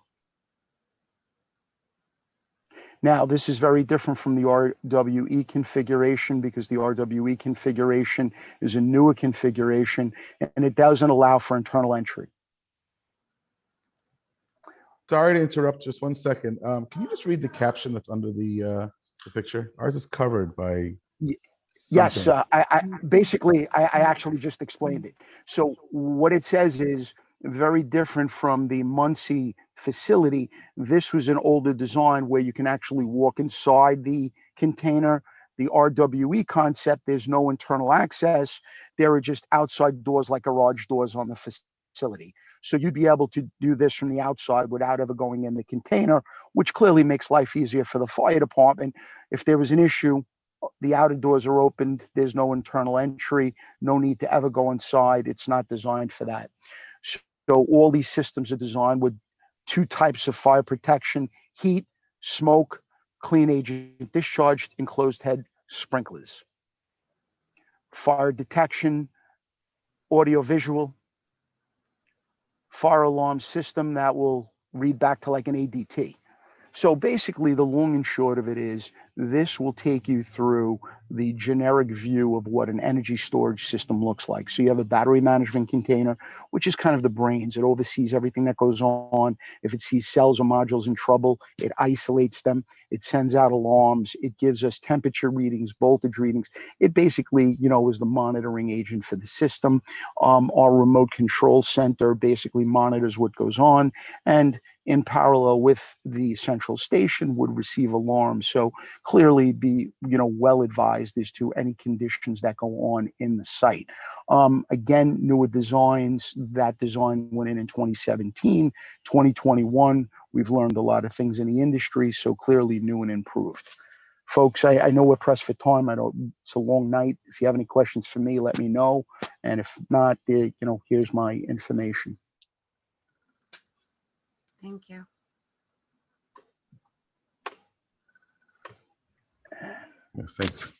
Now, this is very different from the RWE configuration because the RWE configuration is a newer configuration and it doesn't allow for internal entry. Sorry to interrupt, just 1 second. Can you just read the caption that's under the picture? Ours is covered by Yes, something. I actually just explained it. So what it says is very different from the Muncie facility. This was an older design where you can actually walk inside the container. The RWE concept, there's no internal access. There are just outside doors like garage doors on the facility. So you'd be able to do this from the outside without ever going in the container, which clearly makes life easier for the fire department. If there was an issue, the outer doors are opened. There's no internal entry, no need to ever go inside. It's not designed for that. So all these systems are designed with 2 types of fire protection: heat, smoke, clean agent discharged, enclosed head sprinklers. Fire detection, audio visual, fire alarm system that will read back to like an ADT. So basically the long and short of it is this will take you through the generic view of what an energy storage system looks like. So you have a battery management container, which is kind of the brains. It oversees everything that goes on. If it sees cells or modules in trouble, it isolates them. It sends out alarms. It gives us temperature readings, voltage readings. It basically, is the monitoring agent for the system. Our remote control center basically monitors what goes on, and in parallel with the central station would receive alarms. So clearly be, well advised as to any conditions that go on in the site. Again, newer designs, that design went in 2017, 2021. We've learned a lot of things in the industry, so clearly new and improved. Folks, I know we're pressed for time. It's a long night. If you have any questions for me, let me know. And if not, here's my information. Thank you. Yes, thanks.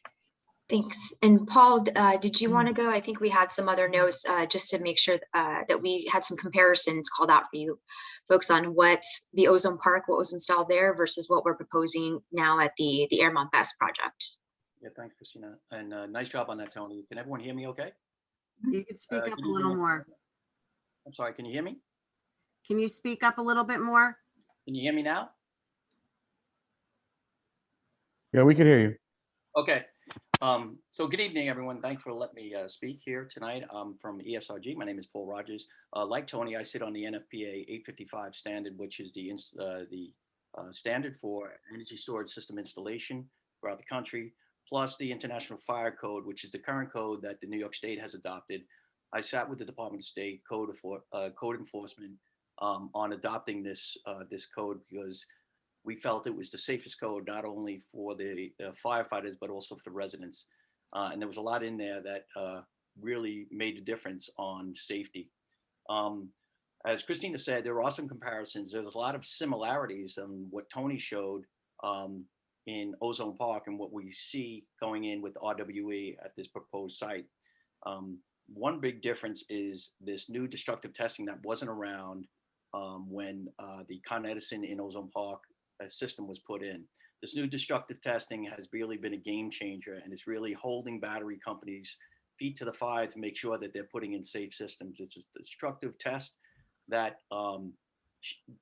Thanks. And Paul, did you want to go? I think we had some other notes just to make sure that we had some comparisons called out for you folks on what the Ozone Park, what was installed there versus what we're proposing now at the Airmont Best project. Yeah, thanks, Christina. And nice job on that, Tony. Can everyone hear me okay? You could speak up a little more. I'm sorry, can you hear me? Can you speak up a little bit more? Can you hear me now? Yeah, we can hear you. Okay. So good evening, everyone. Thanks for letting me speak here tonight. I'm from ESRG. My name is Paul Rogers. Like Tony, I sit on the NFPA 855 standard, which is the standard for energy storage system installation throughout the country, plus the International Fire Code, which is the current code that the New York State has adopted. I sat with the Department of State Code Enforcement on adopting this code because we felt it was the safest code, not only for the firefighters, but also for the residents. And there was a lot in there that really made a difference on safety. As Christina said, there are some comparisons. There's a lot of similarities on what Tony showed in Ozone Park and what we see going in with RWE at this proposed site. One big difference is this new destructive testing that wasn't around when the Con Edison in Ozone Park system was put in. This new destructive testing has really been a game changer, and it's really holding battery companies' feet to the fire to make sure that they're putting in safe systems. It's a destructive test that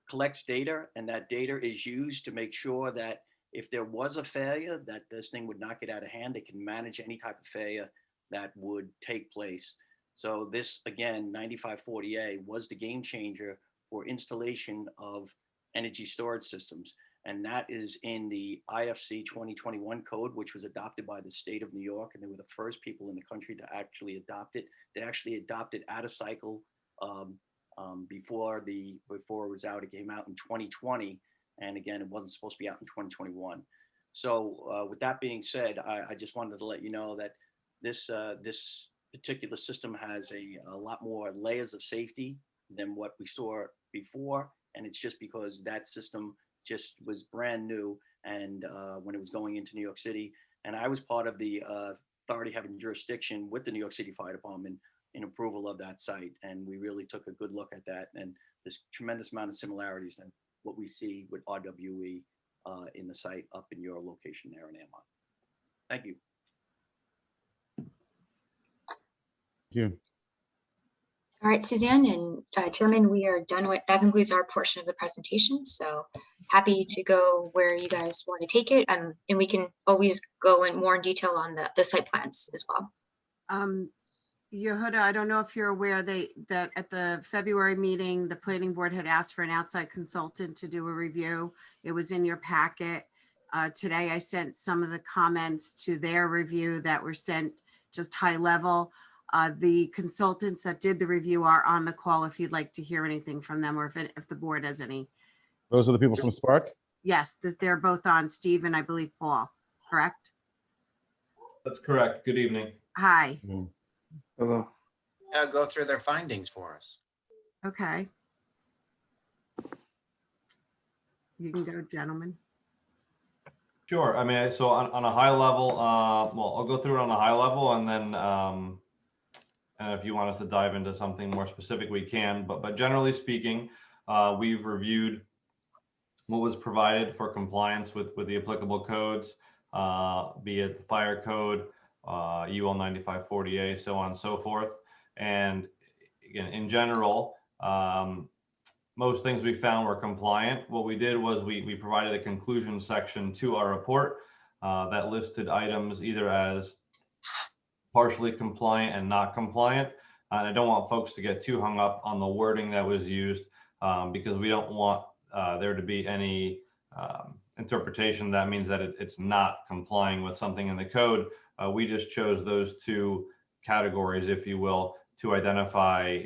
collects data, and that data is used to make sure that if there was a failure, that this thing would not get out of hand. They can manage any type of failure that would take place. So this, again, 9540A was the game changer for installation of energy storage systems. And that is in the IFC 2021 code, which was adopted by the state of New York. And they were the first people in the country to actually adopt it. They actually adopted out of cycle before it was out. It came out in 2020. And again, it wasn't supposed to be out in 2021. So with that being said, I just wanted to let you know that this particular system has a lot more layers of safety than what we saw before. And it's just because that system just was brand new and when it was going into New York City. And I was part of the authority having jurisdiction with the New York City Fire Department in approval of that site. And we really took a good look at that. And there's tremendous amount of similarities than what we see with RWE in the site up in your location there in Airmont. Thank you. Thank you. All right, Suzanne and Chairman, we are done with, that concludes our portion of the presentation. So happy to go where you guys want to take it. And we can always go in more in detail on the site plans as well. Yehuda, I don't know if you're aware that at the February meeting, the planning board had asked for an outside consultant to do a review. It was in your packet. Today, I sent some of the comments to their review that were sent just high level. The consultants that did the review are on the call if you'd like to hear anything from them or if the board has any. Those are the people from Spark? Yes, they're both on, Steve and I believe Paul, correct? That's correct. Good evening. Hi. Hello. Go through their findings for us. Okay. You can go, gentlemen. Sure. I mean, so on a high level, well, I'll go through it on a high level and then and if you want us to dive into something more specific, we can. But generally speaking, we've reviewed what was provided for compliance with the applicable codes, be it the fire code, UL 9540A, so on and so forth. And again, in general, most things we found were compliant. What we did was we provided a conclusion section to our report that listed items either as partially compliant and not compliant. And I don't want folks to get too hung up on the wording that was used because we don't want there to be any interpretation that means that it's not complying with something in the code. We just chose those two categories, if you will, to identify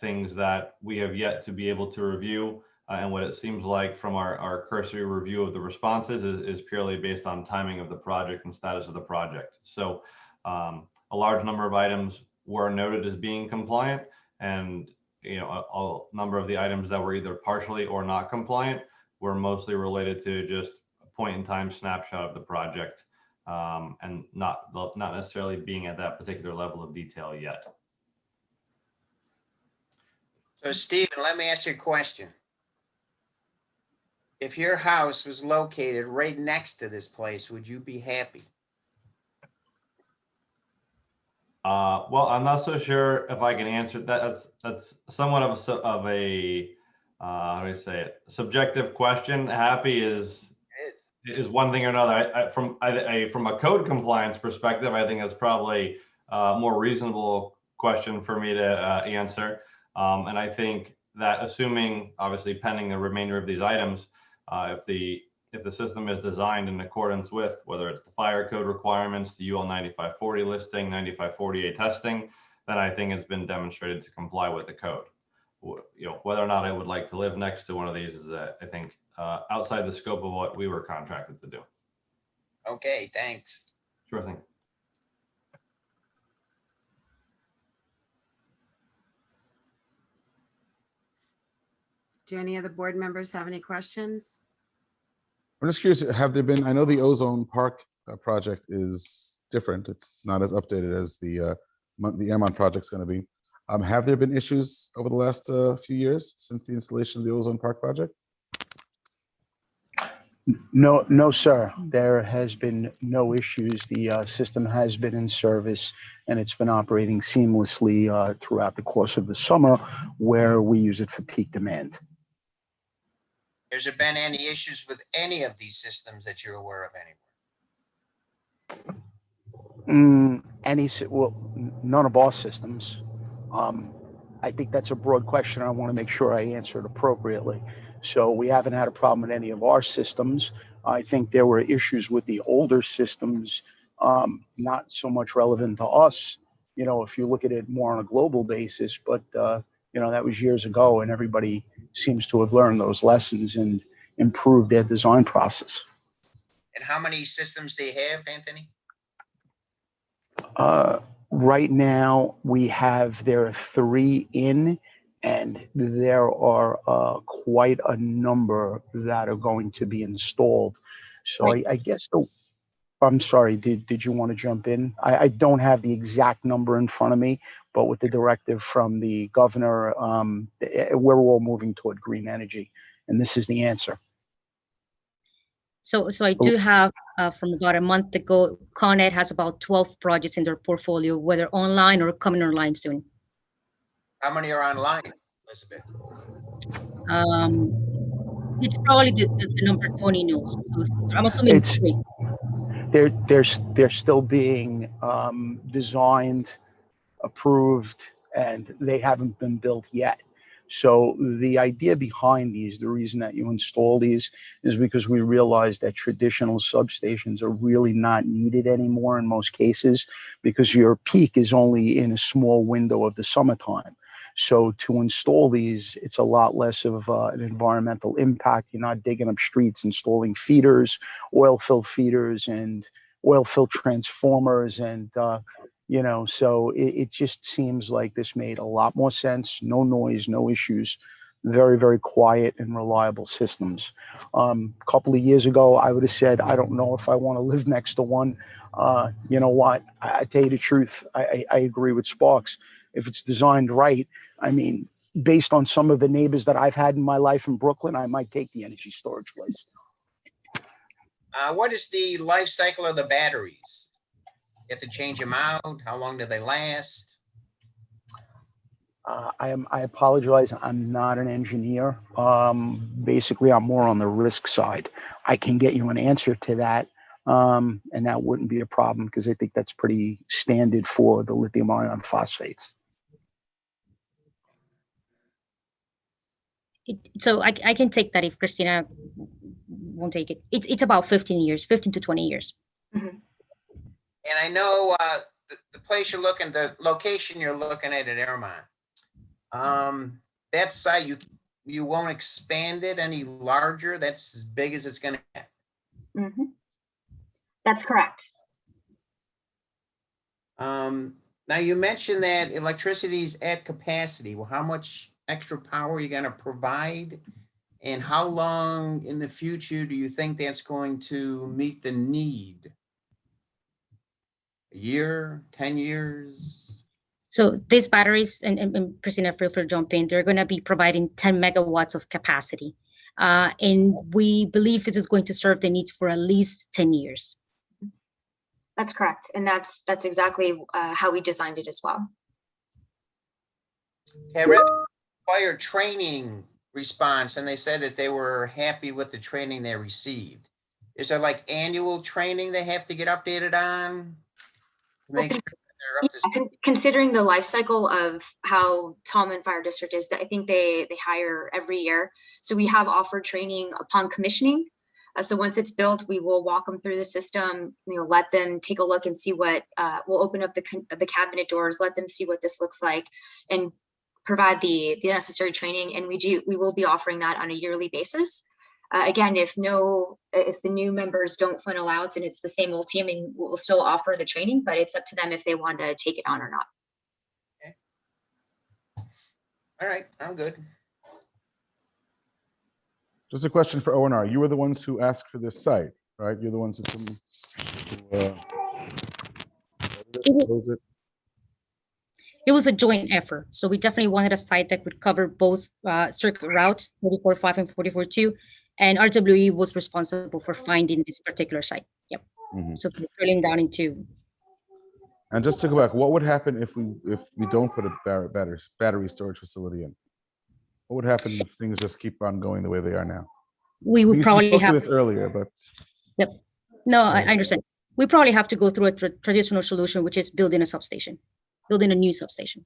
things that we have yet to be able to review. And what it seems like from our cursory review of the responses is purely based on timing of the project and status of the project. So a large number of items were noted as being compliant, and a number of the items that were either partially or not compliant were mostly related to just a point in time snapshot of the project, and not necessarily being at that particular level of detail yet. So Stephen, let me ask you a question. If your house was located right next to this place, would you be happy? Well, I'm not so sure if I can answer that. That's somewhat of a how do I say it? Subjective question. Happy is one thing or another. From a code compliance perspective, I think that's probably a more reasonable question for me to answer. And I think that, assuming, obviously pending the remainder of these items, if the system is designed in accordance with whether it's the fire code requirements, the UL 9540 listing, 9540A testing, then I think it's been demonstrated to comply with the code. Whether or not I would like to live next to one of these is, I think, outside the scope of what we were contracted to do. Okay, thanks. Sure thing. Do any of the board members have any questions? I'm just curious, have there been, I know the Ozone Park project is different. It's not as updated as the Airmont project's going to be. Have there been issues over the last few years since the installation of the Ozone Park project? No, sir. There has been no issues. The system has been in service and it's been operating seamlessly throughout the course of the summer, where we use it for peak demand. Has there been any issues with any of these systems that you're aware of anywhere? Well, none of our systems. I think that's a broad question. I want to make sure I answer it appropriately. So we haven't had a problem with any of our systems. I think there were issues with the older systems, not so much relevant to us, if you look at it more on a global basis, but that was years ago, and everybody seems to have learned those lessons and improved their design process. And how many systems do you have, Anthony? Right now, there are 3 in, and there are quite a number that are going to be installed. So I guess I'm sorry, did you want to jump in? I don't have the exact number in front of me, but with the directive from the governor, we're all moving toward green energy, and this is the answer. So I do have, from about a month ago, Con Ed has about 12 projects in their portfolio, whether online or coming online soon. How many are online, Elizabeth? It's probably the number Tony knows. So I'm assuming it's 3. They're still being designed, approved, and they haven't been built yet. So the idea behind these, the reason that you install these, is because we realize that traditional substations are really not needed anymore in most cases, because your peak is only in a small window of the summertime. So to install these, it's a lot less of an environmental impact. You're not digging up streets, installing feeders, oil-filled feeders, and oil-filled transformers, and so it just seems like this made a lot more sense. No noise, no issues, very, very quiet and reliable systems. A couple of years ago, I would have said, I don't know if I want to live next to one. You know what? I tell you the truth, I agree with Sparks. If it's designed right, I mean, based on some of the neighbors that I've had in my life in Brooklyn, I might take the energy storage place. What is the life cycle of the batteries? You have to change them out. How long do they last? I apologize. I'm not an engineer. Basically, I'm more on the risk side. I can get you an answer to that, and that wouldn't be a problem, because I think that's pretty standard for the lithium ion phosphates. So I can take that if Christina won't take it. It's about 15 years, 15 to 20 years. And I know the place you're looking, the location you're looking at Airmont. That site, you won't expand it any larger. That's as big as it's gonna get. That's correct. Now you mentioned that electricity is at capacity. Well, how much extra power are you gonna provide? And how long in the future do you think that's going to meet the need? A year, 10 years? So these batteries, and Christina, feel free to jump in, they're going to be providing 10 megawatts of capacity. And we believe this is going to serve the needs for at least 10 years. That's correct. And that's exactly how we designed it as well. I read required training response, and they said that they were happy with the training they received. Is there like annual training they have to get updated on? Make sure they're up to speed? Considering the life cycle of how Tallman Fire District is, I think they hire every year. So we have offered training upon commissioning. So once it's built, we will walk them through the system, let them take a look and see what, we'll open up the cabinet doors, let them see what this looks like, and provide the necessary training. And we will be offering that on a yearly basis. Again, if the new members don't funnel out and it's the same old team, and we'll still offer the training, but it's up to them if they want to take it on or not. Okay. All right, I'm good. Just a question for O&R. You were the ones who asked for this site, right? You're the ones who proposed it. It was a joint effort. So we definitely wanted a site that would cover both circuit routes, 44.5 and 44.2. And RWE was responsible for finding this particular site. Yep. So we're drilling down into. And just to go back, what would happen if we don't put a battery storage facility in? What would happen if things just keep on going the way they are now? We would probably have this earlier, but. Yep. No, I understand. We probably have to go through a traditional solution, which is building a substation, building a new substation.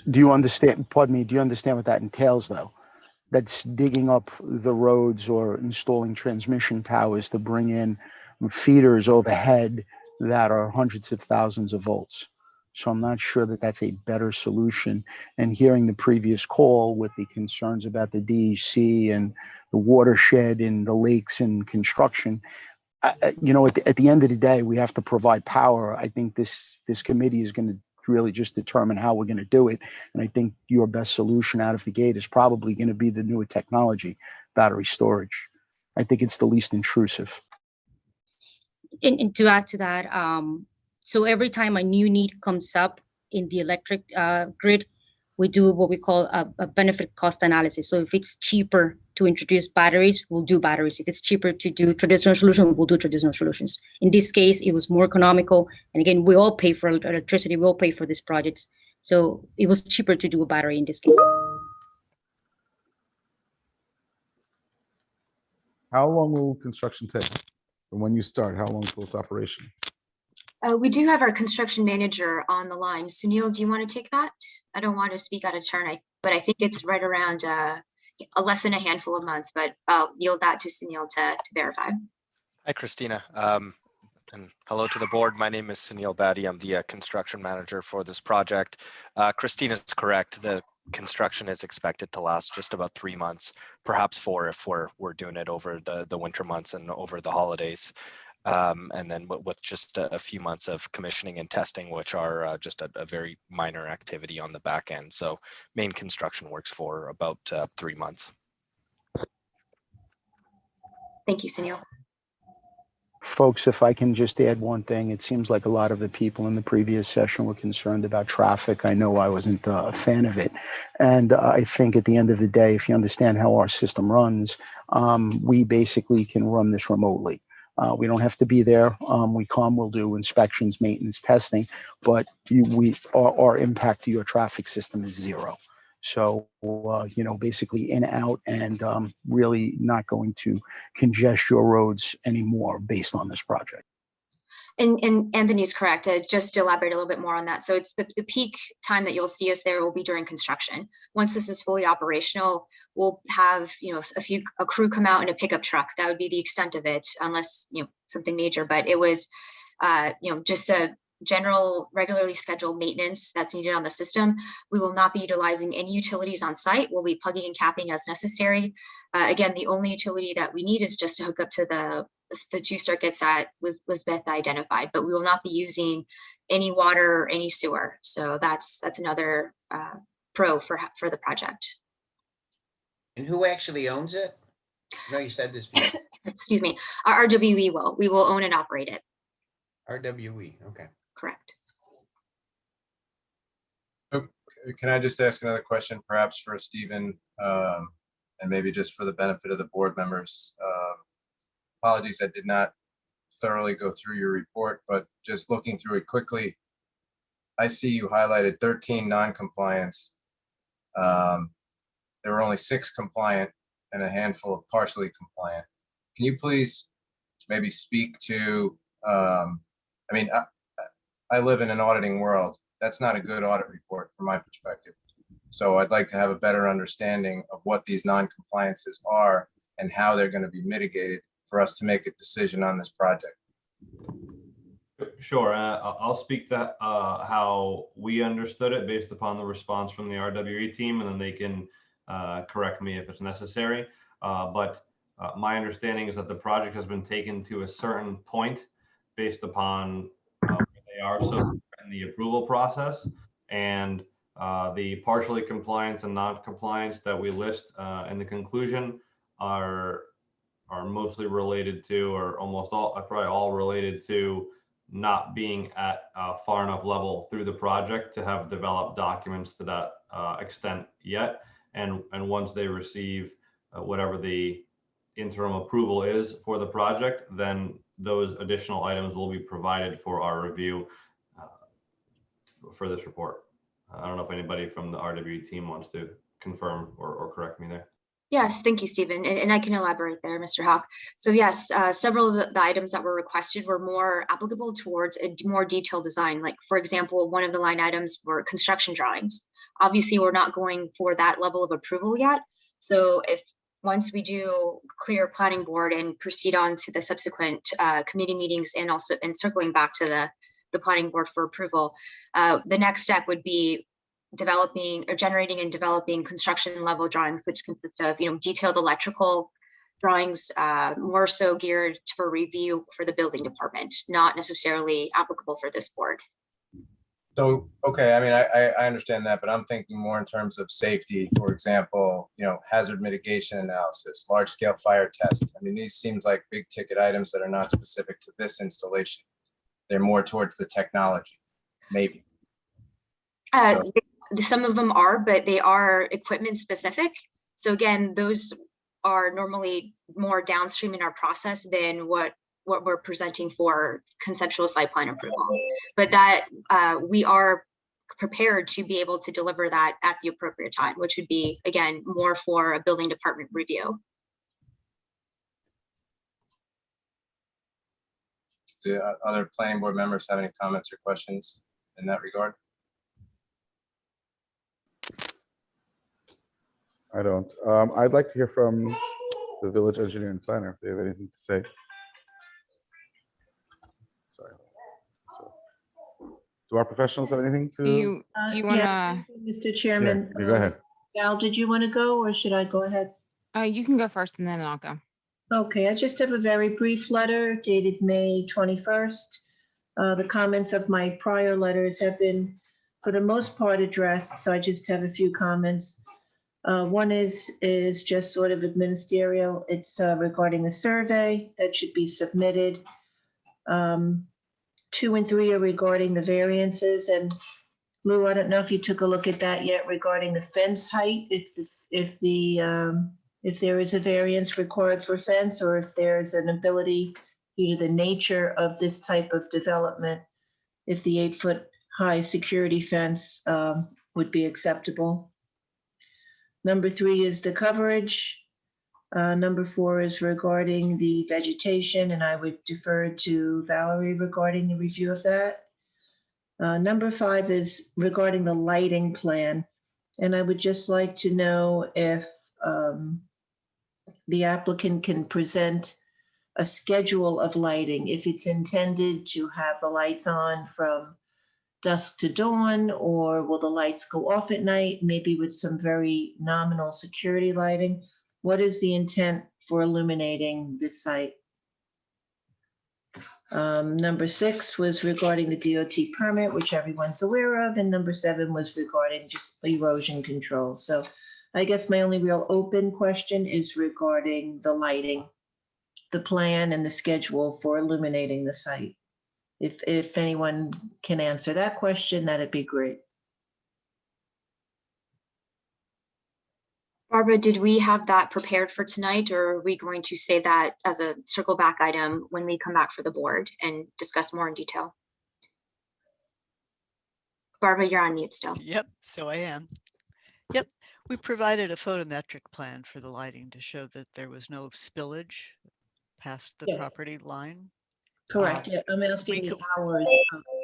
Do you understand, pardon me, do you understand what that entails though? That's digging up the roads or installing transmission towers to bring in feeders overhead that are hundreds of thousands of volts. So I'm not sure that that's a better solution. And hearing the previous call with the concerns about the DEC and the watershed and the lakes and construction, at the end of the day, we have to provide power. I think this committee is going to really just determine how we're going to do it. And I think your best solution out of the gate is probably going to be the newer technology, battery storage. I think it's the least intrusive. And to add to that, so every time a new need comes up in the electric grid, we do what we call a benefit cost analysis. So if it's cheaper to introduce batteries, we'll do batteries. If it's cheaper to do traditional solutions, we'll do traditional solutions. In this case, it was more economical. And again, we all pay for electricity. We all pay for these projects. So it was cheaper to do a battery in this case. How long will construction take? From when you start, how long till its operation? We do have our construction manager on the line. Sunil, do you want to take that? I don't want to speak out of turn, but I think it's right around less than a handful of months, but I'll yield that to Sunil to verify. Hi, Christina. And hello to the board. My name is Sunil Badi. I'm the construction manager for this project. Christina's correct. The construction is expected to last just about 3 months, perhaps 4 if we're doing it over the winter months and over the holidays. And then with just a few months of commissioning and testing, which are just a very minor activity on the back end. So main construction works for about 3 months. Thank you, Sunil. Folks, if I can just add one thing, it seems like a lot of the people in the previous session were concerned about traffic. I know I wasn't a fan of it. And I think at the end of the day, if you understand how our system runs, we basically can run this remotely. We don't have to be there. We'll do inspections, maintenance, testing, but our impact to your traffic system is zero. So, basically in, out, and really not going to congest your roads anymore based on this project. And Anthony's correct. Just to elaborate a little bit more on that. So it's the peak time that you'll see us there will be during construction. Once this is fully operational, we'll have, a crew come out in a pickup truck. That would be the extent of it, unless, something major. But it was, just a general, regularly scheduled maintenance that's needed on the system. We will not be utilizing any utilities on site. We'll be plugging and capping as necessary. Again, the only utility that we need is just to hook up to the 2 circuits that Lisbeth identified, but we will not be using any water or any sewer. So that's another pro for the project. And who actually owns it? No, you said this before. Excuse me. Our RWE will. We will own and operate it. RWE, okay. Correct. Can I just ask another question, perhaps for Stephen, and maybe just for the benefit of the board members? Apologies, I did not thoroughly go through your report, but just looking through it quickly, I see you highlighted 13 non-compliance. There were only 6 compliant and a handful of partially compliant. Can you please maybe speak to, I live in an auditing world. That's not a good audit report from my perspective. So I'd like to have a better understanding of what these non-compliances are and how they're going to be mitigated for us to make a decision on this project. Sure. I'll speak to how we understood it based upon the response from the RWE team, and then they can correct me if it's necessary. But my understanding is that the project has been taken to a certain point based upon where they are so in the approval process, and the partially compliance and non-compliance that we list in the conclusion are mostly related to, or almost all, probably all related to, not being at a far enough level through the project to have developed documents to that extent yet. And once they receive whatever the interim approval is for the project, then those additional items will be provided for our review for this report. I don't know if anybody from the RWE team wants to confirm or correct me there. Yes, thank you, Stephen. And I can elaborate there, Mr. Hawk. So yes, several of the items that were requested were more applicable towards a more detailed design. Like, for example, one of the line items were construction drawings. Obviously, we're not going for that level of approval yet. So once we do clear planning board and proceed on to the subsequent committee meetings, and also circling back to the planning board for approval, the next step would be generating and developing construction level drawings, which consist of detailed electrical drawings, more so geared for review for the building department, not necessarily applicable for this board. So, okay, I understand that, but I'm thinking more in terms of safety, for example, hazard mitigation analysis, large scale fire test. These seems like big ticket items that are not specific to this installation. They're more towards the technology, maybe. Some of them are, but they are equipment specific. So again, those are normally more downstream in our process than what we're presenting for conceptual site plan approval. But that we are prepared to be able to deliver that at the appropriate time, which would be, again, more for a building department review. Do other planning board members have any comments or questions in that regard? I don't. I'd like to hear from the village engineer and planner if they have anything to say. Sorry. Do our professionals have anything to? Do you want Yes, to? Mr. Chairman. Yeah, you go ahead. Gal, did you want to go or should I go ahead? You can go first and then I'll go. Okay, I just have a very brief letter dated May 21st. The comments of my prior letters have been, for the most part, addressed, so I just have a few comments. One is just sort of administerial. It's regarding the survey that should be submitted. 2 and 3 are regarding the variances. And Lou, I don't know if you took a look at that yet regarding the fence height, if there is a variance required for fence, or if there's an ability, due to the nature of this type of development, if the 8-foot high security fence would be acceptable. Number 3 is the coverage. Number 4 is regarding the vegetation, and I would defer to Valerie regarding the review of that. Number 5 is regarding the lighting plan, and I would just like to know if the applicant can present a schedule of lighting, if it's intended to have the lights on from dusk to dawn, or will the lights go off at night, maybe with some very nominal security lighting? What is the intent for illuminating this site? Number 6 was regarding the DOT permit, which everyone's aware of, and number 7 was regarding just erosion control. So I guess my only real open question is regarding the lighting, the plan and the schedule for illuminating the site. If anyone can answer that question, that'd be great. Barbara, did we have that prepared for tonight, or are we going to say that as a circle back item when we come back for the board and discuss more in detail? Barbara, you're on mute still. Yep, so I am. Yep, we provided a photometric plan for the lighting to show that there was no spillage past the Yes. property line. Correct. Yeah, I'm asking the hours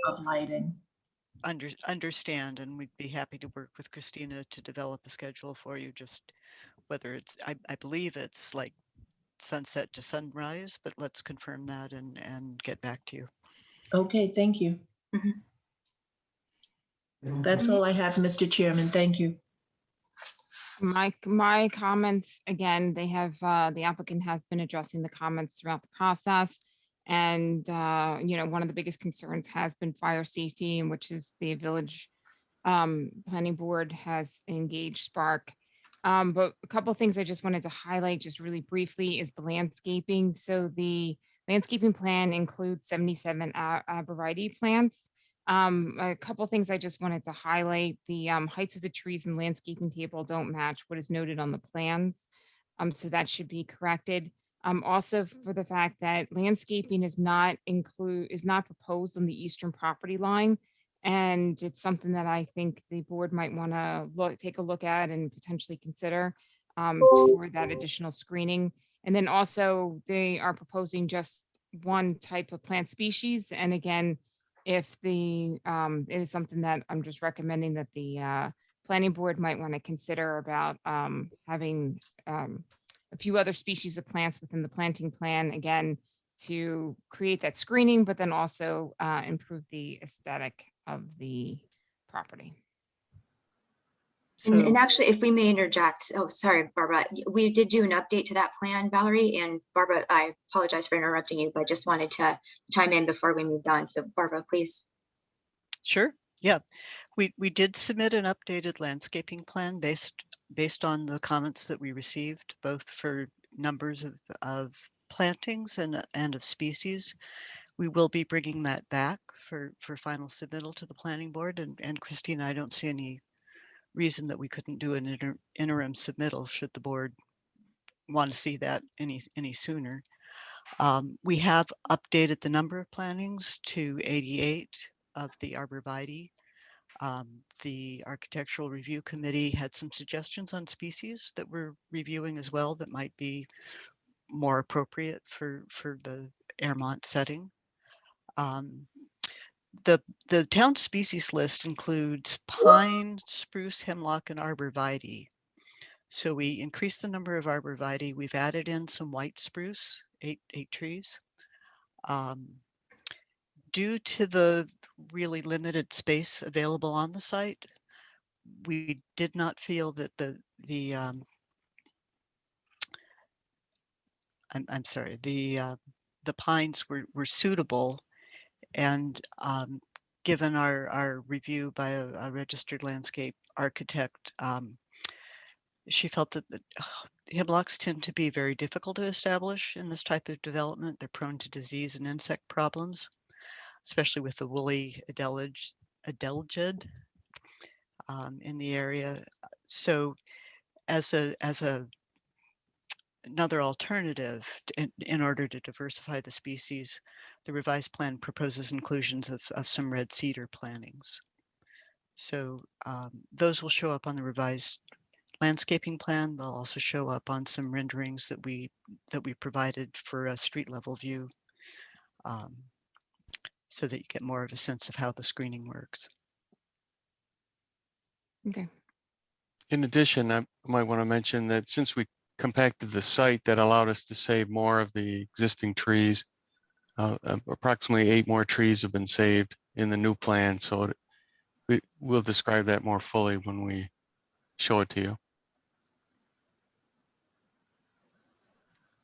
of lighting. Understand, and we'd be happy to work with Christina to develop a schedule for you, just whether it's, I believe it's like sunset to sunrise, but let's confirm that and get back to you. Okay, thank you. That's all I have, Mr. Chairman. Thank you. My comments, again, they have, the applicant has been addressing the comments throughout the process. And, you know, one of the biggest concerns has been fire safety, in which is the village planning board has engaged Spark. But a couple of things I just wanted to highlight just really briefly is the landscaping. So the landscaping plan includes 77 arborvitae plants. A couple of things I just wanted to highlight: the heights of the trees and landscaping table don't match what is noted on the plans. So that should be corrected. Also for the fact that landscaping is not proposed on the eastern property line. And it's something that I think the board might want to take a look at and potentially consider for that additional screening. And then also they are proposing just one type of plant species. And again, if it is something that I'm just recommending that the planning board might want to consider about having a few other species of plants within the planting plan, again, to create that screening, but then also improve the aesthetic of the property. And actually, if we may interject, oh, sorry, Barbara, we did do an update to that plan, Valerie, and Barbara, I apologize for interrupting you, but I just wanted to chime in before we moved on. So Barbara, please. Sure. Yeah, we did submit an updated landscaping plan based on the comments that we received, both for numbers of plantings and of species. We will be bringing that back for final submittal to the planning board. And Christina, I don't see any reason that we couldn't do an interim submittal should the board want to see that any sooner. We have updated the number of plantings to 88 of the arborvitae. The Architectural Review Committee had some suggestions on species that we're reviewing as well that might be more appropriate for the Airmont setting. The town species list includes pine, spruce, hemlock, and arborvitae. So we increased the number of arborvitae. We've added in some white spruce, eight trees. Due to the really limited space available on the site, we did not feel that the pines were suitable. And given our review by a registered landscape architect, she felt that the hemlocks tend to be very difficult to establish in this type of development. They're prone to disease and insect problems, especially with the woolly adelgid in the area. So as another alternative in order to diversify the species, the revised plan proposes inclusions of some red cedar plantings. So those will show up on the revised landscaping plan. They'll also show up on some renderings that we provided for a street level view, so that you get more of a sense of how the screening works. Okay. In addition, I might want to mention that since we compacted the site, that allowed us to save more of the existing trees. Approximately 8 more trees have been saved in the new plan, so we'll describe that more fully when we show it to you.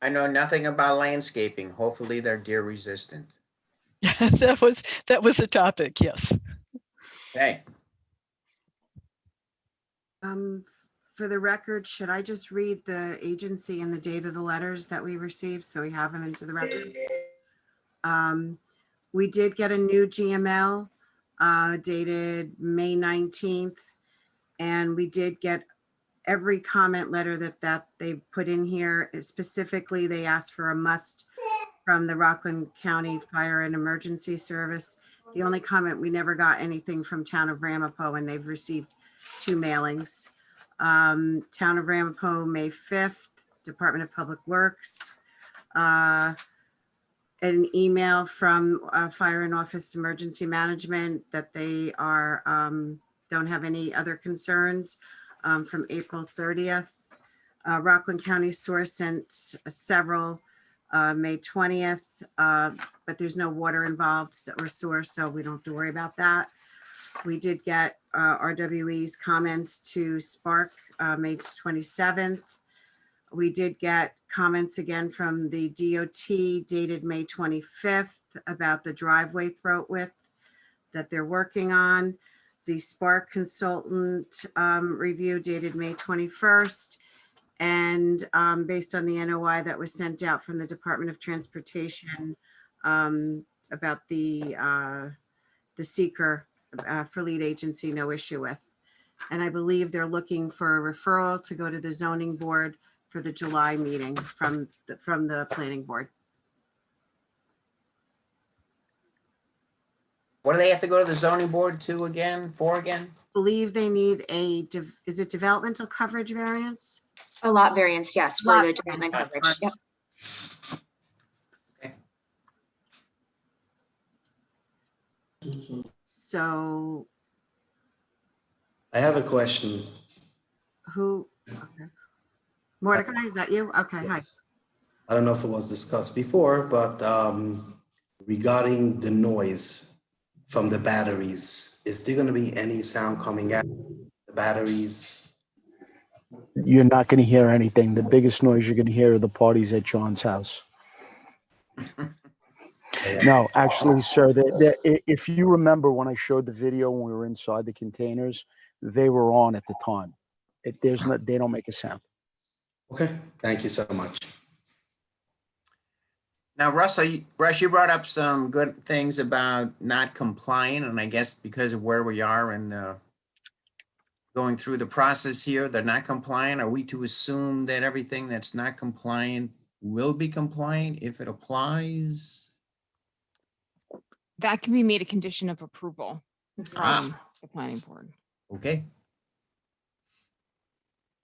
I know nothing about landscaping. Hopefully they're deer resistant. that was a topic, yes. Okay. For the record, should I just read the agency and the date of the letters that we received so we have them into the record? We did get a new GML dated May 19th, and we did get every comment letter that they put in here. Specifically, they asked for a must from the Rockland County Fire and Emergency Service. The only comment, we never got anything from Town of Ramapo, and they've received 2 mailings. Town of Ramapo, May 5th, Department of Public Works. An email from Fire and Office Emergency Management that they are don't have any other concerns, from April 30th. Rockland County Source sent several May 20th, but there's no water involved or source, so we don't have to worry about that. We did get RWE's comments to Spark May 27th. We did get comments again from the DOT dated May 25th about the driveway throat width that they're working on. The Spark consultant review dated May 21st. And based on the NOI that was sent out from the Department of Transportation about the seeker for lead agency, no issue with. And I believe they're looking for a referral to go to the zoning board for the July meeting from the planning board. What do they have to go to the zoning board to again, for again? Believe they need is it developmental coverage variance? A lot variance, yes, for the development coverage. Yep. So I have a question. who, okay. Mordecai, is that you? Okay, hi. I don't know if it was discussed before, but regarding the noise from the batteries, is there going to be any sound coming out of the batteries? You're not going to hear anything. The biggest noise you're going to hear are the parties at John's house. No, actually, sir, if you remember when I showed the video when we were inside the containers, they were on at the time. They don't make a sound. Okay, thank you so much. Now, Russ, you brought up some good things about not complying, and I guess because of where we are and going through the process here, they're not compliant. Are we to assume that everything that's not compliant will be compliant if it applies? That can be made a condition of approval from the planning board. Okay.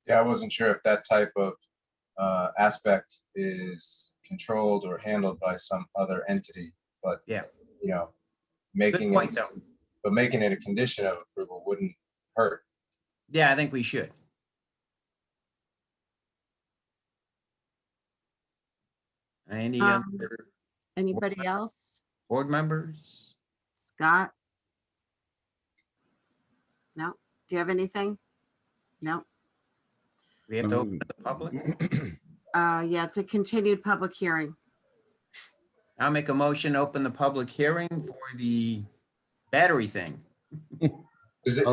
Yeah, I wasn't sure if that type of aspect is controlled or handled by some other entity, but yeah, you know, making it a condition of approval wouldn't hurt. Yeah, I think we should. Any other Anybody else? board members? Scott? No. Do you have anything? No. We have to open to the public. Yeah, it's a continued public hearing. I'll make a motion to open the public hearing for the battery thing. Isn't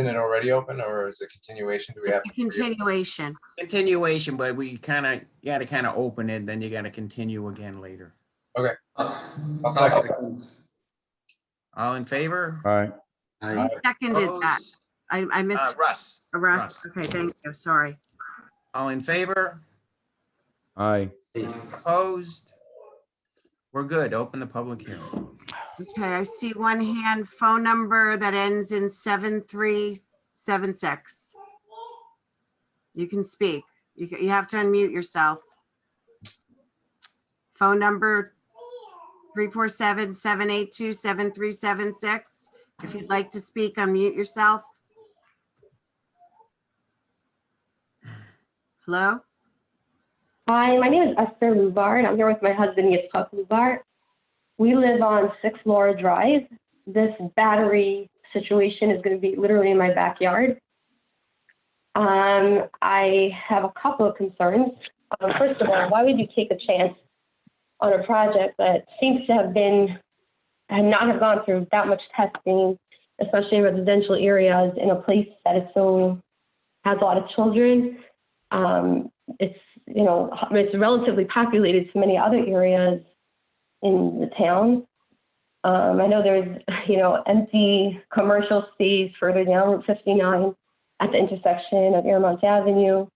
it already open, or is it continuation? Do we have to Continuation. Continuation, but you got to kind of open it, then you got to continue again later. Okay. I'll second. All in favor? All right. Who seconded that? I missed. Russ. Russ. Okay, thank you. Sorry. All in favor? Aye. Opposed? We're good. Open the public hearing. Okay, I see one hand, phone number that ends in 736. 34776. You can speak. You have to unmute yourself. Phone number 347-782-7376. If you'd like to speak, unmute yourself. Hello? Hi, my name is Esther Lubar, and I'm here with my husband, Yitzhak Lubar. We live on 6 Laura Drive. This battery situation is going to be literally in my backyard. I have a couple of concerns. First of all, why would you take a chance on a project that seems to have not have gone through that much testing, especially in residential areas, in a place that has a lot of children? It's relatively populated to many other areas in the town. I know there's, empty commercial space further down Route 59 at the intersection of Airmont Avenue.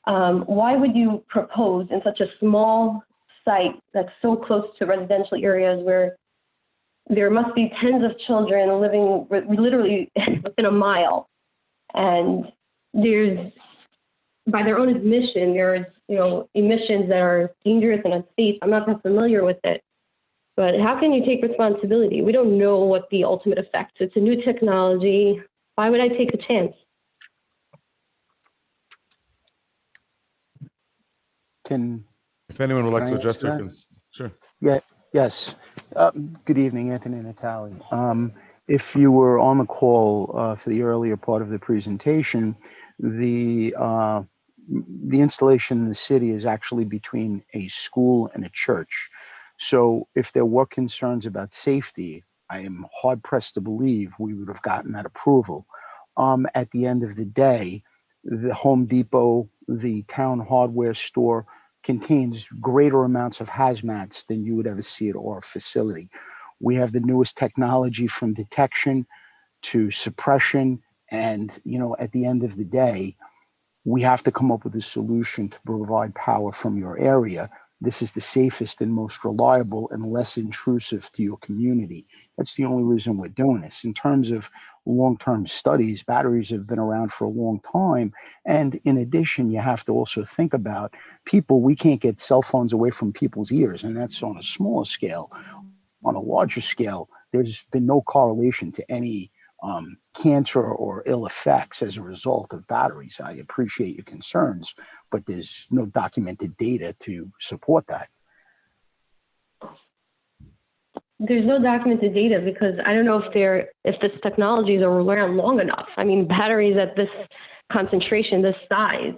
Why would you propose in such a small site that's so close to residential areas where there must be tens of children living literally within a mile? And there's, by their own admission, there's, emissions that are dangerous and unsafe. I'm not that familiar with it. But how can you take responsibility? We don't know what the ultimate effects. It's a new technology. Why would I take a chance? If anyone would like to address their sure. Yeah, yes. Good evening, Anthony and Natalie. If you were on the call for the earlier part of the presentation, the installation in the city is actually between a school and a church. So if there were concerns about safety, I am hard pressed to believe we would have gotten that approval. At the end of the day, the Home Depot, the town hardware store, contains greater amounts of hazmats than you would ever see at our facility. We have the newest technology from detection to suppression. And, at the end of the day, we have to come up with a solution to provide power from your area. This is the safest and most reliable and less intrusive to your community. That's the only reason we're doing this. In terms of long-term studies, batteries have been around for a long time. And in addition, you have to also think about people. We can't get cell phones away from people's ears, and that's on a smaller scale. On a larger scale, there's been no correlation to any cancer or ill effects as a result of batteries. I appreciate your concerns, but there's no documented data to support that. There's no documented data because I don't know if this technology is around long enough. I mean, batteries at this concentration, this size,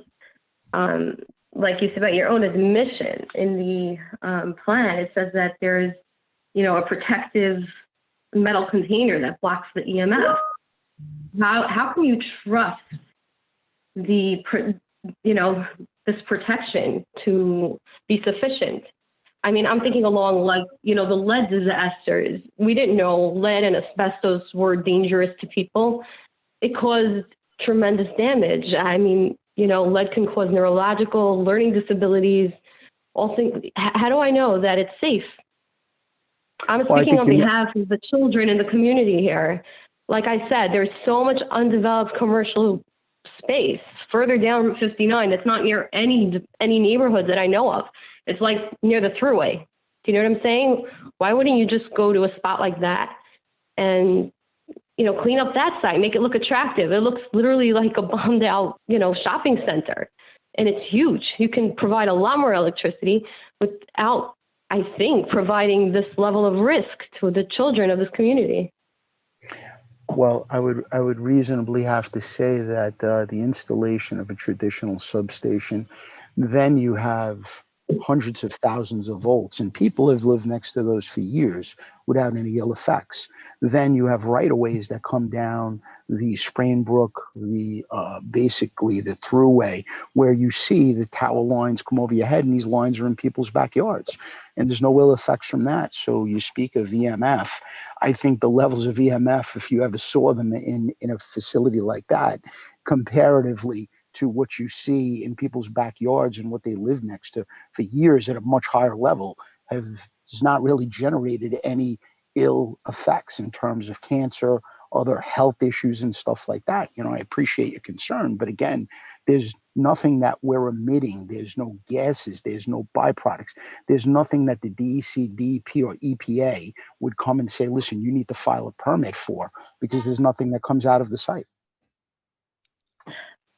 like you said about your own admission in the plan, it says that there's, a protective metal container that blocks the EMF. How can you trust this protection to be sufficient? I mean, I'm thinking along the lead disasters. We didn't know lead and asbestos were dangerous to people. It caused tremendous damage. I mean, lead can cause neurological, learning disabilities, all things. How do I know that it's safe? I'm speaking on behalf of the children in the community here. Like I said, there's so much undeveloped commercial space further down Route 59. It's not near any neighborhood that I know of. It's like near the thruway. Do you know what I'm saying? Why wouldn't you just go to a spot like that and, clean up that site, make it look attractive? It looks literally like a bombed out, shopping center. And it's huge. You can provide a lot more electricity without, I think, providing this level of risk to the children of this community. Well, I would reasonably have to say that the installation of a traditional substation, then you have hundreds of thousands of volts, and people have lived next to those for years without any ill effects. Then you have right-of-ways that come down the Sprainbrook, basically the thruway, where you see the tower lines come over your head, and these lines are in people's backyards, and there's no ill effects from that. So you speak of EMF. I think the levels of EMF, if you ever saw them in a facility like that, comparatively to what you see in people's backyards and what they live next to for years at a much higher level, has not really generated any ill effects in terms of cancer other health issues and stuff like that. You know, I appreciate your concern, but again, there's nothing that we're emitting. There's no gases. There's no byproducts. There's nothing that the DEC, DEP, or EPA would come and say, listen, you need to file a permit for, because there's nothing that comes out of the site.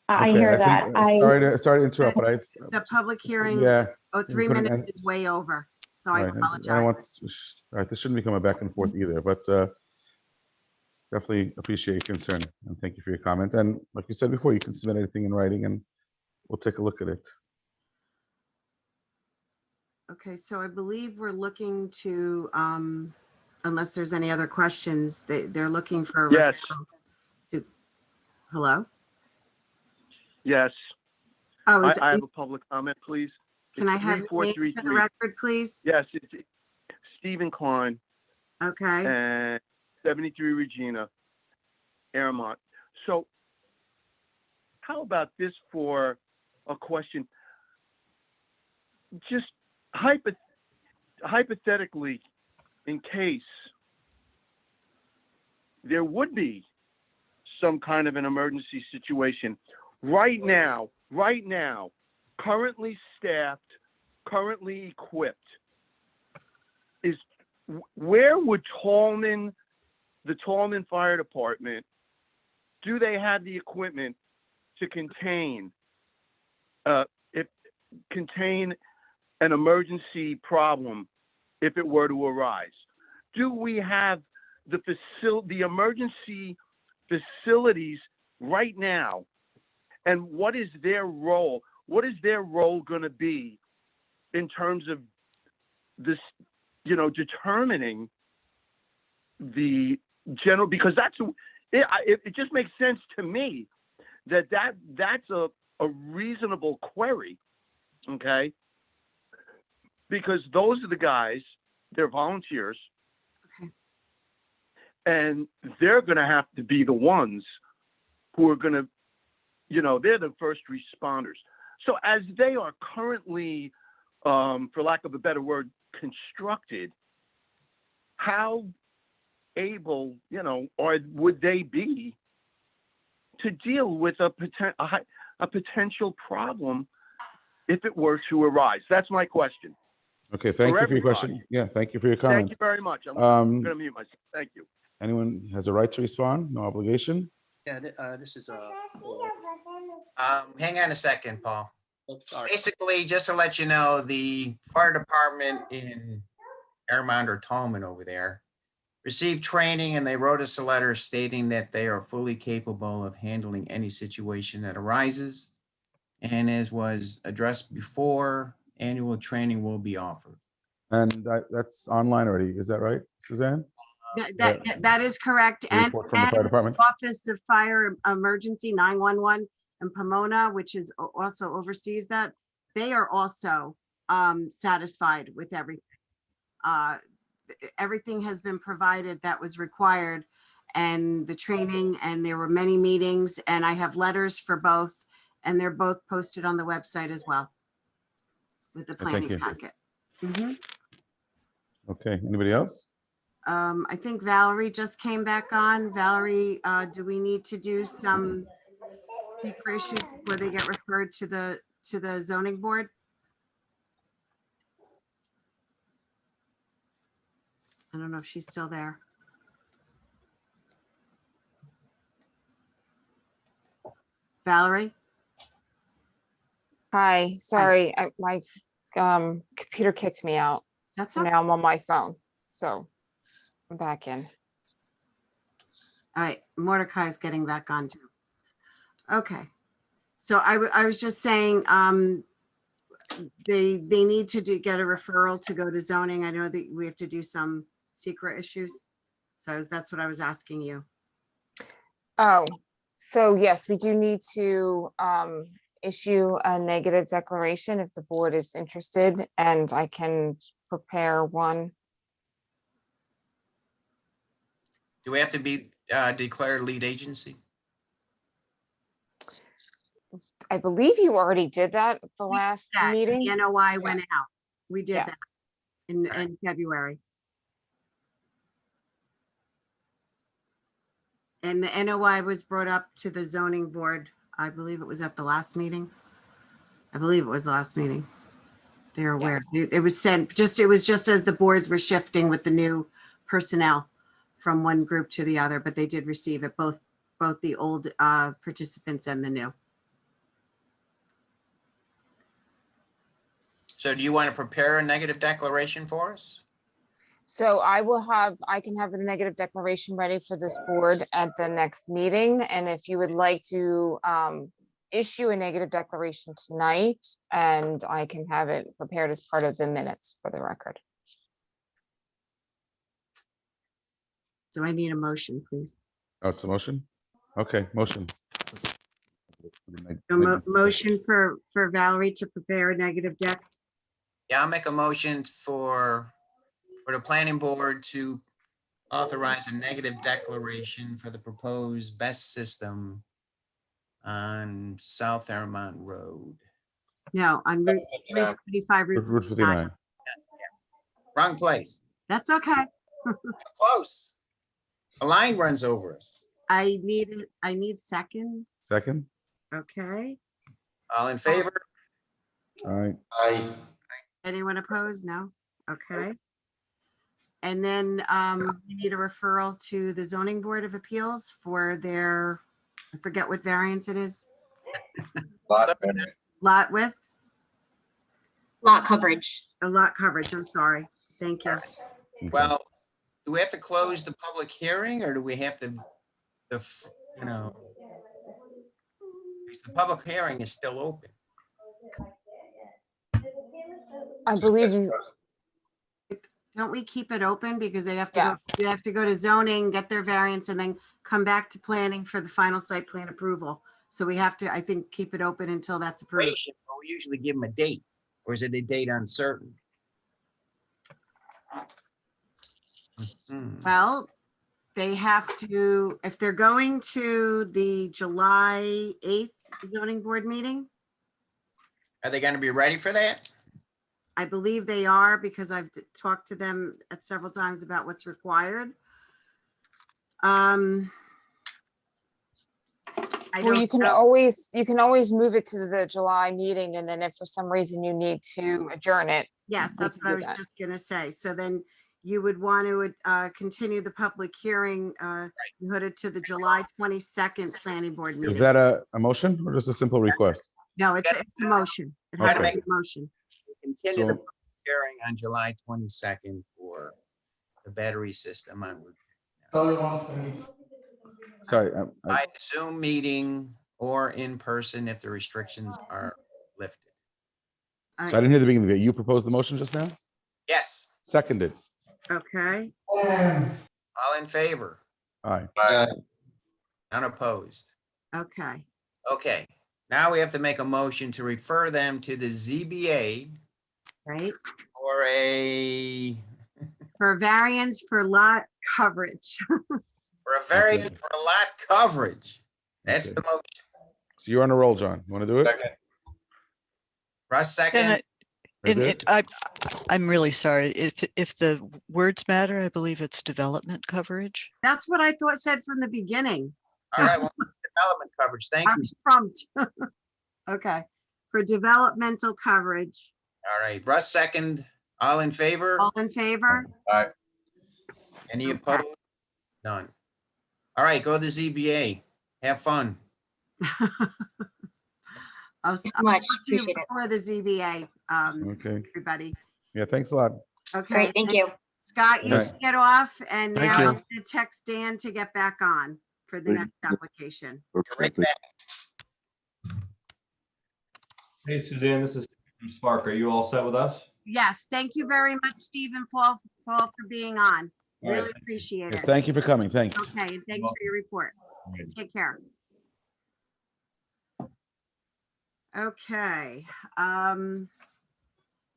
I Okay, hear I that. think, sorry to interrupt, but The public hearing, yeah. 3 put an minutes end- is way over, so I Right, and I apologize. don't want, all right, this shouldn't become a back and forth either, but definitely appreciate your concern and thank you for your comment. And like you said before, you can submit anything in writing and we'll take a look at it. Okay, so I believe we're looking to, unless there's any other questions, they're looking for a Yes. referral to, hello? Yes. Oh, I have a public comment, please. Can I It's have your name for the 3433. record, please? Yes, it's Stephen Klein Okay, and 73 Regina, Airmont. So how about this for a question? Just hypothetically, in case there would be some kind of an emergency situation, right now, currently staffed, currently equipped, where would the Tallman Fire Department, do they have the equipment to contain an emergency problem if it were to arise? Do we have the emergency facilities right now? And what is their role? What is their role going to be in terms of this, determining the general, because it just makes sense to me that's a reasonable query, okay? Because those are the guys, they're volunteers, okay, and they're going to have to be the ones who are going to, they're the first responders. So as they are currently, for lack of a better word, constructed, how able, or would they be to deal with a potential problem if it were to arise? That's my question. Okay, thank you for your question. Yeah, thank you for your comment. Thank you very much. I'm going to mute myself. Thank you. Anyone has a right to respond? No obligation? Yeah, this is Hang on a second, Paul. sorry. Basically, just to let you know, the fire department in Airmont or Tallman over there received training, and they wrote us a letter stating that they are fully capable of handling any situation that arises. And as was addressed before, annual training will be offered. And that's online already, is that right, Suzanne? that is correct. The report from the fire department? Office of Fire Emergency 911 in Pomona, which is also oversees that, they are also satisfied with everything. Everything has been provided that was required, and the training, and there were many meetings, and I have letters for both, and they're both posted on the website as well with the Thank you. planning packet. Mhm. Okay, anybody else? I think Valerie just came back on. Valerie, do we need to do some secret issues before they get referred to the zoning board? I don't know if she's still there. Valerie? Hi, sorry, my computer kicked me out. That's So okay. now I'm on my phone. So I'm back in. All right, Mordecai's getting back on too. Okay. So I was just saying, they need to get a referral to go to zoning. I know that we have to do some secret issues. So that's what I was asking you. Oh, so yes, we do need to issue a negative declaration if the board is interested, and I can prepare one. Do we have to be declared lead agency? I believe you already did that at the last meeting. The NOI went out. We did that Yes. in February. And the NOI was brought up to the zoning board. I believe it was at the last meeting. I believe it was the last meeting. They're aware. It was sent, it was just as the boards were shifting with the new personnel from one group to the other, but they did receive it, both the old participants and the new. So do you want to prepare a negative declaration for us? So I can have a negative declaration ready for this board at the next meeting. And if you would like to issue a negative declaration tonight, and I can have it prepared as part of the minutes for the record. So I need a motion, please. Oh, it's a motion? Okay, motion. Motion for Valerie to prepare a negative deck. Yeah, I'll make a motion for the planning board to authorize a negative declaration for the proposed BESS system on South Airmont Road. No, on Route 375. Route 59. Wrong place. That's okay. Close. A line runs over us. I need second. Second? Okay. All in favor? All right. Aye. Anyone opposed? No. Okay. And then we need a referral to the zoning board of appeals for their, I forget what variance it is. Lot width? Lot coverage. A lot coverage. I'm sorry. Thank you. Well, do we have to close the public hearing, or do we have to, because the public hearing is still open. I believe you. Don't we keep it open because they have to go, you have to go to zoning, get their variance, and then come back to planning for the final site plan approval. So we have to, I think, keep it open until that's approved. We usually give them a date, or is it a date uncertain? Well, they have to, if they're going to the July 8th zoning board meeting, Are they going to be ready for that? I believe they are because I've talked to them at several times about what's required. Well, you can always move it to the July meeting, and then if for some reason you need to adjourn it. Yes, that's what I was just gonna say. So then you would want to continue the public hearing, you put it to the July 22nd planning board meeting. Is that a motion or just a simple request? No, it's a motion. It has to be a motion. Continue the public hearing on July 22nd for the battery system on Route. Sorry. By Zoom meeting or in person if the restrictions are lifted. So I didn't hear the beginning of it. You proposed the motion just now? Yes. Seconded. Okay. All in favor? Aye. Unopposed. Okay. Okay. Now we have to make a motion to refer them to the ZBA. Right. For a. For variance for lot coverage. For a variance for lot coverage. That's the motion. So you're on a roll, John. You want to do it? Russ, second. I'm really sorry. If the words matter, I believe it's development coverage. That's what I thought said from the beginning. All right, well, development coverage. Thank I you. was trumped. Okay. For developmental coverage. All right, Russ, second. All in favor? All in favor? Aye. Any opposed? None. All right, go to the ZBA. Have fun. I'll much. talk to you Appreciate it. before the ZBA, Okay. everybody. Yeah, thanks a lot. Okay. Great, thank you. Scott, you Right. should get off, and Thank now you. I'm gonna text Dan to get back on for the next application. Right back. Hey, Suzanne, this is from Spark. Are you all set with us? Yes, thank you very much, Steve and Paul, for being on. All right. Really appreciate Yes, it. thank you for coming. Thanks. Okay, and thanks for your report. right. Take care. Okay,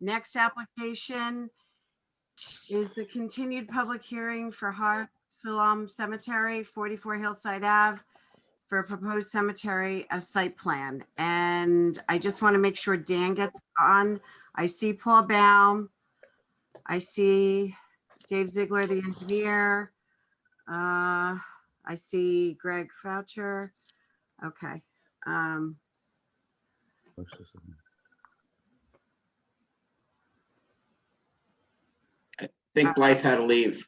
next application is the continued public hearing for Salam Cemetery, 44 Hillside Ave, for a proposed cemetery, a site plan. And I just want to make sure Dan gets on. I see Paul Baum. I see Dave Ziegler, the engineer. I see Greg Foucher. Okay. I think Blythe had to leave.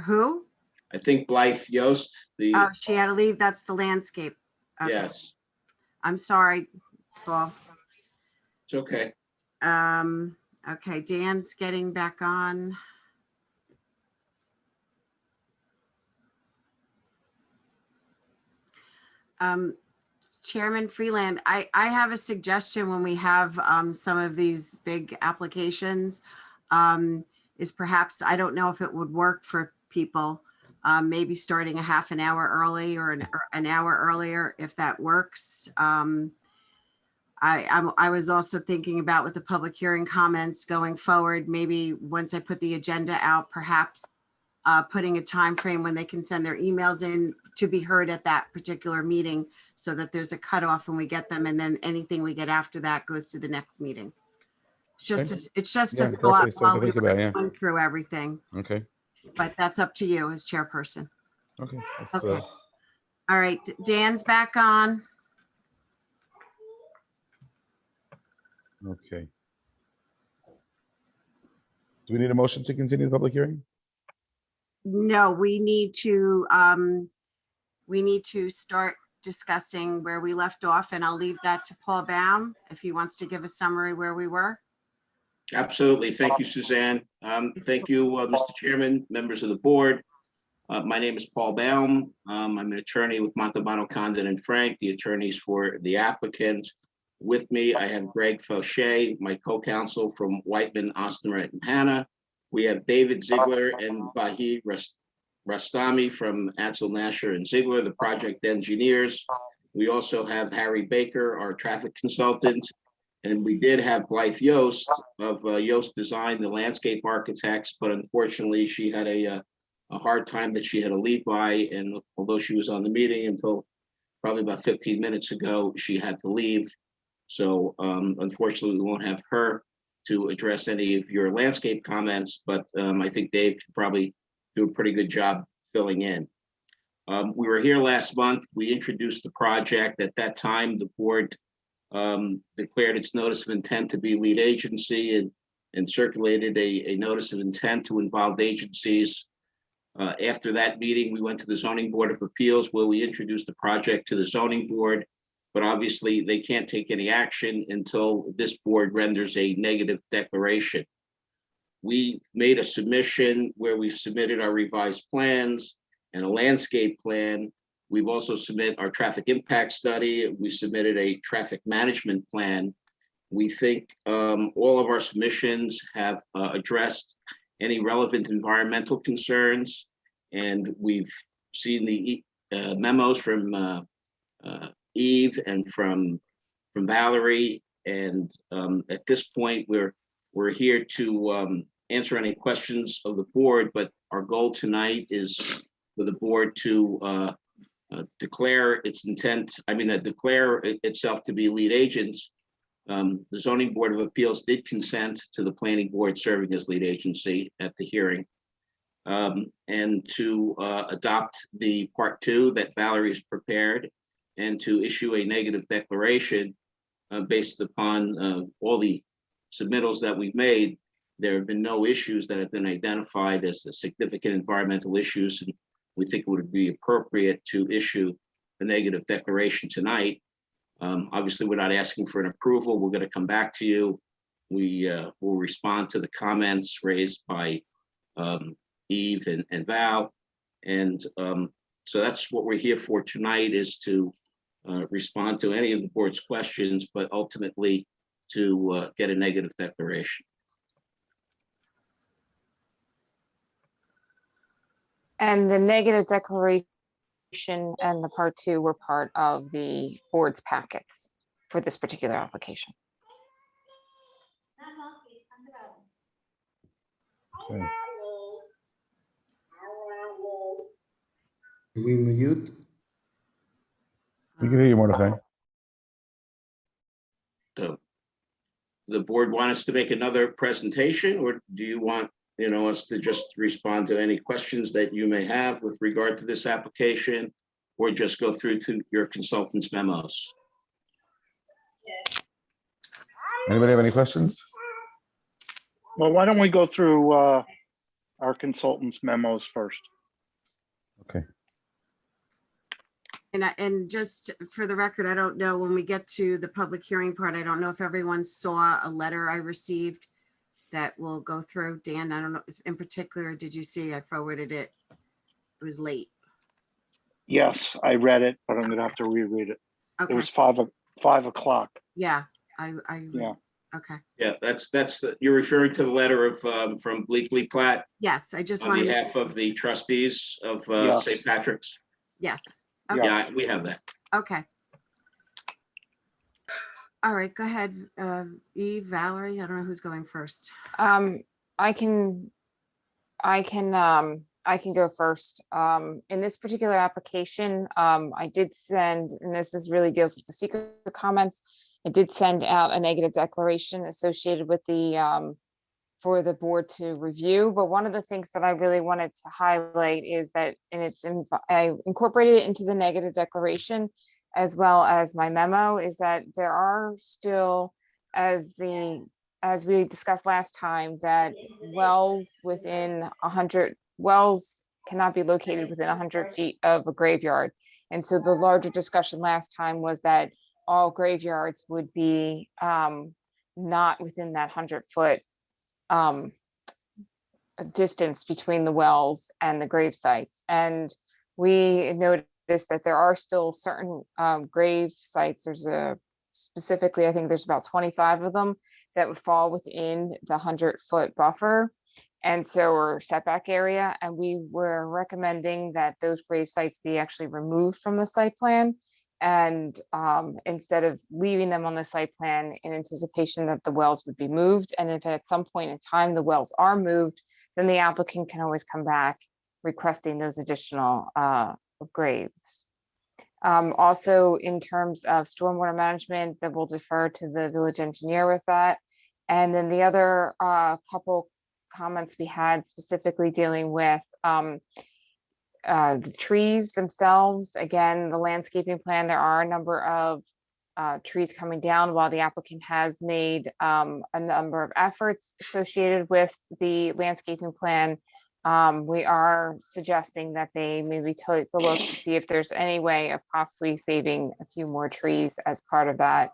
Who? I think Blythe Yost, the, Oh, she had to leave. That's the landscape. Okay. yes, I'm sorry, Paul. it's okay. Okay, Dan's getting back on. Chairman Freeland, I have a suggestion when we have some of these big applications, is perhaps, I don't know if it would work for people, maybe starting a half an hour early or an hour earlier, if that works. I was also thinking about with the public hearing comments going forward, maybe once I put the agenda out, perhaps putting a time frame when they can send their emails in to be heard at that particular meeting, so that there's a cutoff when we get them, and then anything we get after that goes to the next meeting. It's just Okay. it's just Yeah, a thought definitely something while to we think were about, yeah. going through everything, Okay, but that's up to you as chairperson. okay. Okay. All right, Dan's back on. Okay. Do we need a motion to continue the public hearing? No, we need to start discussing where we left off, and I'll leave that to Paul Baum if he wants to give a summary where we were. Absolutely. Thank you, Suzanne. Thank you, Mr. Chairman, members of the board. My name is Paul Baum. I'm an attorney with Montalbano Condon and Frank, the attorneys for the applicant. With me, I have Greg Fauché, my co-counsel from Whiteman, Osterman, and Hannah. We have David Ziegler and Vahid Rastami from Ansel Nasher and Ziegler, the project engineers. We also have Harry Baker, our traffic consultant. And we did have Blythe Yost of Yost Design, the landscape architects, but unfortunately she had a hard time that she had to leave by. And although she was on the meeting until probably about 15 minutes ago, she had to leave. So unfortunately, we won't have her to address any of your landscape comments, but I think Dave could probably do a pretty good job filling in. We were here last month. We introduced the project. At that time, the board declared its notice of intent to be lead agency and circulated a notice of intent to involve agencies. After that meeting, we went to the Zoning Board of Appeals, where we introduced the project to the zoning board, but obviously they can't take any action until this board renders a negative declaration. We made a submission where we've submitted our revised plans and a landscape plan. We've also submitted our traffic impact study. We submitted a traffic management plan. We think all of our submissions have addressed any relevant environmental concerns. And we've seen the memos from Eve and from Valerie. And at this point, we're here to answer any questions of the board, but our goal tonight is for the board to declare its intent, declare itself to be lead agents. The Zoning Board of Appeals did consent to the planning board serving as lead agency at the hearing. And to adopt the part 2 that Valerie has prepared, and to issue a negative declaration based upon all the submittals that we've made. There have been no issues that have been identified as significant environmental issues, and we think it would be appropriate to issue a negative declaration tonight. Obviously, we're not asking for an approval. We're going to come back to you. We will respond to the comments raised by Eve and Val. And so that's what we're here for tonight, is to respond to any of the board's questions, but ultimately to get a negative declaration. And the negative declaration and the part 2 were part of the board's packets for this particular application. Okay. We mute? We can hear you, Mordecai. So the board want us to make another presentation, or do you want us to just respond to any questions that you may have with regard to this application, or just go through to your consultant's memos. Anybody have any questions? Well, why don't we go through our consultant's memos first? Okay. And just for the record, I don't know, when we get to the public hearing part, I don't know if everyone saw a letter I received that we'll go through. Dan, I don't know, in particular, did you see? I forwarded it. It was late. Yes, I read it, but I'm gonna have to reread it. Okay. It was 5 o'clock. Yeah, Yeah. okay. Yeah, you're referring to the letter of from Bleakley Platt Yes, I just on wanted. behalf of the trustees of Yes. St. Patrick's. Yes. Yeah. Yeah, we have that. Okay. All right, go ahead, Eve, Valerie. I don't know who's going first. I can go first. In this particular application, I did send, and this really deals with the secret comments. I did send out a negative declaration associated with the for the board to review. But one of the things that I really wanted to highlight is that, and I incorporated it into the negative declaration as well as my memo, is that there are still, as we discussed last time, that wells within 100 wells cannot be located within 100 feet of a graveyard. And so the larger discussion last time was that all graveyards would be not within that 100-foot distance between the wells and the grave sites. And we noticed that there are still certain grave sites. Specifically, I think there's about 25 of them that would fall within the 100-foot buffer, and so, or setback area. And we were recommending that those grave sites be actually removed from the site plan, and instead of leaving them on the site plan in anticipation that the wells would be moved. And if at some point in time the wells are moved, then the applicant can always come back requesting those additional graves. Also, in terms of stormwater management, that we'll defer to the village engineer with that. And then the other couple comments we had specifically dealing with the trees themselves. Again, the landscaping plan, there are a number of trees coming down. While the applicant has made a number of efforts associated with the landscaping plan, we are suggesting that they maybe take a look to see if there's any way of possibly saving a few more trees as part of that.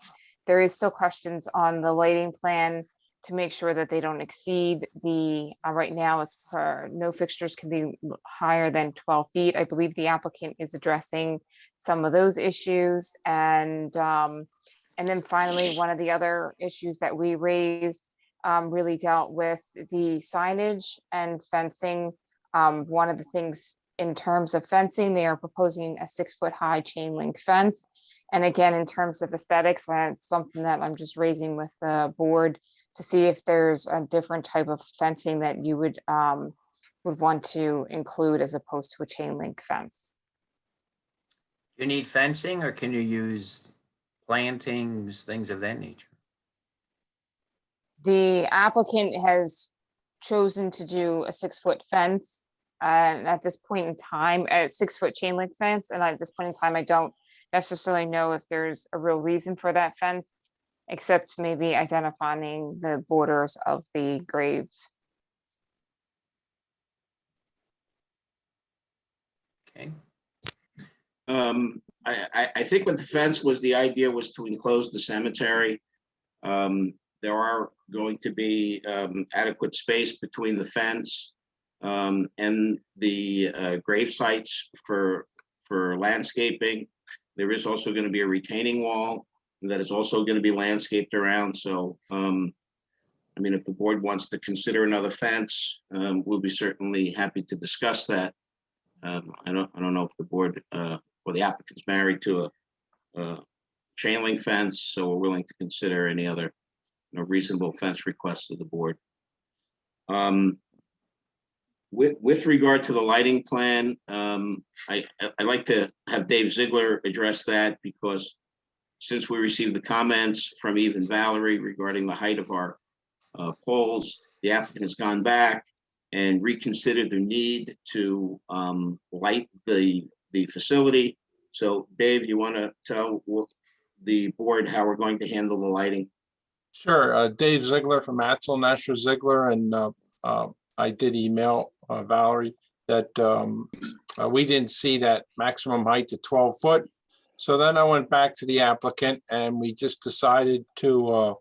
There is still questions on the lighting plan to make sure that they don't exceed the, right now it's per, no fixtures can be higher than 12 feet. I believe the applicant is addressing some of those issues. And then finally, one of the other issues that we raised really dealt with the signage and fencing. One of the things in terms of fencing, they are proposing a 6-foot high chain link fence. And again, in terms of aesthetics, that's something that I'm just raising with the board to see if there's a different type of fencing that you would want to include as opposed to a chain link fence. You need fencing, or can you use plantings, things of that nature? The applicant has chosen to do a 6-foot fence. And at this point in time, a 6-foot chain link fence. And at this point in time, I don't necessarily know if there's a real reason for that fence, except maybe identifying the borders of the grave. Okay. I think what the fence was, the idea was to enclose the cemetery. There are going to be adequate space between the fence and the grave sites for landscaping. There is also going to be a retaining wall that is also going to be landscaped around. So, I mean, if the board wants to consider another fence, we'll be certainly happy to discuss that. I don't know if the board or the applicant's married to a chain link fence, so we're willing to consider any other reasonable fence requests of the board. With regard to the lighting plan, I'd like to have Dave Ziegler address that, because since we received the comments from Eve and Valerie regarding the height of our poles, the applicant has gone back and reconsider the need to light the facility. So Dave, you want to tell the board how we're going to handle the lighting? Sure. Dave Ziegler from Atzel, Nashua Ziegler, and I did email Valerie that we didn't see that maximum height to 12 foot. So then I went back to the applicant and we just decided to,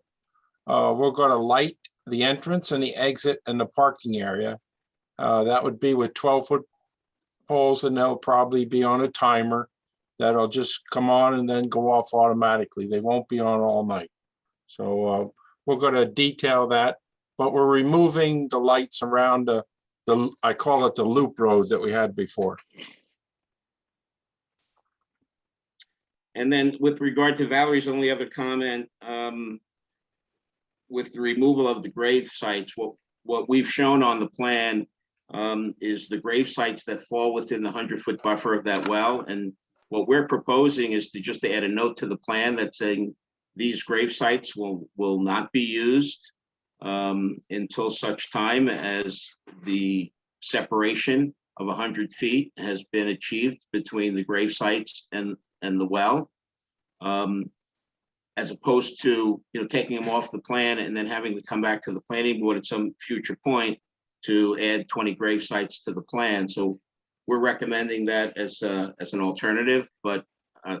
we're going to light the entrance and the exit and the parking area. That would be with 12-foot poles, and they'll probably be on a timer that'll just come on and then go off automatically. They won't be on all night. So we're going to detail that, but we're removing the lights around the I call it the loop road that we had before. And then with regard to Valerie's only other comment, with the removal of the grave sites, what we've shown on the plan is the grave sites that fall within the 100-foot buffer of that well. And what we're proposing is to just add a note to the plan that's saying these grave sites will not be used until such time as the separation of 100 feet has been achieved between the grave sites and the well, as opposed to taking them off the plan and then having to come back to the planning board at some future point to add 20 grave sites to the plan. So we're recommending that as an alternative, but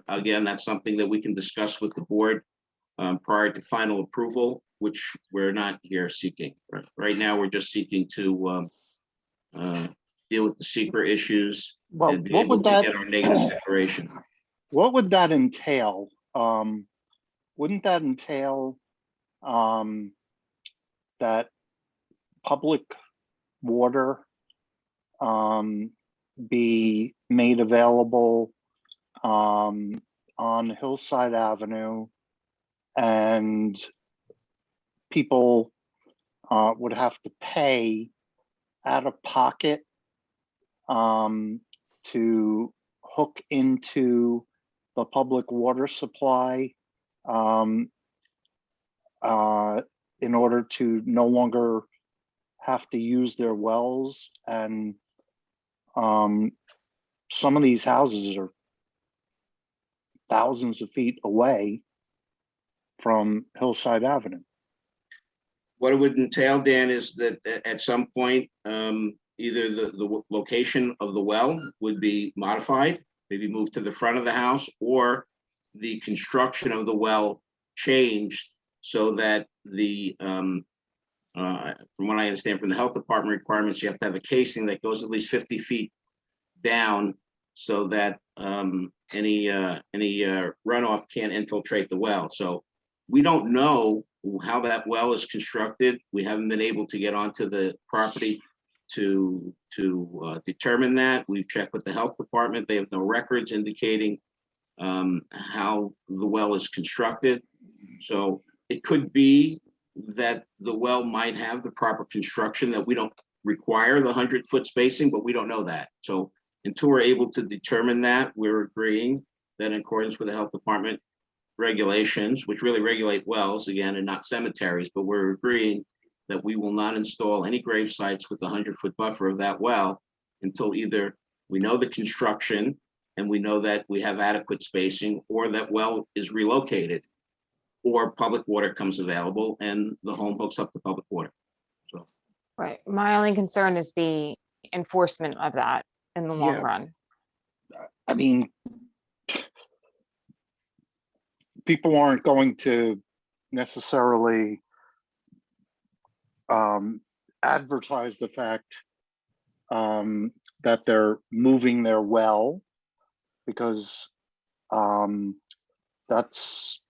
again, that's something that we can discuss with the board prior to final approval, which we're not here seeking. Right now, we're just seeking to deal with the secret issues and be able to get our negative declaration. What would that entail? Wouldn't that entail that public water be made available on Hillside Avenue, and people would have to pay out of pocket to hook into the public water supply in order to no longer have to use their wells? And some of these houses are thousands of feet away from Hillside Avenue. What it would entail, Dan, is that at some point, either the location of the well would be modified, maybe moved to the front of the house, or the construction of the well changed so that from what I understand from the health department requirements, you have to have a casing that goes at least 50 feet down so that any runoff can't infiltrate the well. So we don't know how that well is constructed. We haven't been able to get onto the property to determine that. We've checked with the health department. They have no records indicating how the well is constructed. So it could be that the well might have the proper construction, that we don't require the 100-foot spacing, but we don't know that. So until we're able to determine that, we're agreeing that in accordance with the health department regulations, which really regulate wells again and not cemeteries, but we're agreeing that we will not install any grave sites with the 100-foot buffer of that well until either we know the construction and we know that we have adequate spacing, or that well is relocated, or public water comes available and the home hooks up to public water. So, Right. My only concern is the enforcement of that in the long run. I mean, people aren't going to necessarily advertise the fact that they're moving their well, because that's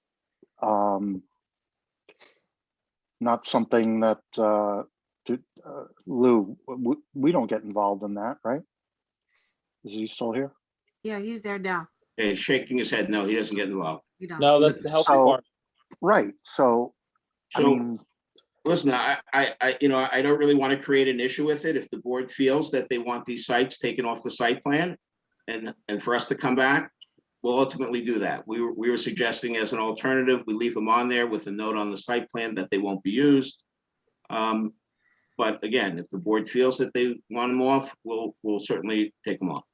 not something that Lou, we don't get involved in that, right? Is he still here? Yeah, he's there now. okay, shaking his head, no, he doesn't get involved. You don't. No, that's the health department. Right. So, I mean, listen, I don't really want to create an issue with it. If the board feels that they want these sites taken off the site plan and for us to come back, we'll ultimately do that. We were suggesting as an alternative, we leave them on there with a note on the site plan that they won't be used. But again, if the board feels that they want them off, we'll certainly take them off.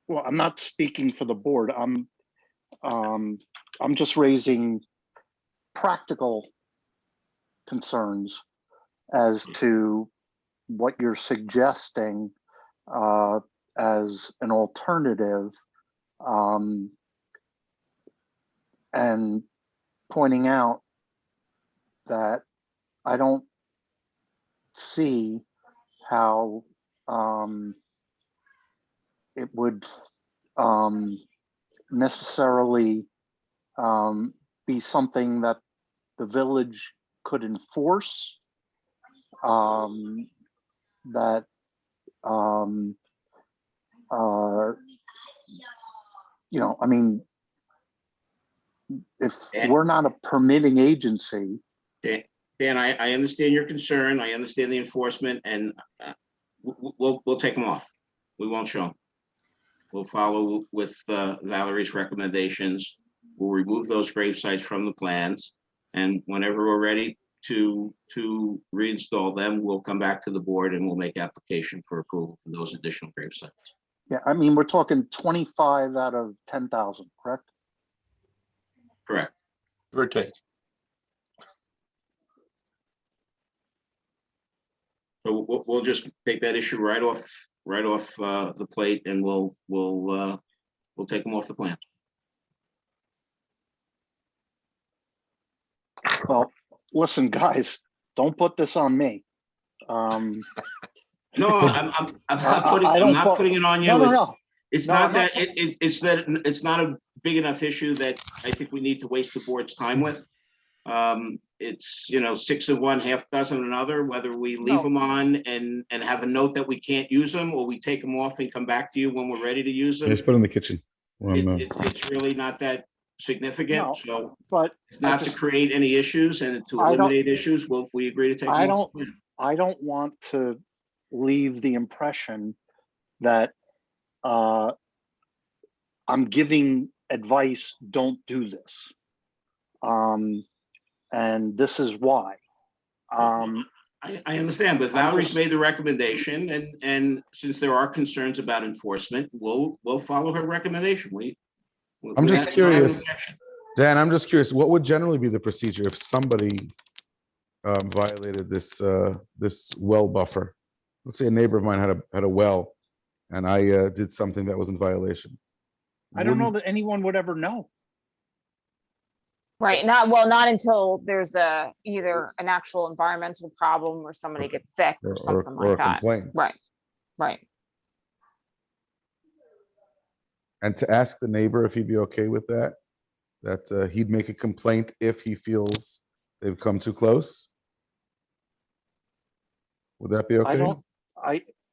Well, I'm not speaking for the board. I'm just raising practical concerns as to what you're suggesting as an alternative, and pointing out that I don't see how it would necessarily be something that the village could enforce, that you know, I mean, if we're not a permitting agency. Dan, I understand your concern. I understand the enforcement, and we'll take them off. We won't show them. We'll follow with Valerie's recommendations. We'll remove those grave sites from the plans, and whenever we're ready to reinstall them, we'll come back to the board and we'll make application for approval for those additional grave sites. Yeah, I mean, we're talking 25 out of 10,000, correct? Correct. Give or take. So we'll just take that issue right off the plate, and we'll take them off the plan. Well, listen, guys, don't put this on me. No, I'm not putting it on you. No. It's not that it's not a big enough issue that I think we need to waste the board's time with. It's, you know, 6 of one, half dozen another, whether we leave them on and have a note that we can't use them, or we take them off and come back to you when we're ready to use them. Just put it in the kitchen. It's really not that significant. No, so but it's not to create any issues and to eliminate issues. We agree to take them off the plan. I don't want to leave the impression that I'm giving advice, don't do this. And this is why. I understand, but Valerie's made the recommendation, and since there are concerns about enforcement, we'll follow her recommendation. I'm just curious, Dan, I'm just curious, what would generally be the procedure if somebody violated this this well buffer? Let's say a neighbor of mine had a well, and I did something that was in violation. I don't know that anyone would ever know. Right, not until there's either an actual environmental problem or somebody gets sick or something like that. Complaint. Right. And to ask the neighbor if he'd be okay with that he'd make a complaint if he feels they've come too close. Would that be okay?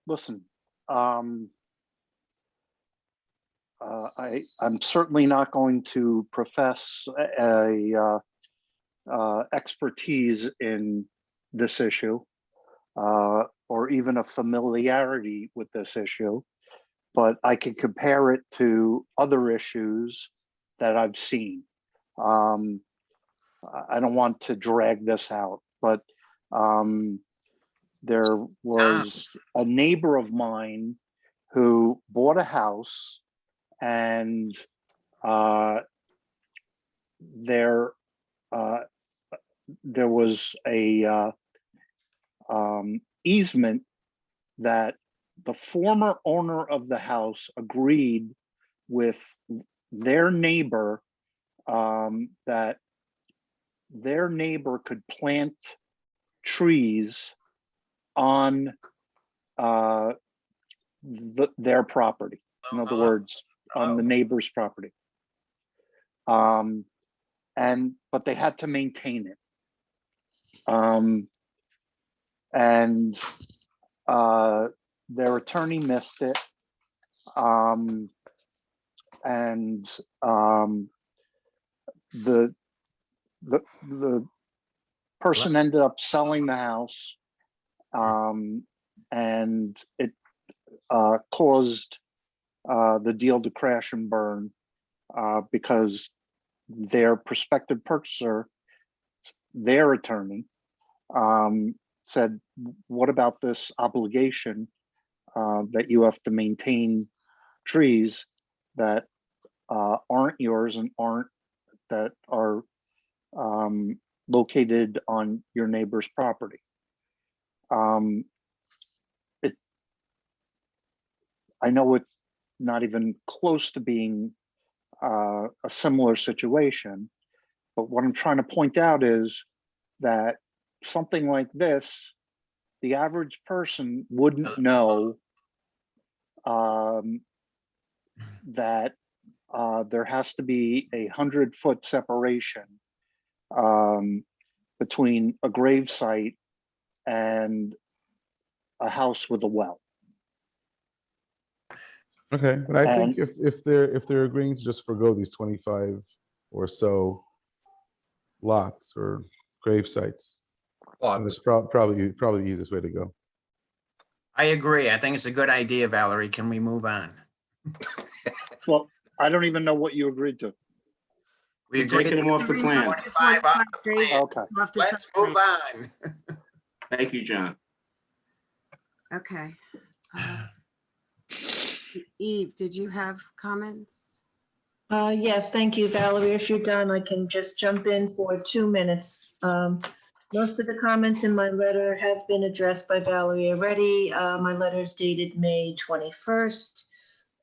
Listen, I'm certainly not going to profess a expertise in this issue, or even a familiarity with this issue, but I can compare it to other issues that I've seen. I don't want to drag this out, but there was a neighbor of mine who bought a house, and there was a easement that the former owner of the house agreed with their neighbor, that their neighbor could plant trees on their property. In other words, on the neighbor's property. But they had to maintain it. Their attorney missed it. The person ended up selling the house, and it caused the deal to crash and burn, because their prospective purchaser, their attorney, said, what about this obligation that you have to maintain trees that aren't yours and that are located on your neighbor's property? I know it's not even close to being a similar situation, but what I'm trying to point out is that something like this, the average person wouldn't know that there has to be 100-foot separation between a grave site and a house with a well. Okay, but I think if they're agreeing to just forgo these 25 or so lots or grave sites, that's probably the easiest way to go. I agree. I think it's a good idea, Valerie. Can we move on? Well, I don't even know what you agreed to. We You're taking them off the plan. 25 off the plan. Okay. Let's move on. Thank you, John. Okay. Eve, did you have comments? Yes, thank you, Valerie. If you're done, I can just jump in for 2 minutes. Most of the comments in my letter have been addressed by Valerie already. My letter is dated May 21st.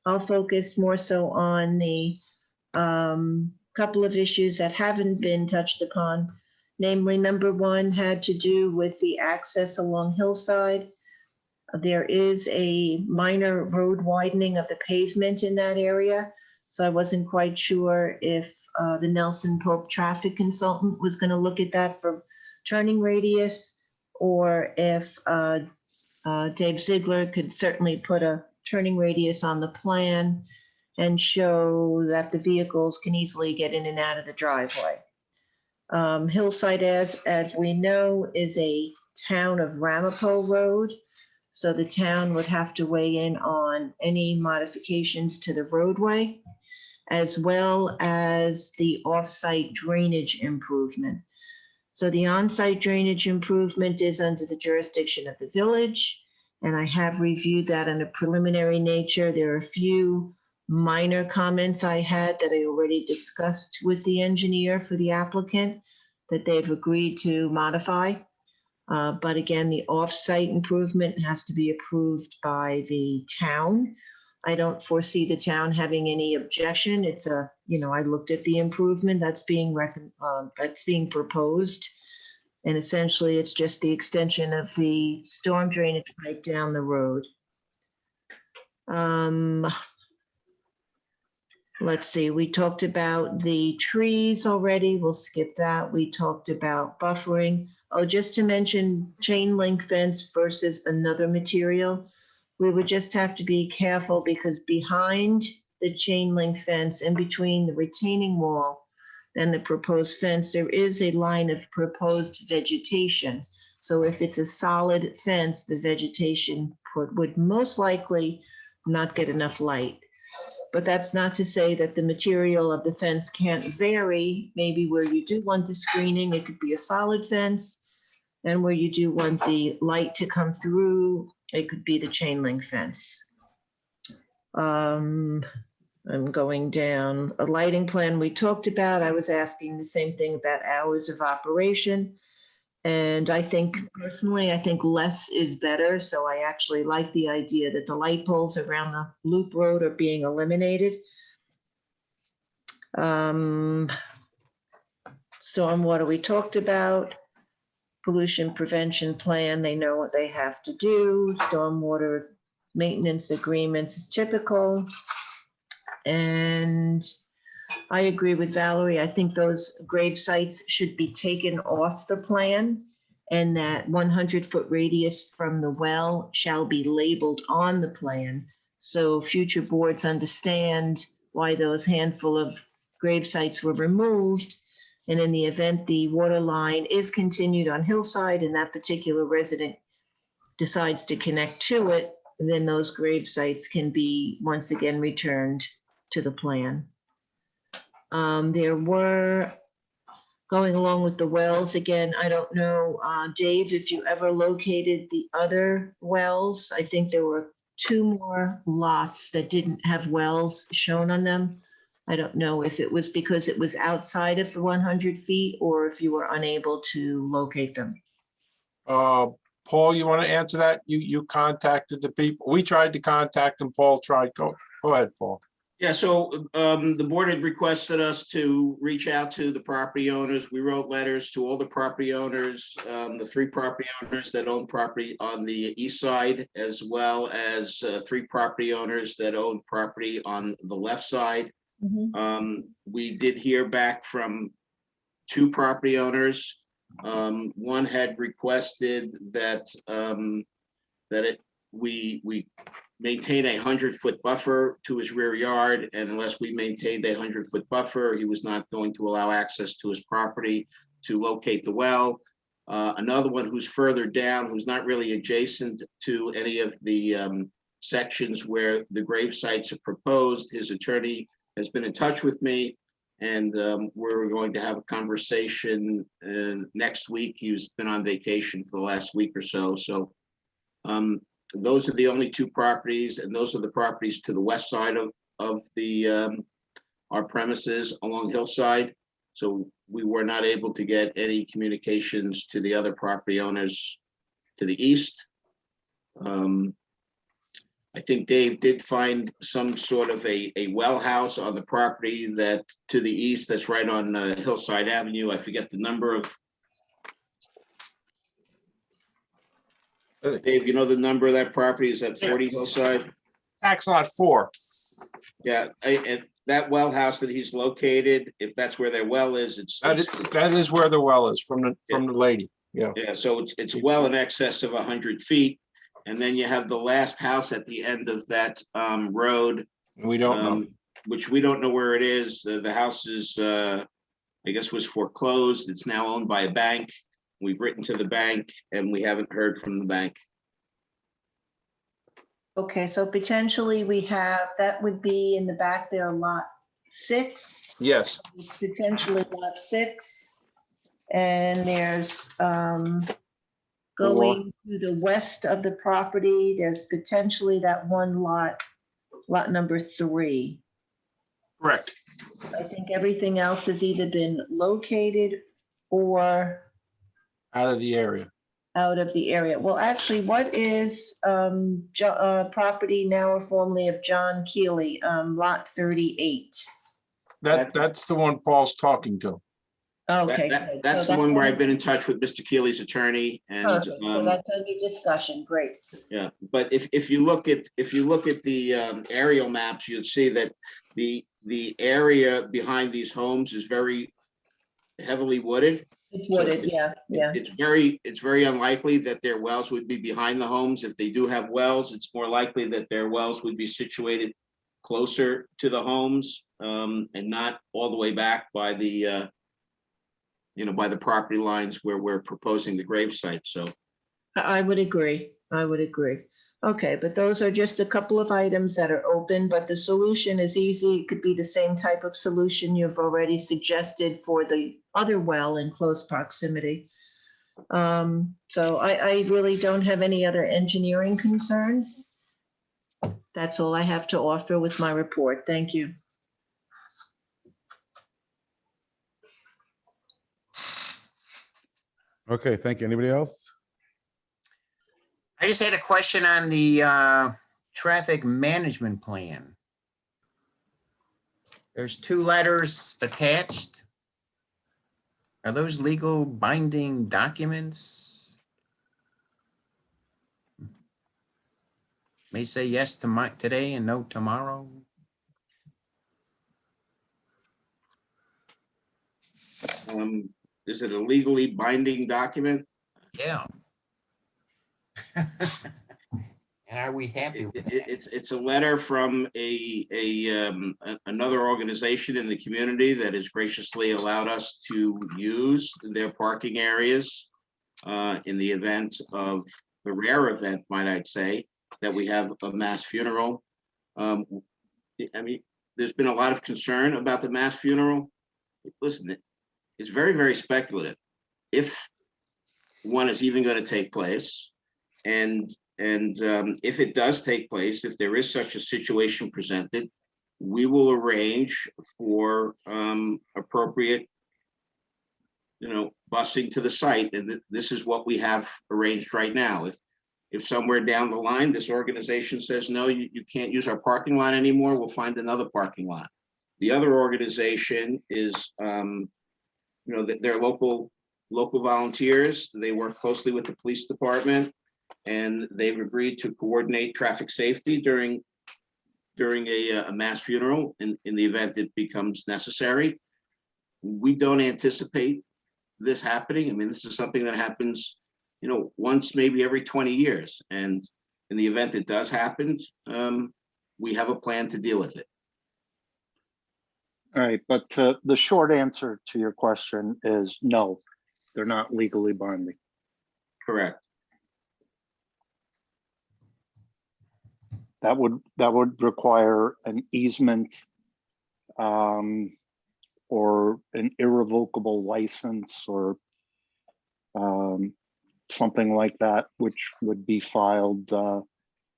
I'll focus more so on the couple of issues that haven't been touched upon. Namely, number one had to do with the access along Hillside. There is a minor road widening of the pavement in that area. So I wasn't quite sure if the Nelson Pope traffic consultant was going to look at that for turning radius, or if Dave Ziegler could certainly put a turning radius on the plan and show that the vehicles can easily get in and out of the driveway. Hillside, as we know, is a town of Ramapo Road. So the town would have to weigh in on any modifications to the roadway, as well as the off-site drainage improvement. So the on-site drainage improvement is under the jurisdiction of the village, and I have reviewed that in a preliminary nature. There are a few minor comments I had that I already discussed with the engineer for the applicant that they've agreed to modify. But again, the off-site improvement has to be approved by the town. I don't foresee the town having any objection. It's a, I looked at the improvement that's being proposed. And essentially it's just the extension of the storm drainage pipe down the road. Let's see, we talked about the trees already. We'll skip that. We talked about buffering. Oh, just to mention chain link fence versus another material. We would just have to be careful because behind the chain link fence and between the retaining wall and the proposed fence, there is a line of proposed vegetation. So if it's a solid fence, the vegetation would most likely not get enough light. But that's not to say that the material of the fence can't vary. Maybe where you do want the screening, it could be a solid fence. And where you do want the light to come through, it could be the chain link fence. I'm going down a lighting plan we talked about. I was asking the same thing about hours of operation. And I think personally, I think less is better. So I actually like the idea that the light poles around the loop road are being eliminated. Stormwater we talked about. Pollution prevention plan, they know what they have to do. Stormwater maintenance agreements is typical. And I agree with Valerie. I think those grave sites should be taken off the plan, and that 100-foot radius from the well shall be labeled on the plan. So future boards understand why those handful of grave sites were removed. And in the event the water line is continued on Hillside and that particular resident decides to connect to it, then those grave sites can be once again returned to the plan. There were going along with the wells, again, I don't know, Dave, if you ever located the other wells. I think there were 2 more lots that didn't have wells shown on them. I don't know if it was because it was outside of the 100 feet or if you were unable to locate them. Paul, you want to answer that? You contacted the people. We tried to contact them. Paul tried. Go ahead, Paul. Yeah, so the board had requested us to reach out to the property owners. We wrote letters to all the property owners, the 3 property owners that own property on the east side, as well as 3 property owners that own property on the left side. We did hear back from 2 property owners. One had requested that we maintain a 100-foot buffer to his rear yard, and unless we maintained a 100-foot buffer, he was not going to allow access to his property to locate the well. Another one who's further down, who's not really adjacent to any of the sections where the grave sites are proposed, his attorney has been in touch with me, and we're going to have a conversation next week. He's been on vacation for the last week or so. So those are the only 2 properties, and those are the properties to the west side of the our premises along Hillside. So we were not able to get any communications to the other property owners to the east. I think Dave did find some sort of a well house on the property that to the east, that's right on Hillside Avenue. I forget the number of. Dave, you know the number of that property? Is that 40 Hillside? Tax lot 4. Yeah, and that well house that he's located, if that's where their well is, that is where the well is from the lady. Yeah. Yeah, so it's well in excess of 100 feet. And then you have the last house at the end of that road. We don't know. Which we don't know where it is. The house is, I guess, was foreclosed. It's now owned by a bank. We've written to the bank and we haven't heard from the bank. Okay, so potentially we have, that would be in the back there, lot 6. Yes. Potentially lot 6. And there's going to the west of the property, there's potentially that one lot, lot number 3. Correct. I think everything else has either been located or out of the area. Out of the area. Well, actually, what is property now or formerly of John Keeley, lot 38? That's the one Paul's talking to. Okay. That's the one where I've been in touch with Mr. Keeley's attorney, and so that's under discussion. Great. Yeah, but if you look at the aerial maps, you'll see that the area behind these homes is very heavily wooded. It's wooded, yeah. It's very unlikely that their wells would be behind the homes. If they do have wells, it's more likely that their wells would be situated closer to the homes and not all the way back by the by the property lines where we're proposing the grave site. So I would agree. Okay, but those are just a couple of items that are open, but the solution is easy. It could be the same type of solution you've already suggested for the other well in close proximity. So I really don't have any other engineering concerns. That's all I have to offer with my report. Thank you. Okay, thank you. Anybody else? I just had a question on the traffic management plan. There's 2 letters attached. Are those legal binding documents? May say yes to today and no tomorrow. Is it a legally binding document? Yeah. And are we happy with that? It's a letter from another organization in the community that has graciously allowed us to use their parking areas in the event of the rare event, might I say, that we have a mass funeral. I mean, there's been a lot of concern about the mass funeral. Listen, it's very, very speculative. If one is even going to take place, and if it does take place, if there is such a situation presented, we will arrange for appropriate, busing to the site. And this is what we have arranged right now. If somewhere down the line, this organization says, no, you can't use our parking lot anymore, we'll find another parking lot. The other organization is, they're local volunteers. They work closely with the police department, and they've agreed to coordinate traffic safety during a mass funeral in the event it becomes necessary. We don't anticipate this happening. I mean, this is something that happens, once maybe every 20 years. And in the event it does happen, we have a plan to deal with it. All right, but the short answer to your question is no, they're not legally binding. Correct. That would require an easement or an irrevocable license or something like that, which would be filed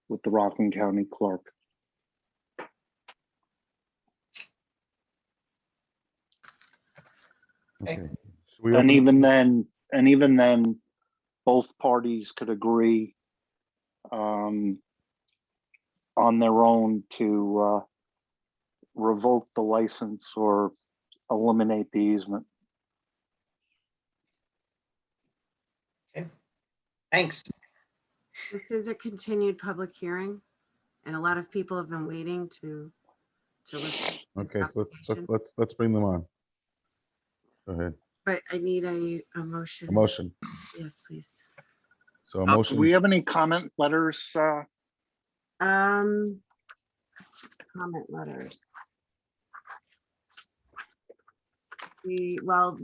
with the Rockland County Clerk. Okay. And even then, both parties could agree on their own to revoke the license or eliminate the easement. Okay, thanks. This is a continued public hearing, and a lot of people have been waiting to listen. Okay, so let's bring them on. Go ahead. But I need a motion. A motion. Yes, please. So a motion. Do we have any comment letters? Comment letters. We have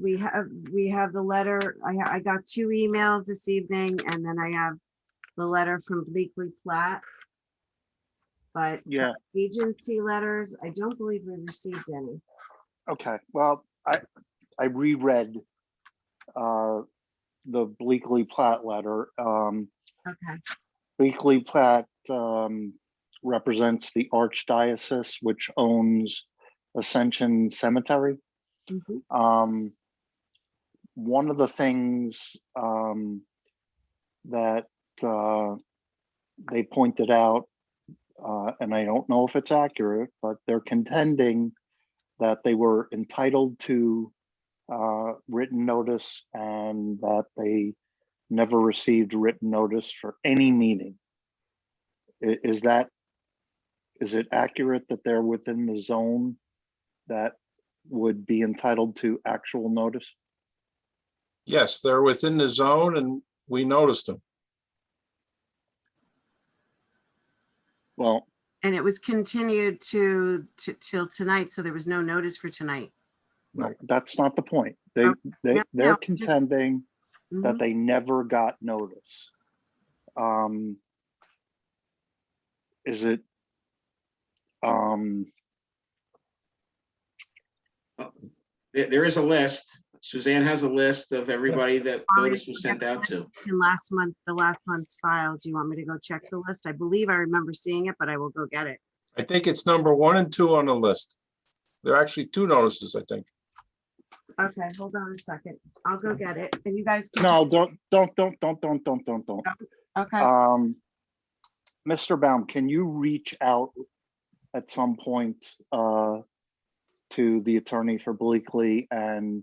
the letter. I got 2 emails this evening, and then I have the letter from Bleakley Platt. But yeah, agency letters, I don't believe we received any. Okay, well, I reread the Bleakley Platt letter. Okay. Bleakley Platt represents the Archdiocese, which owns Ascension Cemetery. Mm-hmm. One of the things that they pointed out, and I don't know if it's accurate, but they're contending that they were entitled to written notice and that they never received written notice for any meeting. Is it accurate that they're within the zone that would be entitled to actual notice? Yes, they're within the zone and we noticed them. Well, and it was continued till tonight, so there was no notice for tonight. No, that's not the point. They're contending that they never got notice. Is it there is a list. Suzanne has a list of everybody that notice was sent out to. In the last month's file. Do you want me to go check the list? I believe I remember seeing it, but I will go get it. I think it's number 1 and 2 on the list. There are actually 2 notices, I think. Okay, hold on a second. I'll go get it. And you guys can. No, don't. Okay. Mr. Baum, can you reach out at some point to the attorney for Bleakley and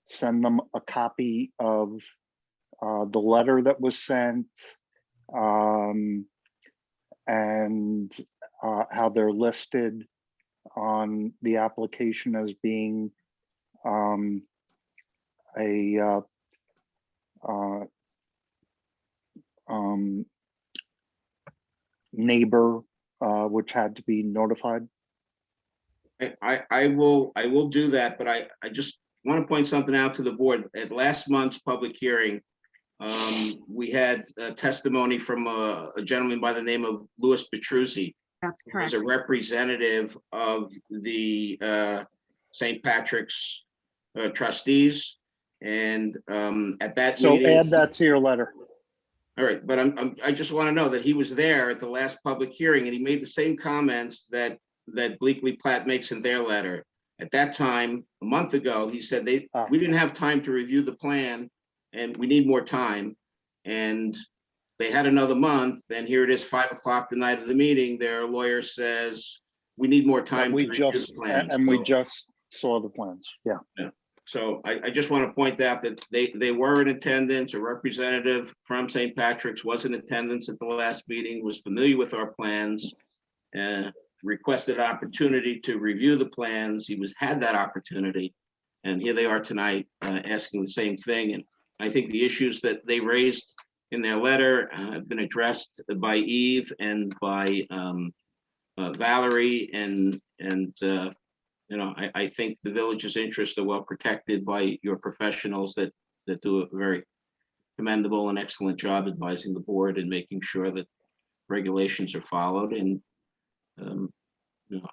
send them a copy of the letter that was sent and how they're listed on the application as being a neighbor which had to be notified? I will do that, but I just want to point something out to the board. At last month's public hearing, we had testimony from a gentleman by the name of Louis Petruzzi. That's correct. As a representative of the St. Patrick's trustees. And at that So meeting. add that to your letter. All right, but I just want to know that he was there at the last public hearing and he made the same comments that Bleakley Platt makes in their letter. At that time, a month ago, he said we didn't have time to review the plan and we need more time. And they had another month, and here it is, 5 o'clock the night of the meeting. Their lawyer says we need more time to review the plans. And we just saw the plans. Yeah. So I just want to point out that they were in attendance. A representative from St. Patrick's was in attendance at the last meeting, was familiar with our plans, and requested an opportunity to review the plans. He had that opportunity, and here they are tonight asking the same thing. And I think the issues that they raised in their letter have been addressed by Eve and by Valerie, and I think the village's interests are well protected by your professionals that do a very commendable and excellent job advising the board and making sure that regulations are followed. And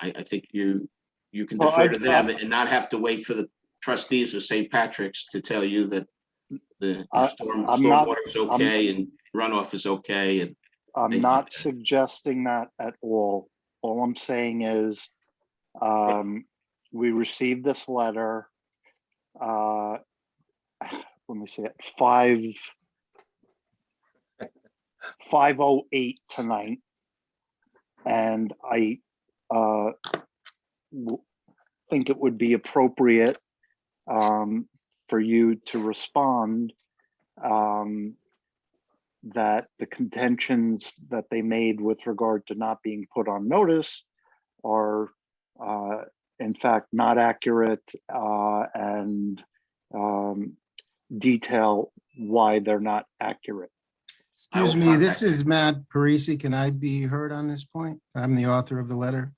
I think you can defer to them and not have to wait for the trustees of St. Patrick's to tell you that the stormwater is okay and runoff is okay. And I'm not suggesting that at all. All I'm saying is we received this letter. Let me see it. 5:08 tonight, and I think it would be appropriate for you to respond that the contentions that they made with regard to not being put on notice are in fact not accurate, and detail why they're not accurate. Excuse me, this is Matt Parisi. Can I be heard on this point? I'm the author of the letter.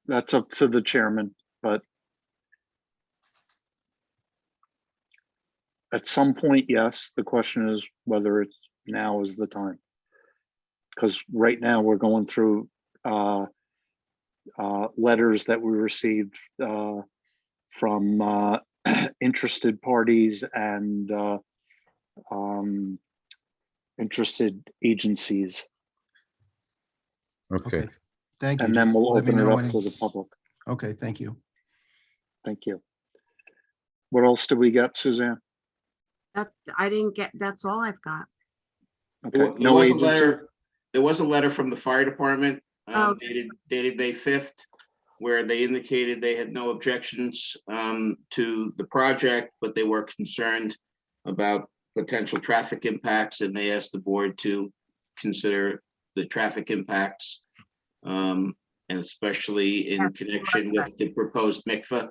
That's up to the chairman, but at some point, yes. The question is whether it's now is the time. Because right now we're going through letters that we received from interested parties and interested agencies. Okay. Thank you. And then Just we'll let me open it know up when- to the public. Okay, thank you. Thank you. What else do we got, Suzanne? I didn't get, that's all I've got. Okay. There was a letter. There was a letter from the fire department dated May 5th, where they indicated they had no objections to the project, but they were concerned about potential traffic impacts, and they asked the board to consider the traffic impacts, and especially in connection with the proposed mikveh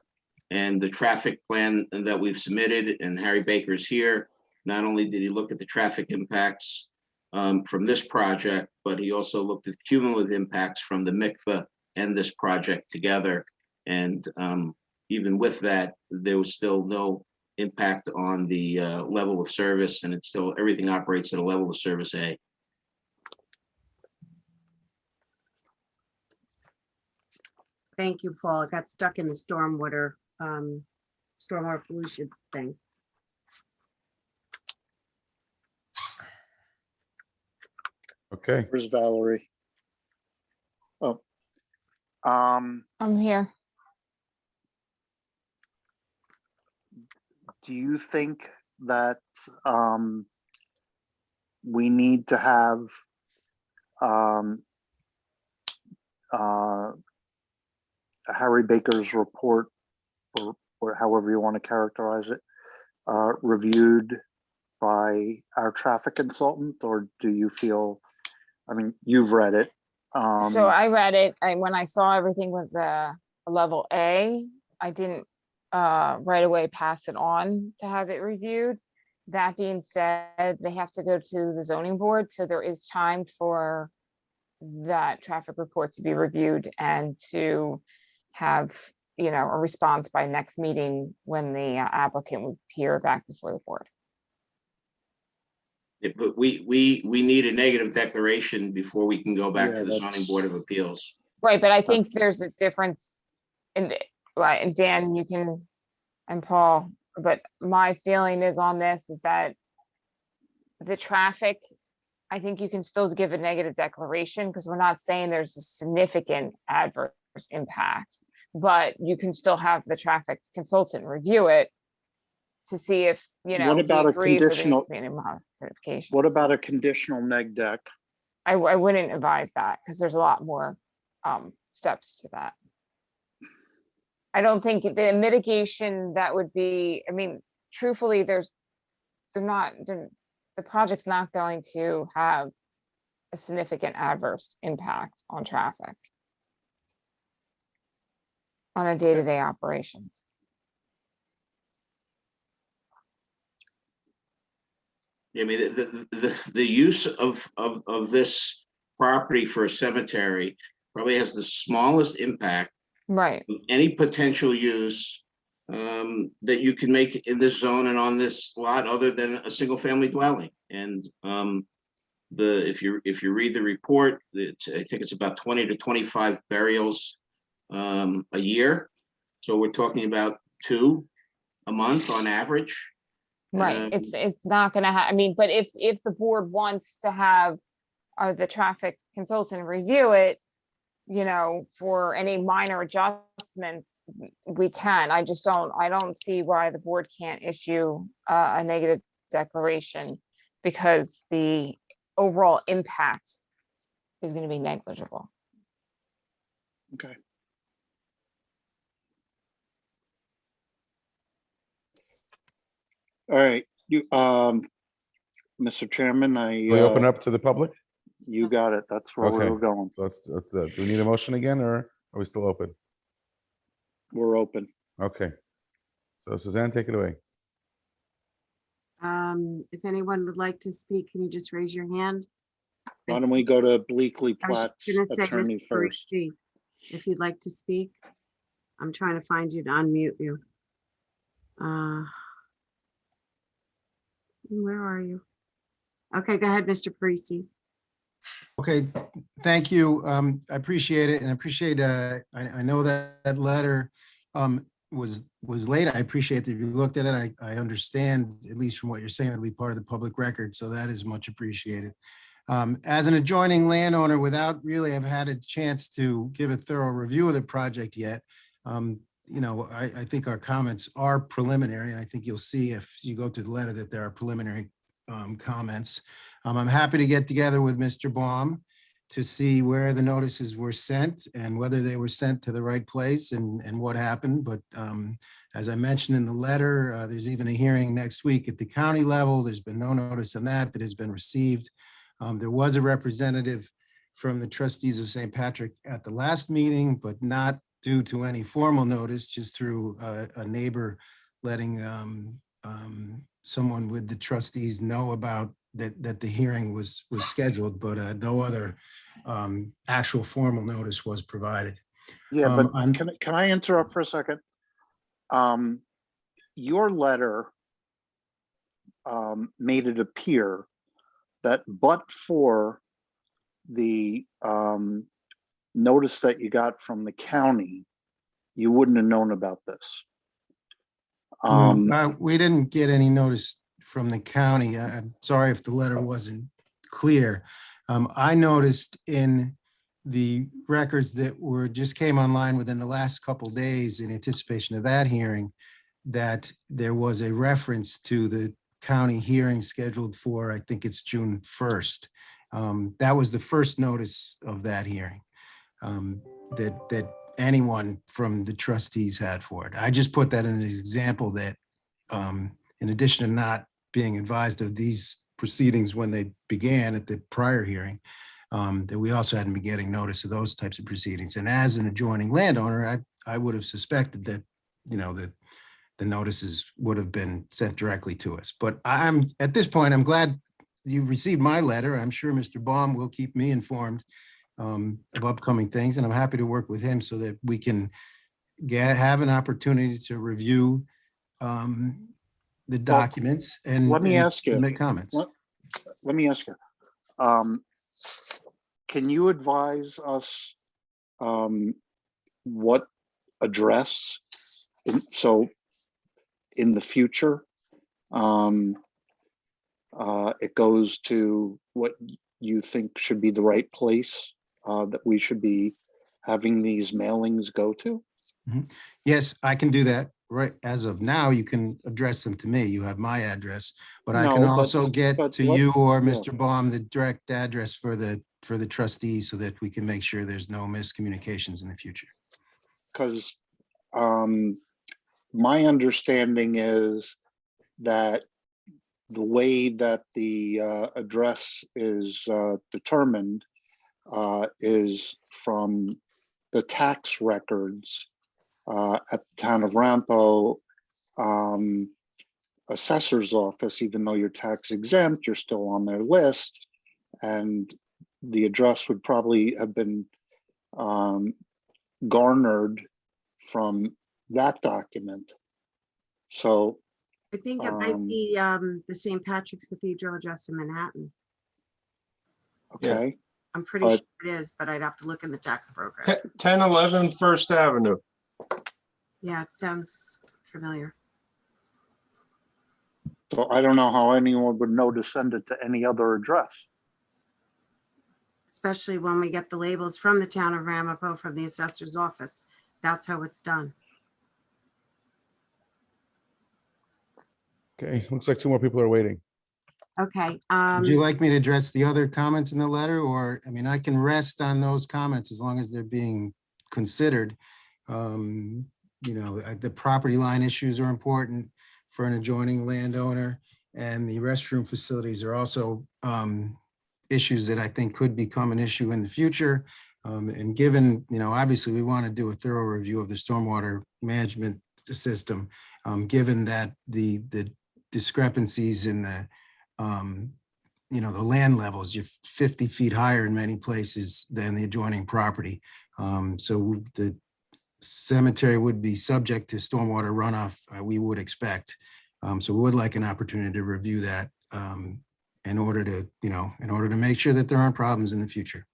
and the traffic plan that we've submitted. And Harry Baker's here. Not only did he look at the traffic impacts from this project, but he also looked at cumulative impacts from the mikveh and this project together. And even with that, there was still no impact on the level of service, and it's still, everything operates at a level of service A. Thank you, Paul. I got stuck in the stormwater pollution thing. Okay. Where's Valerie? Oh. I'm here. Do you think that we need to have Harry Baker's report, or however you want to characterize it, reviewed by our traffic consultant? Or do you feel, I mean, you've read it. So I read it, when I saw everything was a level A, I didn't right away pass it on to have it reviewed. That being said, they have to go to the zoning board, so there is time for that traffic report to be reviewed and to have, a response by next meeting when the applicant would appear back before the board. Yeah, but we need a negative declaration before we can go back Yeah, to the zoning board of appeals. Right, but I think there's a difference in right, and Dan, you can, and Paul, but my feeling is on this is that the traffic, I think you can still give a negative declaration because we're not saying there's a significant adverse impact, but you can still have the traffic consultant review it to see if, you know, What he about a agrees or there needs conditional, to be any modifications. what about a conditional neg deck? I wouldn't advise that because there's a lot more steps to that. I don't think the mitigation that would be, I mean, truthfully, the project's not going to have a significant adverse impact on traffic on a day-to-day operations. I mean, the use of this property for a cemetery probably has the smallest impact. Right. Of any potential use that you can make in this zone and on this lot, other than a single family dwelling. And if you read the report, I think it's about 20 to 25 burials a year. So we're talking about 2 a month on average. Right, it's not gonna I mean, but if the board wants to have the traffic consultant review it, you know, for any minor adjustments, we can. I don't see why the board can't issue a negative declaration because the overall impact is gonna be negligible. Okay. All right, you, Mr. Chairman, We open up to the public? You got it. That's where Okay. we're going. So do we need a motion again, or are we still open? We're open. Okay. So Suzanne, take it away. If anyone would like to speak, can you just raise your hand? Why don't we go to Bleakley I was Platt's gonna say, attorney Mr. first? Parisi, if you'd like to speak. I'm trying to find you to unmute you. Where are you? Okay, go ahead, Mr. Parisi. Okay, thank you. I appreciate it, and I appreciate, I know that that letter was late. I appreciate that you looked at it. I understand, at least from what you're saying, it'll be part of the public record, so that is much appreciated. As an adjoining landowner, without really have had a chance to give a thorough review of the project yet, you know, I think our comments are preliminary, and I think you'll see if you go through the letter that there are preliminary comments. I'm happy to get together with Mr. Baum to see where the notices were sent and whether they were sent to the right place and what happened. But as I mentioned in the letter, there's even a hearing next week at the county level. There's been no notice on that has been received. There was a representative from the trustees of St. Patrick at the last meeting, but not due to any formal notice, just through a neighbor letting someone with the trustees know about that the hearing was scheduled, but no other actual formal notice was provided. Yeah, but can I interrupt for a second? Your letter made it appear that but for the notice that you got from the county, you wouldn't have known about this. We didn't get any notice from the county. I'm sorry if the letter wasn't clear. I noticed in the records that just came online within the last couple days in anticipation of that hearing, that there was a reference to the county hearing scheduled for, I think it's June 1st. That was the first notice of that hearing that anyone from the trustees had for it. I just put that in an example that in addition to not being advised of these proceedings when they began at the prior hearing, that we also hadn't been getting notice of those types of proceedings. And as an adjoining landowner, I would have suspected that, you know, that the notices would have been sent directly to us. But at this point, I'm glad you received my letter. I'm sure Mr. Baum will keep me informed of upcoming things, and I'm happy to work with him so that we can have an opportunity to review the documents and let me ask you, make comments. Let me ask you, can you advise us what address So in the future, it goes to what you think should be the right place that we should be having these mailings go to? Yes, I can do that. Right, as of now, you can address them to me. You have my address, but I can No, but- also get but to what- you or yeah. Mr. Baum the direct address for the trustees so that we can make sure there's no miscommunications in the future. Because my understanding is that the way that the address is determined is from the tax records at the town of Rampo assessor's office. Even though you're tax exempt, you're still on their list, and the address would probably have been garnered from that document. So I think it might be the St. Patrick's Cathedral address in Manhattan. okay. I'm pretty But- sure it is, but I'd have to look in the tax program. 1011 First Avenue. Yeah, it sounds familiar. So I don't know how anyone would know to send it to any other address. Especially when we get the labels from the town of Ramapo from the assessor's office. That's how it's done. Okay, looks like two more people are waiting. Okay. Would you like me to address the other comments in the letter, or, I mean, I can rest on those comments as long as they're being considered. You know, the property line issues are important for an adjoining landowner, and the restroom facilities are also issues that I think could become an issue in the future. And given, you know, obviously we want to do a thorough review of the stormwater management system, given that the discrepancies in the you know, the land levels, you're 50 feet higher in many places than the adjoining property. So the cemetery would be subject to stormwater runoff, we would expect. So we would like an opportunity to review that in order to, you know, in order to make sure that there aren't problems in the future.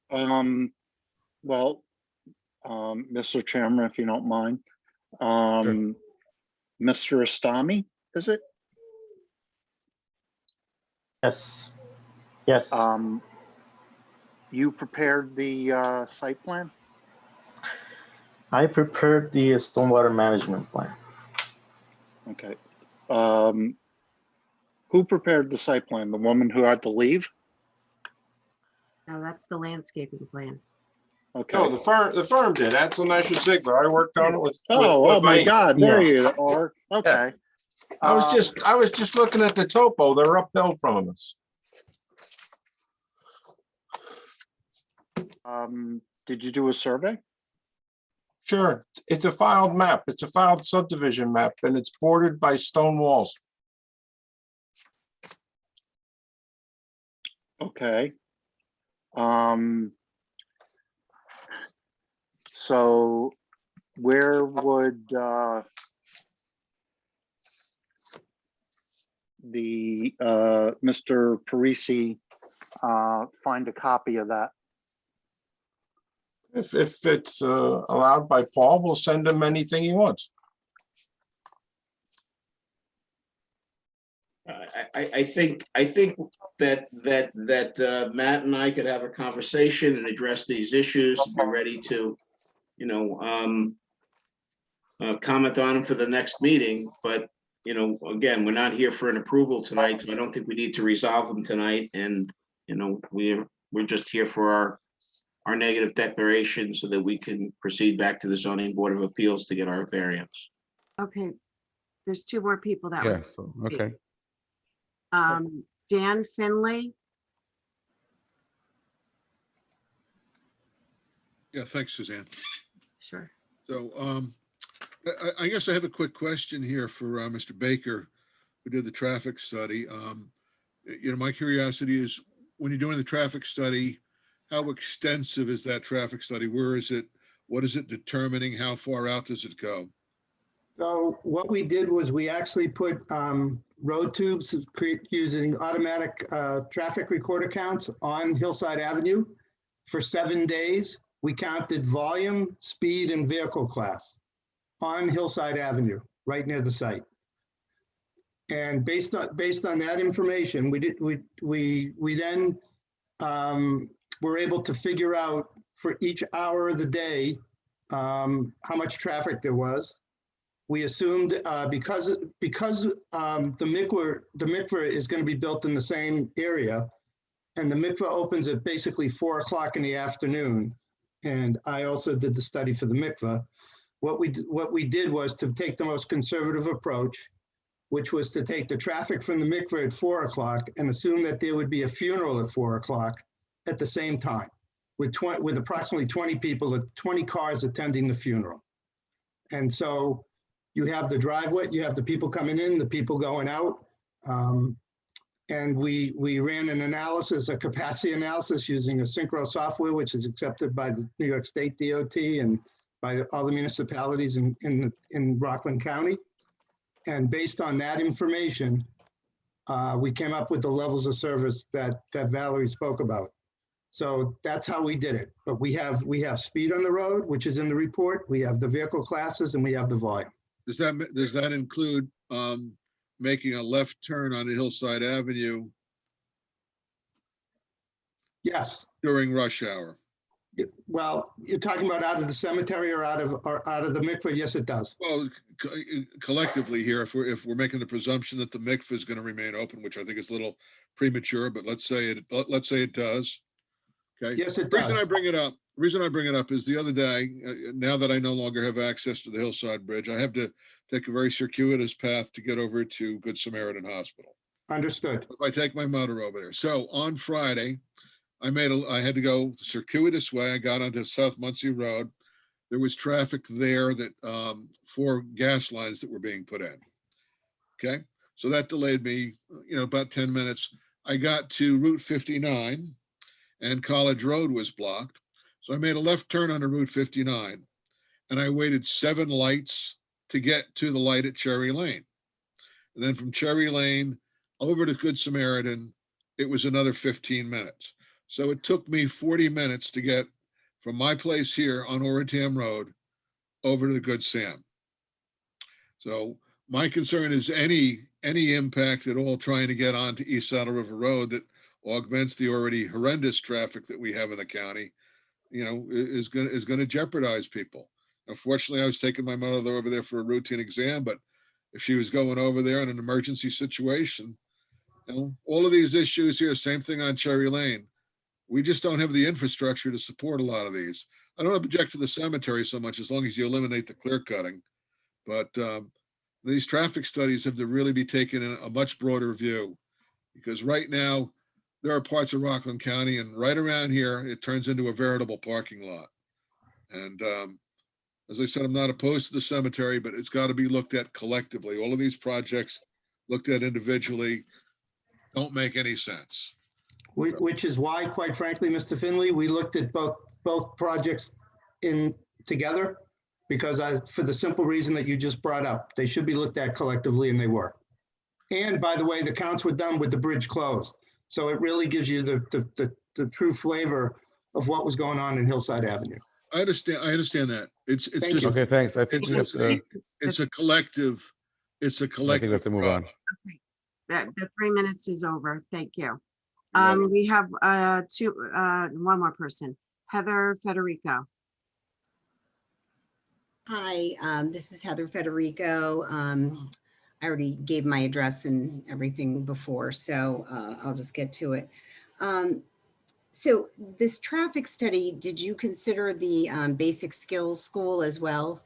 Well, Mr. Chairman, if you don't mind, Mr. Astami, is it? Yes. Yes. You prepared the site plan? I prepared the stormwater management plan. Okay. Who prepared the site plan? The woman who had to leave? No, that's the landscaping plan. Okay. No, the firm did. That's Nash Ziegler. I worked on it with. Oh my God! There Yeah. you are. Okay. I was just looking at the topo. They're uphill from us. Did you do a survey? Sure. It's a filed map. It's a filed subdivision map, and it's bordered by stone walls. Okay. So where would the Mr. Parisi find a copy of that? If it's allowed by Paul, we'll send him anything he wants. I think that Matt and I could have a conversation and address these issues, be ready to, you know, comment on them for the next meeting. But, you know, again, we're not here for an approval tonight. So I don't think we need to resolve them tonight. And, you know, we're just here for our negative declaration so that we can proceed back to the zoning board of appeals to get our variance. Okay. There's two more people that Yeah, were. so, okay. Dan Finley. Yeah, thanks, Suzanne. Sure. So I guess I have a quick question here for Mr. Baker, who did the traffic study. You know, my curiosity is, when you're doing the traffic study, how extensive is that traffic study? Where is it? What is it determining? How far out does it go? So what we did was we actually put road tubes using automatic traffic recorder counts on Hillside Avenue for 7 days. we counted volume, speed, and vehicle class on Hillside Avenue, right near the site. And based on that information, we then were able to figure out for each hour of the day how much traffic there was. We assumed because the mikveh is going to be built in the same area, and the mikveh opens at basically 4 o'clock in the afternoon. And I also did the study for the mikveh. What we did was to take the most conservative approach, which was to take the traffic from the mikveh at 4 o'clock and assume that there would be a funeral at 4 o'clock at the same time, with approximately 20 people, 20 cars attending the funeral. And so you have the driveway, you have the people coming in, the people going out. And we ran an analysis, a capacity analysis using a Synchro software, which is accepted by the New York State DOT and by all the municipalities in Rockland County. And based on that information, we came up with the levels of service that Valerie spoke about. So that's how we did it. But we have speed on the road, which is in the report. We have the vehicle classes, and we have the volume. Does that include making a left turn on the Hillside Avenue? Yes. During rush hour? Well, you're talking about out of the cemetery or out of the mikveh? Yes, it does. Well, collectively here, if we're making the presumption that the mikveh is going to remain open, which I think is a little premature, but let's say it does. Okay. Yes, it The does. reason I bring it up is the other day, now that I no longer have access to the Hillside Bridge, I have to take a very circuitous path to get over to Good Samaritan Hospital. Understood. If I take my motor over there. So on Friday, I had to go the circuitous way. I got onto South Muncie Road. There was traffic there that 4 gas lines that were being put in. Okay. So that delayed me, about 10 minutes. I got to Route 59 and College Road was blocked. So I made a left turn onto Route 59 and I waited 7 lights to get to the light at Cherry Lane. And then from Cherry Lane over to Good Samaritan, it was another 15 minutes. So it took me 40 minutes to get from my place here on Oratam Road over to the Good Sam. So my concern is any impact at all trying to get onto East Saddle River Road that augments the already horrendous traffic that we have in the county, is going to jeopardize people. Unfortunately, I was taking my mother over there for a routine exam, but if she was going over there in an emergency situation, all of these issues here, same thing on Cherry Lane. We just don't have the infrastructure to support a lot of these. I don't object to the cemetery so much as long as you eliminate the clear cutting. But these traffic studies have to really be taken in a much broader view, because right now there are parts of Rockland County and right around here, it turns into a veritable parking lot. And as I said, I'm not opposed to the cemetery, but it's got to be looked at collectively. All of these projects looked at individually don't make any sense. Which is why, quite frankly, Mr. Finley, we looked at both projects in together, because for the simple reason that you just brought up, they should be looked at collectively, and they were. And by the way, the counts were done with the bridge closed. So it really gives you the true flavor of what was going on in Hillside Avenue. I understand that. It's just okay. Thanks. I think we have to. It's a collective. It's a I collective. think we have to move on. Okay. The 3 minutes is over. Thank you. We have one more person, Heather Federico. Hi, this is Heather Federico. I already gave my address and everything before, so I'll just get to it. So this traffic study, did you consider the basic skills school as well?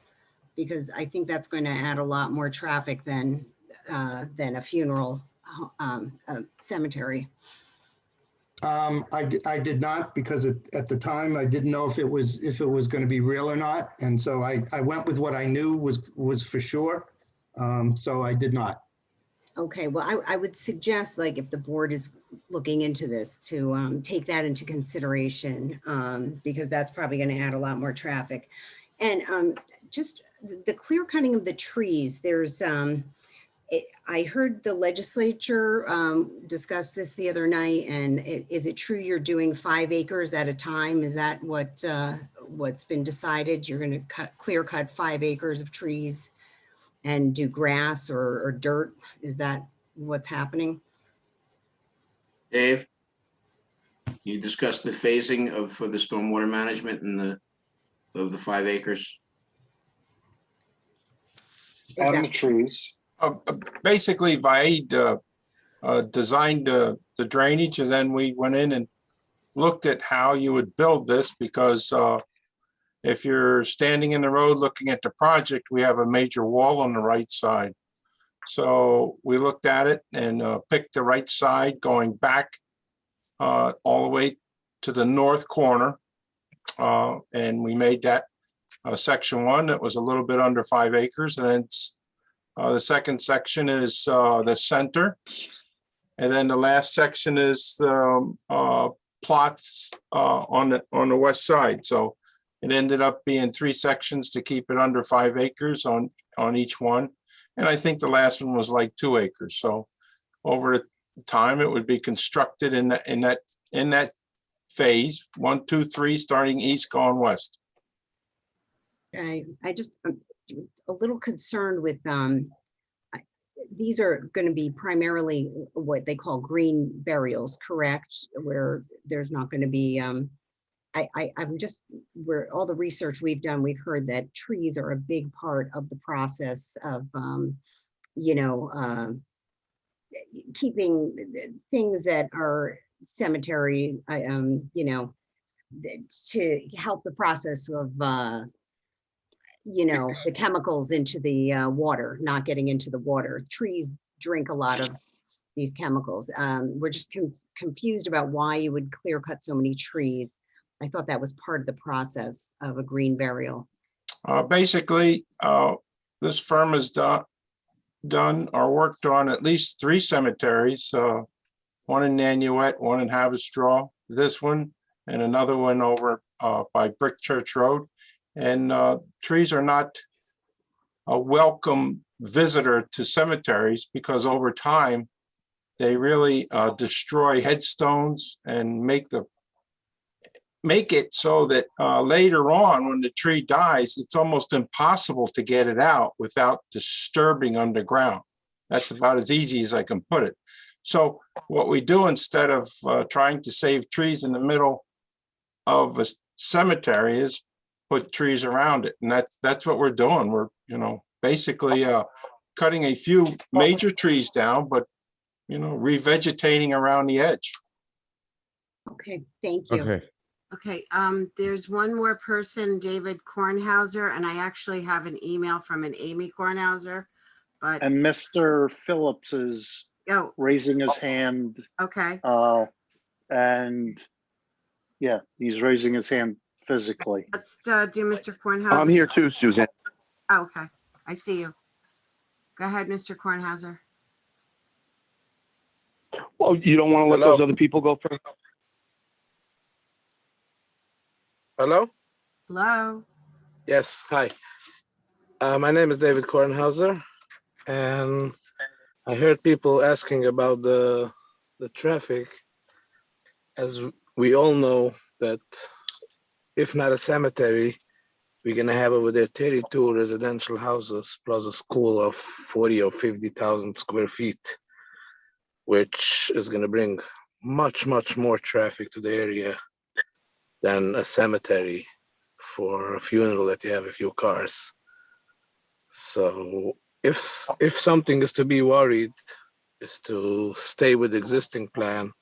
Because I think that's going to add a lot more traffic than a funeral cemetery. I did not, because at the time I didn't know if it was going to be real or not, and so I went with what I knew was for sure. So I did not. Okay, well, I would suggest, like, if the board is looking into this, to take that into consideration, because that's probably going to add a lot more traffic. And just the clear cutting of the trees, there's I heard the legislature discuss this the other night, and is it true you're doing 5 acres at a time? Is that what's been decided? You're going to clear cut 5 acres of trees and do grass or dirt? Is that what's happening? Dave, you discussed the phasing of for the stormwater management and of the 5 acres. And the trees. Basically, Vaid designed the drainage, and then we went in and looked at how you would build this, because if you're standing in the road looking at the project, we have a major wall on the right side. So we looked at it and picked the right side going back all the way to the north corner. And we made that section 1 that was a little bit under 5 acres. And then the second section is the center. And then the last section is plots on the west side. So it ended up being 3 sections to keep it under 5 acres on each one. And I think the last one was like 2 acres. So over the time, it would be constructed in that phase, 1, 2, 3, starting east, going west. I just am a little concerned with these are going to be primarily what they call green burials, correct? Where there's not going to be I'm just, where all the research we've done, we've heard that trees are a big part of the process of keeping things that are cemetery, to help the process of the chemicals into the water, not getting into the water. Trees drink a lot of these chemicals. We're just confused about why you would clear cut so many trees. I thought that was part of the process of a green burial. Basically, this firm has done or worked on at least 3 cemeteries, one in Nanuet, one in Haverstraw, this one, and another one over by Brick Church Road. And trees are not a welcome visitor to cemeteries, because over time, they really destroy headstones and make it so that later on, when the tree dies, it's almost impossible to get it out without disturbing underground. That's about as easy as I can put it. So what we do, instead of trying to save trees in the middle of a cemetery, is put trees around it. And that's what we're doing. We're, basically cutting a few major trees down, but, revegetating around the edge. Okay, thank you. Okay, there's one more person, David Kornhauser, and I actually have an email from an Amy Kornhauser, but. And Mr. Phillips is raising his hand. Okay. And yeah, he's raising his hand physically. Let's do Mr. Kornhauser. I'm here too, Suzanne. Oh, okay, I see you. Go ahead, Mr. Kornhauser. Well, you don't want to let those other people go first? Hello? Hello? Yes, hi. My name is David Kornhauser, and I heard people asking about the traffic. As we all know that if not a cemetery, we're gonna have over there 32 residential houses plus a school of 40 or 50,000 square feet, which is gonna bring much, much more traffic to the area than a cemetery for a funeral that you have a few cars. So if something is to be worried, is to stay with the existing plan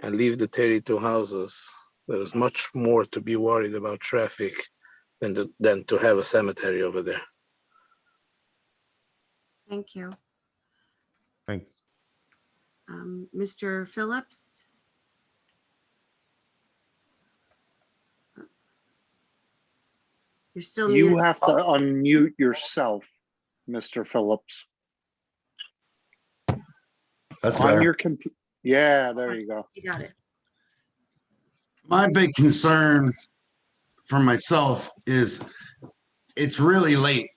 and leave the 32 houses. There is much more to be worried about traffic than to have a cemetery over there. Thank you. Thanks. Mr. Phillips? You're still You muted. have to unmute yourself, Mr. Phillips. That's On better. your computer. Yeah, there you go. You got it. My big concern for myself is it's really late.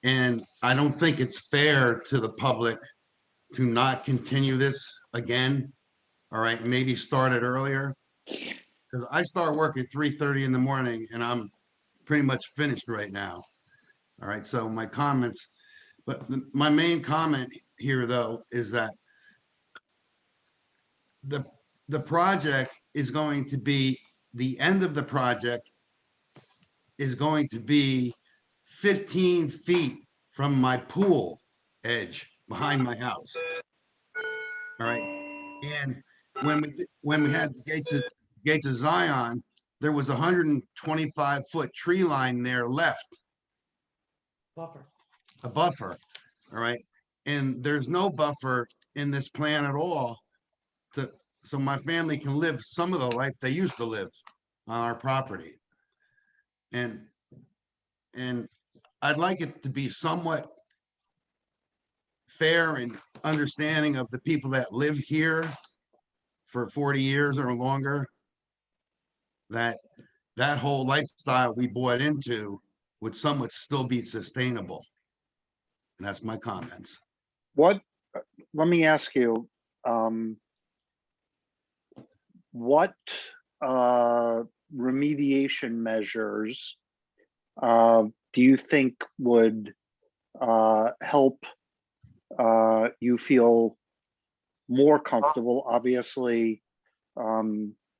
And I don't think it's fair to the public to not continue this again. All right, maybe start it earlier. Because I start work at 3:30 in the morning and I'm pretty much finished right now. All right, so my comments, but my main comment here though is that the project is going to be, the end of the project is going to be 15 feet from my pool edge behind my house. All right. And when we had the gates of Zion, there was a 125-foot tree line there left. Buffer. A buffer. All right. And there's no buffer in this plan at all so my family can live some of the life they used to live on our property. And I'd like it to be somewhat fair and understanding of the people that live here for 40 years or longer, that whole lifestyle we bought into would somewhat still be sustainable. And that's my comments. Let me ask you, what remediation measures do you think would help you feel more comfortable? Obviously,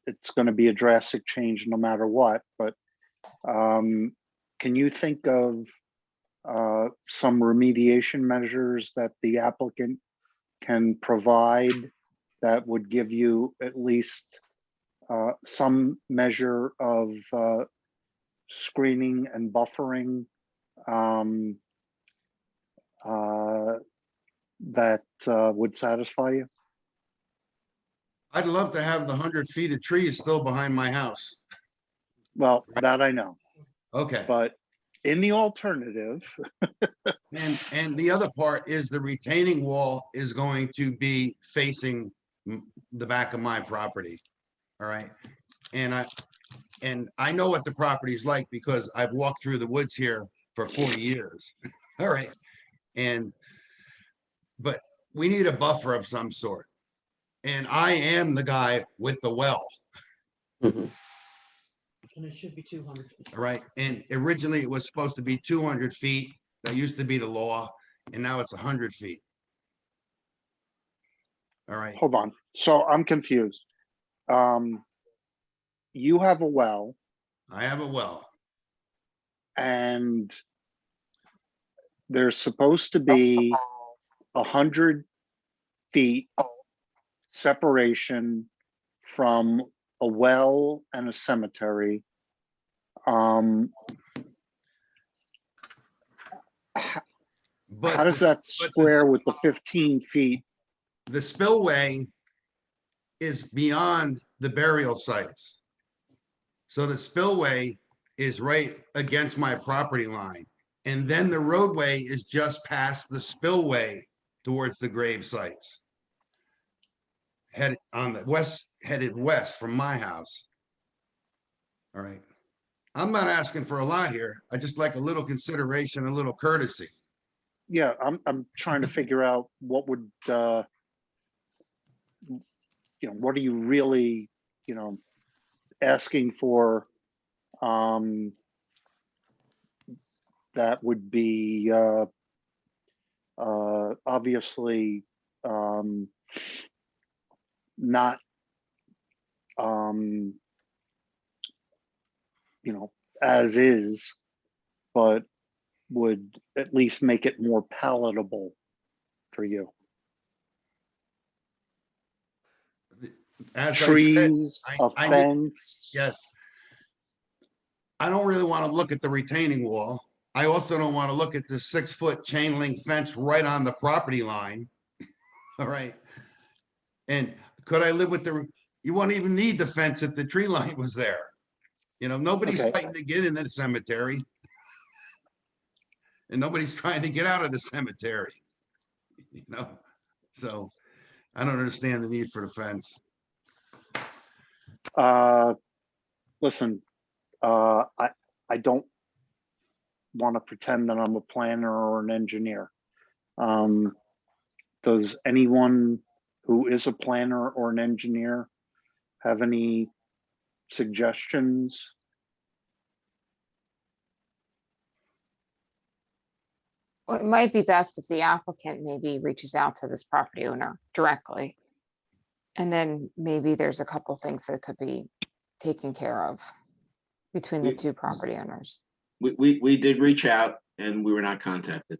it's going to be a drastic change no matter what, but can you think of some remediation measures that the applicant can provide that would give you at least some measure of screening and buffering that would satisfy you? I'd love to have the 100 feet of trees still behind my house. Well, that I know. Okay. But in the alternative. and the other part is the retaining wall is going to be facing the back of my property. All right. And I know what the property's like because I've walked through the woods here for 40 years. All right. But we need a buffer of some sort. And I am the guy with the well. And it should be 200 feet. All right. And originally it was supposed to be 200 feet. That used to be the law. And now it's 100 feet. All right. Hold on. So I'm confused. You have a well. I have a well. And there's supposed to be 100 feet separation from a well and a cemetery. How does that square with the 15 feet? The spillway is beyond the burial sites. So the spillway is right against my property line. And then the roadway is just past the spillway towards the grave sites. Headed on the west, headed west from my house. All right. I'm not asking for a lot here. I just like a little consideration, a little courtesy. Yeah, I'm trying to figure out what would, what are you really, asking for that would be obviously not as is, but would at least make it more palatable for you. As Trees, I a said, fence. Yes. I don't really want to look at the retaining wall. I also don't want to look at the 6-foot chain link fence right on the property line. All right. And could I live with you won't even need the fence if the tree line was there. Nobody's fighting to get in the cemetery. And nobody's trying to get out of the cemetery. So I don't understand the need for the fence. Listen, I don't want to pretend that I'm a planner or an engineer. Does anyone who is a planner or an engineer have any suggestions? Well, it might be best if the applicant maybe reaches out to this property owner directly. And then maybe there's a couple things that could be taken care of between the We- two property owners. We did reach out and we were not contacted.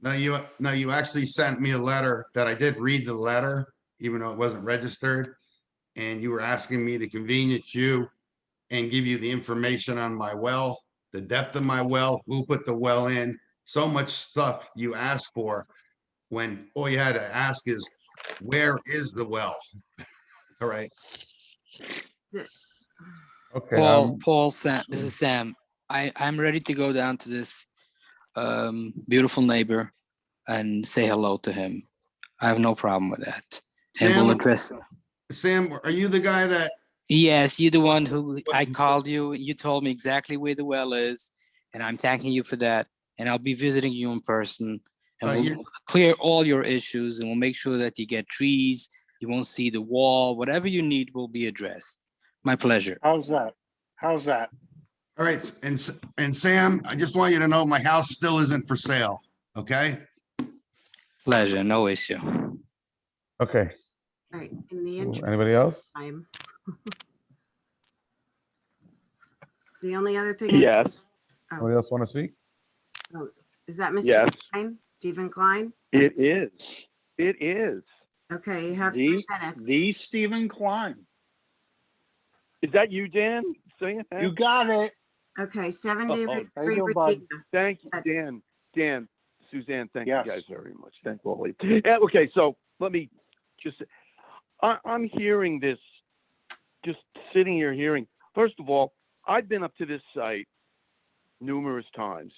No, you actually sent me a letter that I did read the letter, even though it wasn't registered. And you were asking me to convenience you and give you the information on my well, the depth of my well, who put the well in, so much stuff you asked for when all you had to ask is, where is the well? All right. Okay. Paul, Sam, this is Sam. I'm ready to go down to this beautiful neighbor and say hello to him. I have no problem with that. And we'll address. Sam, are you the guy that? Yes, you're the one who I called you. You told me exactly where the well is, and I'm thanking you for that. And I'll be visiting you in person, and we'll clear all your issues, and we'll make sure that you get trees. You won't see the wall. Whatever you need will be addressed. My pleasure. How's that? How's that? All right, and Sam, I just want you to know my house still isn't for sale, okay? Pleasure, no issue. Okay. All right, in the interest. Anybody else? of time. The only other thing. is- Yes, Anybody else want to speak? Oh, is that Mr. Yes. Klein? Stephen Klein? it is. It is. Okay, you have The 3 minutes. the Stephen Klein. Is that you, Dan? Saying that? You got it. Okay, 7-day Oh, how you doing, bud? Thank you, Dan. Dan, Suzanne, thank Yes. you guys very much. Thank all of you. Yeah, okay, so let me just, I'm hearing this, just sitting here hearing. First of all, I've been up to this site numerous times.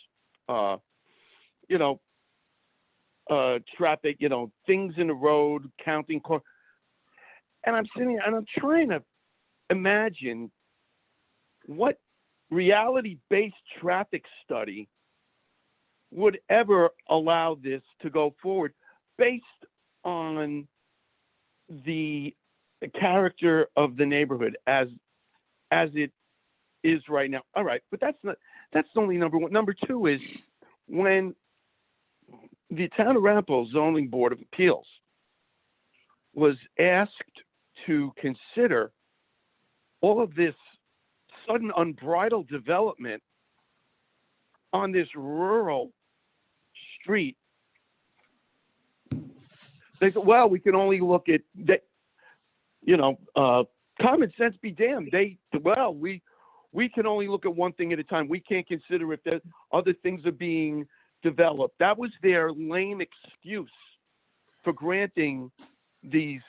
Traffic, things in the road, counting cars. And I'm sitting and I'm trying to imagine what reality-based traffic study would ever allow this to go forward based on the character of the neighborhood as it is right now. All right, but that's only number one. Number two is when the Town of Arapahoe Zoning Board of Appeals was asked to consider all of this sudden unbridled development on this rural street. They said, well, we can only look at that, common sense be damned. We can only look at one thing at a time. We can't consider if there's other things are being developed. That was their lame excuse for granting these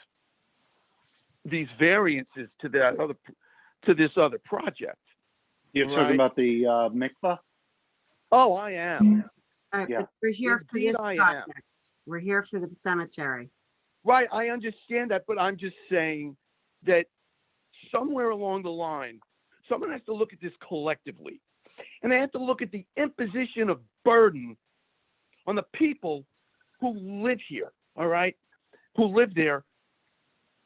variances to this other project. You're talking about the mikvah? Oh, I am. All right, Yeah. but we're here for Indeed this I am. project. We're here for the cemetery. Right, I understand that, but I'm just saying that somewhere along the line, someone has to look at this collectively. And they have to look at the imposition of burden on the people who live here, all right? Who live there.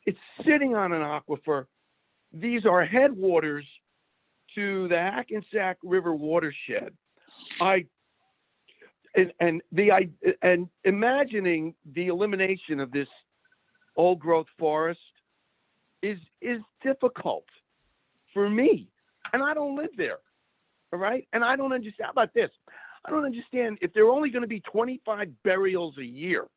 It's sitting on an aquifer. These are headwaters to the Hackensack River watershed. And imagining the elimination of this old growth forest is difficult for me. And I don't live there. All right. And I don't understand. How about this? I don't understand if there are only going to be 25 burials a year,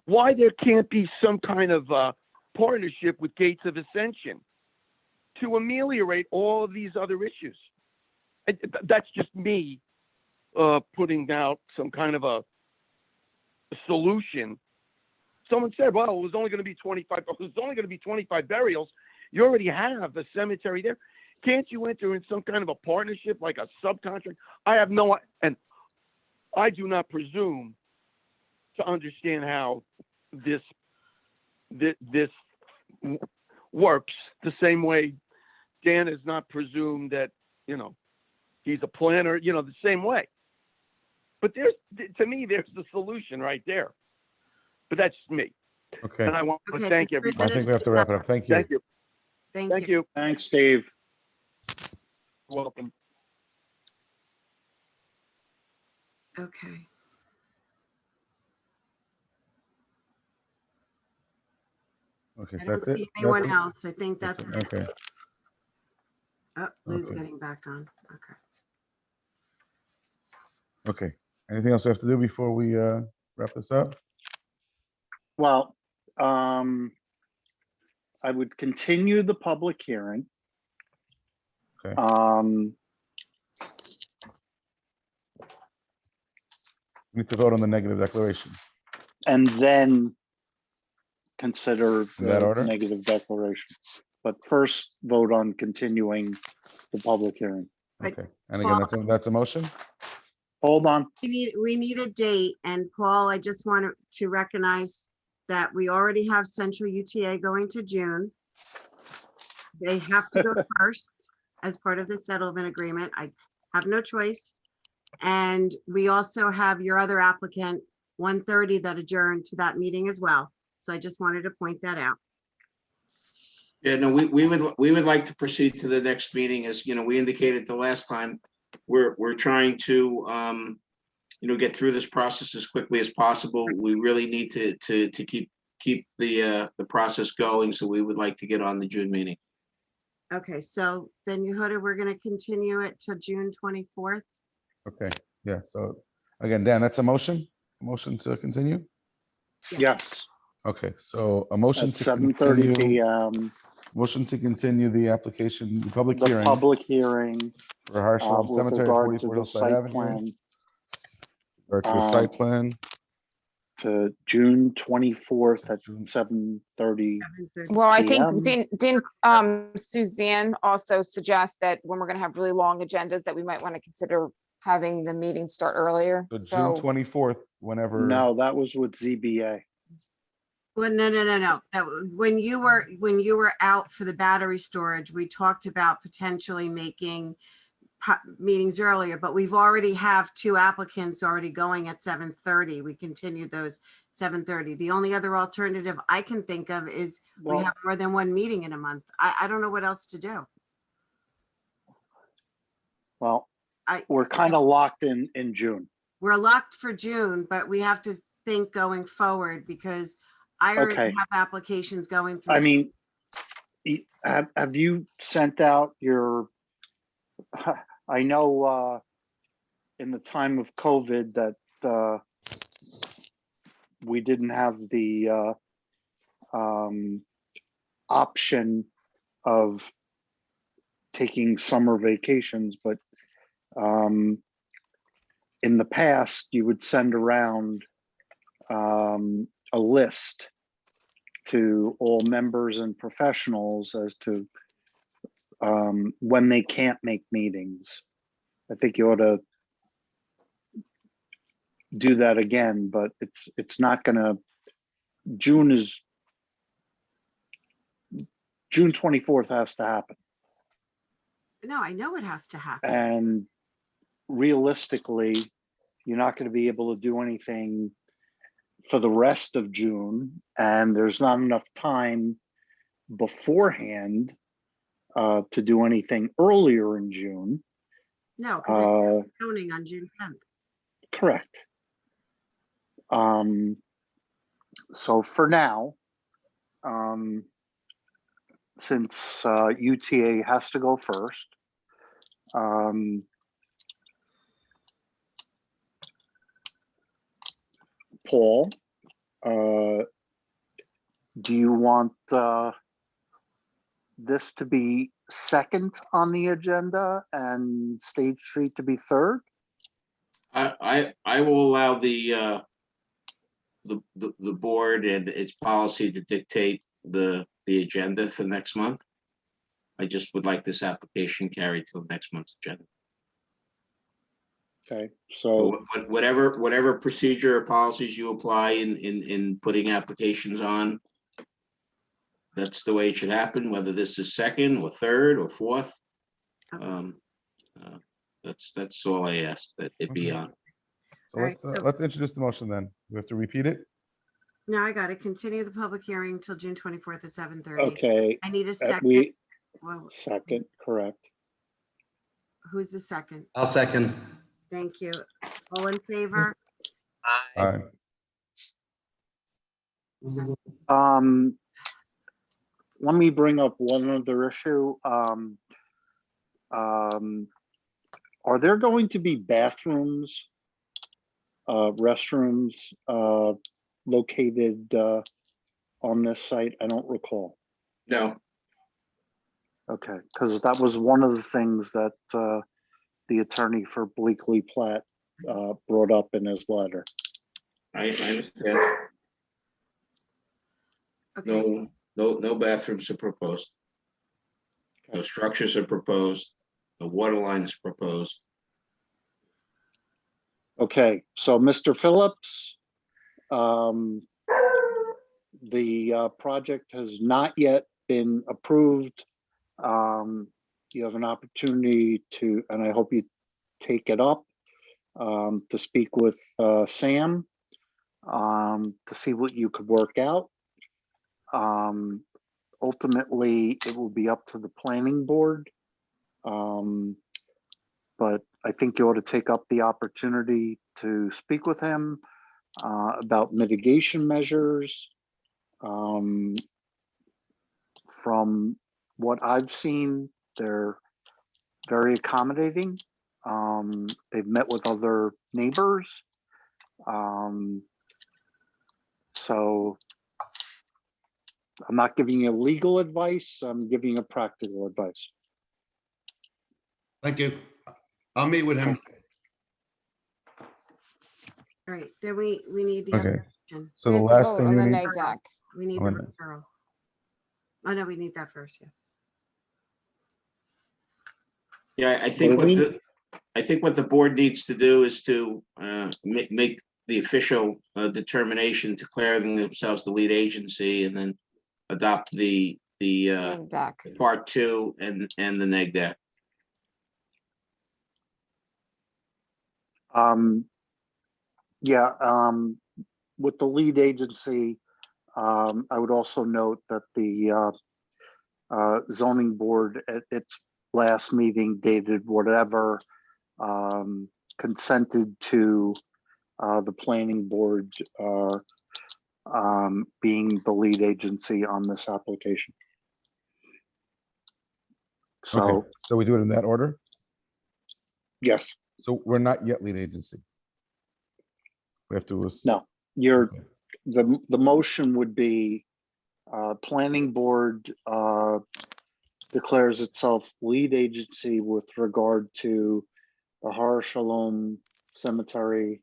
why there can't be some kind of partnership with Gates of Ascension to ameliorate all of these other issues. That's just me putting out some kind of a solution. Someone said, well, it was only going to be 25. It was only going to be 25 burials. You already have a cemetery there. Can't you enter in some kind of a partnership, like a subcontract? I have no, and I do not presume to understand how this works the same way Dan has not presumed that, He's a planner, the same way. But to me, there's the solution right there. But that's just me. Okay. And I want to Okay, thank it's everybody. I think we have to wrap it up. Thank you. Thank you. Thank you. Thanks, Dave. Welcome. Okay. Okay, I so don't that's it. see anyone That's it? else. I think that's it. it. Okay. Oh, Lou's Okay. getting back on. Okay. Okay. Anything else we have to do before we wrap this up? Well, I would continue the public hearing. Okay. We need to vote on the negative declaration. And then consider In that the order? negative declaration. But first, vote on continuing the public hearing. Okay. And again, that's a motion? Hold on. We need a date, and Paul, I just wanted to recognize that we already have Central UTA going to June. They have to go first as part of the settlement agreement. I have no choice. And we also have your other applicant, 1:30, that adjourned to that meeting as well. So I just wanted to point that out. Yeah, no, we would like to proceed to the next meeting. As we indicated the last time, we're trying to get through this process as quickly as possible. We really need to keep the process going. So we would like to get on the June meeting. Okay, so then Yehuda, we're going to continue it to June 24th. Okay. Yeah. So again, Dan, that's a motion? A motion to continue? Yes. Okay. So a motion At to 7:30 continue. PM. Motion to continue the application, the public The hearing public hearing for Harshal with Cemetery at regard to 44 the Hillside site Avenue. plan Or to the site plan. to June 24th at 7:30. Well, I think PM. didn't Suzanne also suggest that when we're gonna have really long agendas, that we might want to consider having the meeting start earlier? So June So 24th, whenever. No, that was with ZBA. Well, no. When you were out for the battery storage, we talked about potentially making meetings earlier, but we've already have two applicants already going at 7:30. We continued those 7:30. The only other alternative I can think of is we have more than one meeting in a month. I don't know what else to do. Well, we're kind of locked in June. We're locked for June, but we have to think going forward because I already Okay. have applications going through. I mean, have you sent out your, I know in the time of COVID that we didn't have the option of taking summer vacations, but in the past, you would send around a list to all members and professionals as to when they can't make meetings. I think you ought to do that again, but it's not gonna, June 24th has to happen. No, I know it has to happen. And realistically, you're not going to be able to do anything for the rest of June, and there's not enough time beforehand to do anything earlier in June. No, because it's counting on June 10th. Correct. So for now, since UTA has to go first, Paul, do you want this to be second on the agenda and State Street to be third? I will allow the board and its policy to dictate the agenda for next month. I just would like this application carried to next month's agenda. Okay, so whatever procedure or policies you apply in putting applications on, that's the way it should happen, whether this is second or third or fourth. That's all I asked, that it be Okay. on. So All right, let's introduce the motion then. We have to repeat it. Now I got to continue the public hearing till June 24th at 7:30. Okay. I need a we- second. Well, Second, correct. who's the second? I'll second. Thank you. All in favor? Aye. Let me bring up one other issue. Are there going to be bathrooms, restrooms, located, on this site? I don't recall. No, Okay, because that was one of the things that, the attorney for Bleakley Platt, brought up in his letter. I understand. Okay, No bathrooms are proposed. No structures are proposed. No water lines proposed. Okay, so Mr. Phillips, the project has not yet been approved. You have an opportunity to, and I hope you take it up, to speak with Sam, to see what you could work out. Ultimately, it will be up to the planning board. But I think you ought to take up the opportunity to speak with him about mitigation measures. From what I've seen, they're very accommodating. They've met with other neighbors. So I'm not giving you legal advice, I'm giving you practical advice. Thank you. I'll meet with him. all right, then we need the Okay. other option. So the We have to last vote thing on we the need. neg deck. We need Oh, the no. referral. Oh, no, we need that first, yes. Yeah, I think What do what the board needs to do is to make the official determination, declaring themselves the lead agency, and then adopt the Neg deck. part 2 and the neg deck. Yeah, with the lead agency, I would also note that the zoning board at its last meeting dated whatever, consented to the planning board being the lead agency on this application. So, Okay, so we do it in that order. yes, So we're not yet lead agency. We have to. no, the motion would be planning board declares itself lead agency with regard to the Har Shalom Cemetery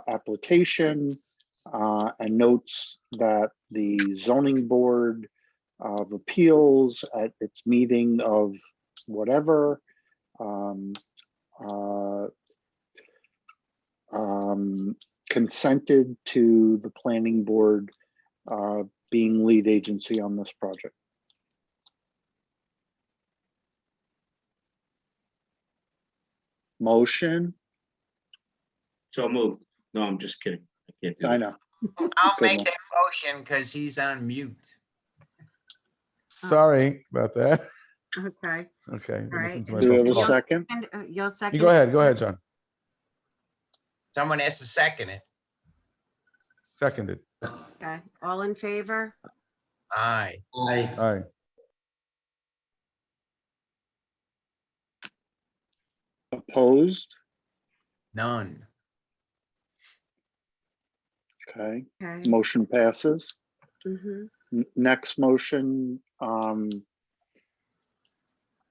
application, and notes that the zoning board of appeals at its meeting of whatever consented to the planning board being lead agency on this project. Motion, So moved. No, I'm just kidding. I can't do I that. know. I'll Good make one. that motion because he's on mute. Sorry about that. Okay, Okay. all right. listen to and Do we have a myself talk. second? You'll second. You go ahead. Go ahead, John. Someone has to second it. Seconded. Okay, all in favor? Aye. Aye. Aye. Opposed? None. Okay, Okay. motion passes. Mm-hmm. Next motion,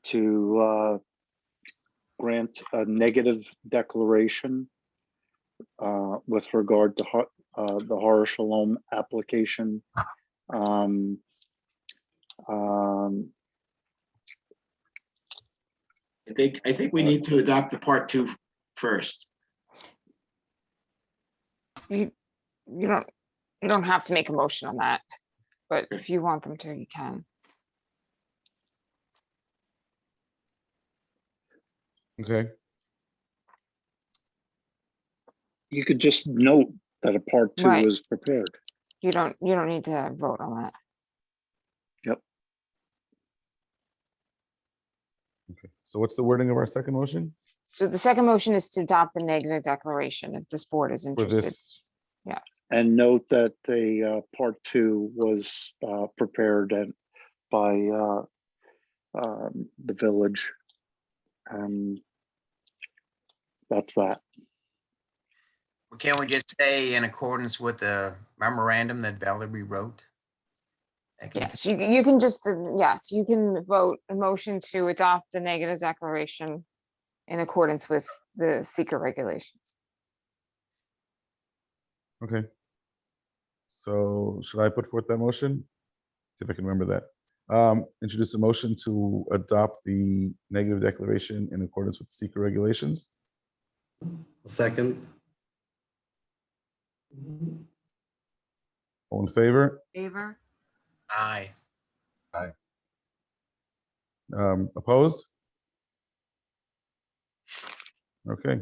to grant a negative declaration with regard to the Har Shalom application. I think we need to adopt the part 2 first. You don't have to make a motion on that, but if you want them to, you can. Okay. You could just note that a part 2 Right. was prepared. You don't need to vote on that. Yep. So what's the wording of our second motion So the second motion is to adopt the negative declaration if this board is for interested. this? Yes. And note that the part 2 was prepared by the village. And that's that. Well, can't we just say in accordance with the memorandum that Valerie wrote? Yes, you can just, yes, you can vote a motion to adopt the negative declaration in accordance with the secret regulations. Okay. So should I put forth that motion? See if I can remember that. Introduce a motion to adopt the negative declaration in accordance with secret regulations. Second. All in favor? Favor? Aye. Aye. Opposed? Okay.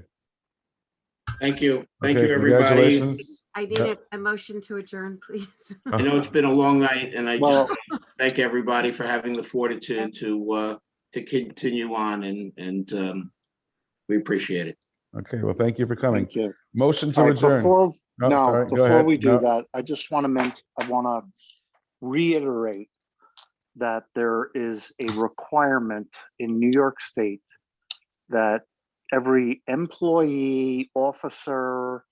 Thank you. Thank Okay, you, everybody. congratulations. I need Yeah. a motion to adjourn, please. I know it's been a long night, and I just Well- want to thank everybody for having the fortitude to continue on, and we appreciate it. Okay, well, thank you for coming. Thank you. Motion to All right, adjourn. before, Oh, no, sorry, go before ahead. we do No. that, I just want to I want to reiterate that there is a requirement in New York State that every employee, officer,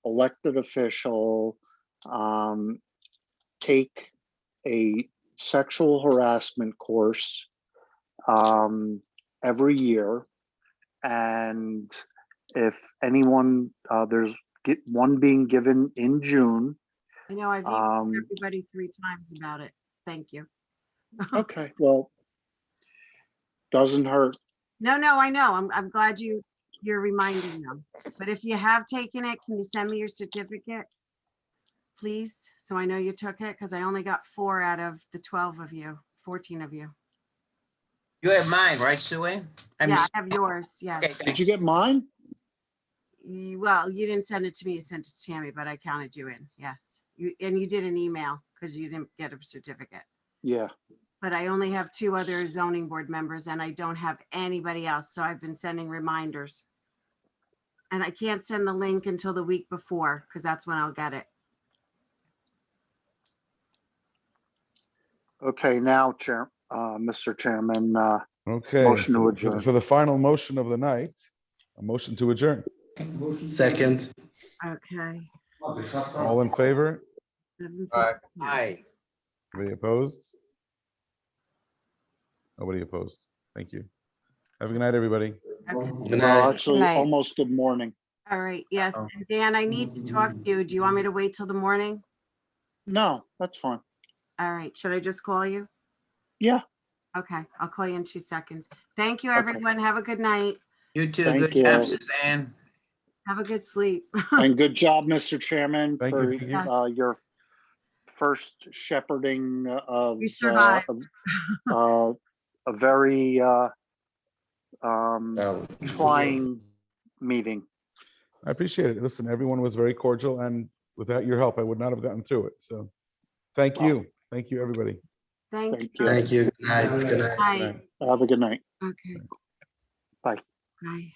elected official, take a sexual harassment course every year. And if anyone, there's one being given in June. I know I've emailed everybody 3 times about it. Thank you. Okay, well, doesn't hurt. No, I know. I'm glad you're reminding them. But if you have taken it, can you send me your certificate? Please, so I know you took it, because I only got 4 out of the 12 of you, 14 of you. You have mine, right, Sue Ann? Yeah, I have yours, yes. Okay, Did you get mine? Well, you didn't send it to me, you sent it to Tammy, but I counted you in, yes. And you did an email, because you didn't get a certificate. Yeah. But I only have 2 other zoning board members, and I don't have anybody else, so I've been sending reminders. And I can't send the link until the week before, because that's when I'll get it. Okay, now, Mr. Chairman, Okay. motion to for- adjourn. For the final motion of the night, a motion to adjourn. Second. Okay. All in favor? Aye. Anybody opposed? Nobody opposed. Thank you. Have a good night, everybody. Okay. Good night. Actually, Good night. almost good morning. All right, yes. And Dan, I need to talk to you. Do you want me to wait till the morning? No, that's fine. All right, should I just call you? Yeah. Okay, I'll call you in 2 seconds. Thank you, everyone. Have a good night. You too. Thank Good job, you. Suzanne. Have a good sleep. And good job, Mr. Chairman, Thank for you, thank you. your first shepherding of We survived. a very trying meeting. I appreciate it. Listen, everyone was very cordial, and without your help, I would not have gotten through it. So thank you. Thank you, everybody. Thank Thank you. you. Thank you. Good night. Good night. Bye. Have a good night. Okay. Bye. Bye.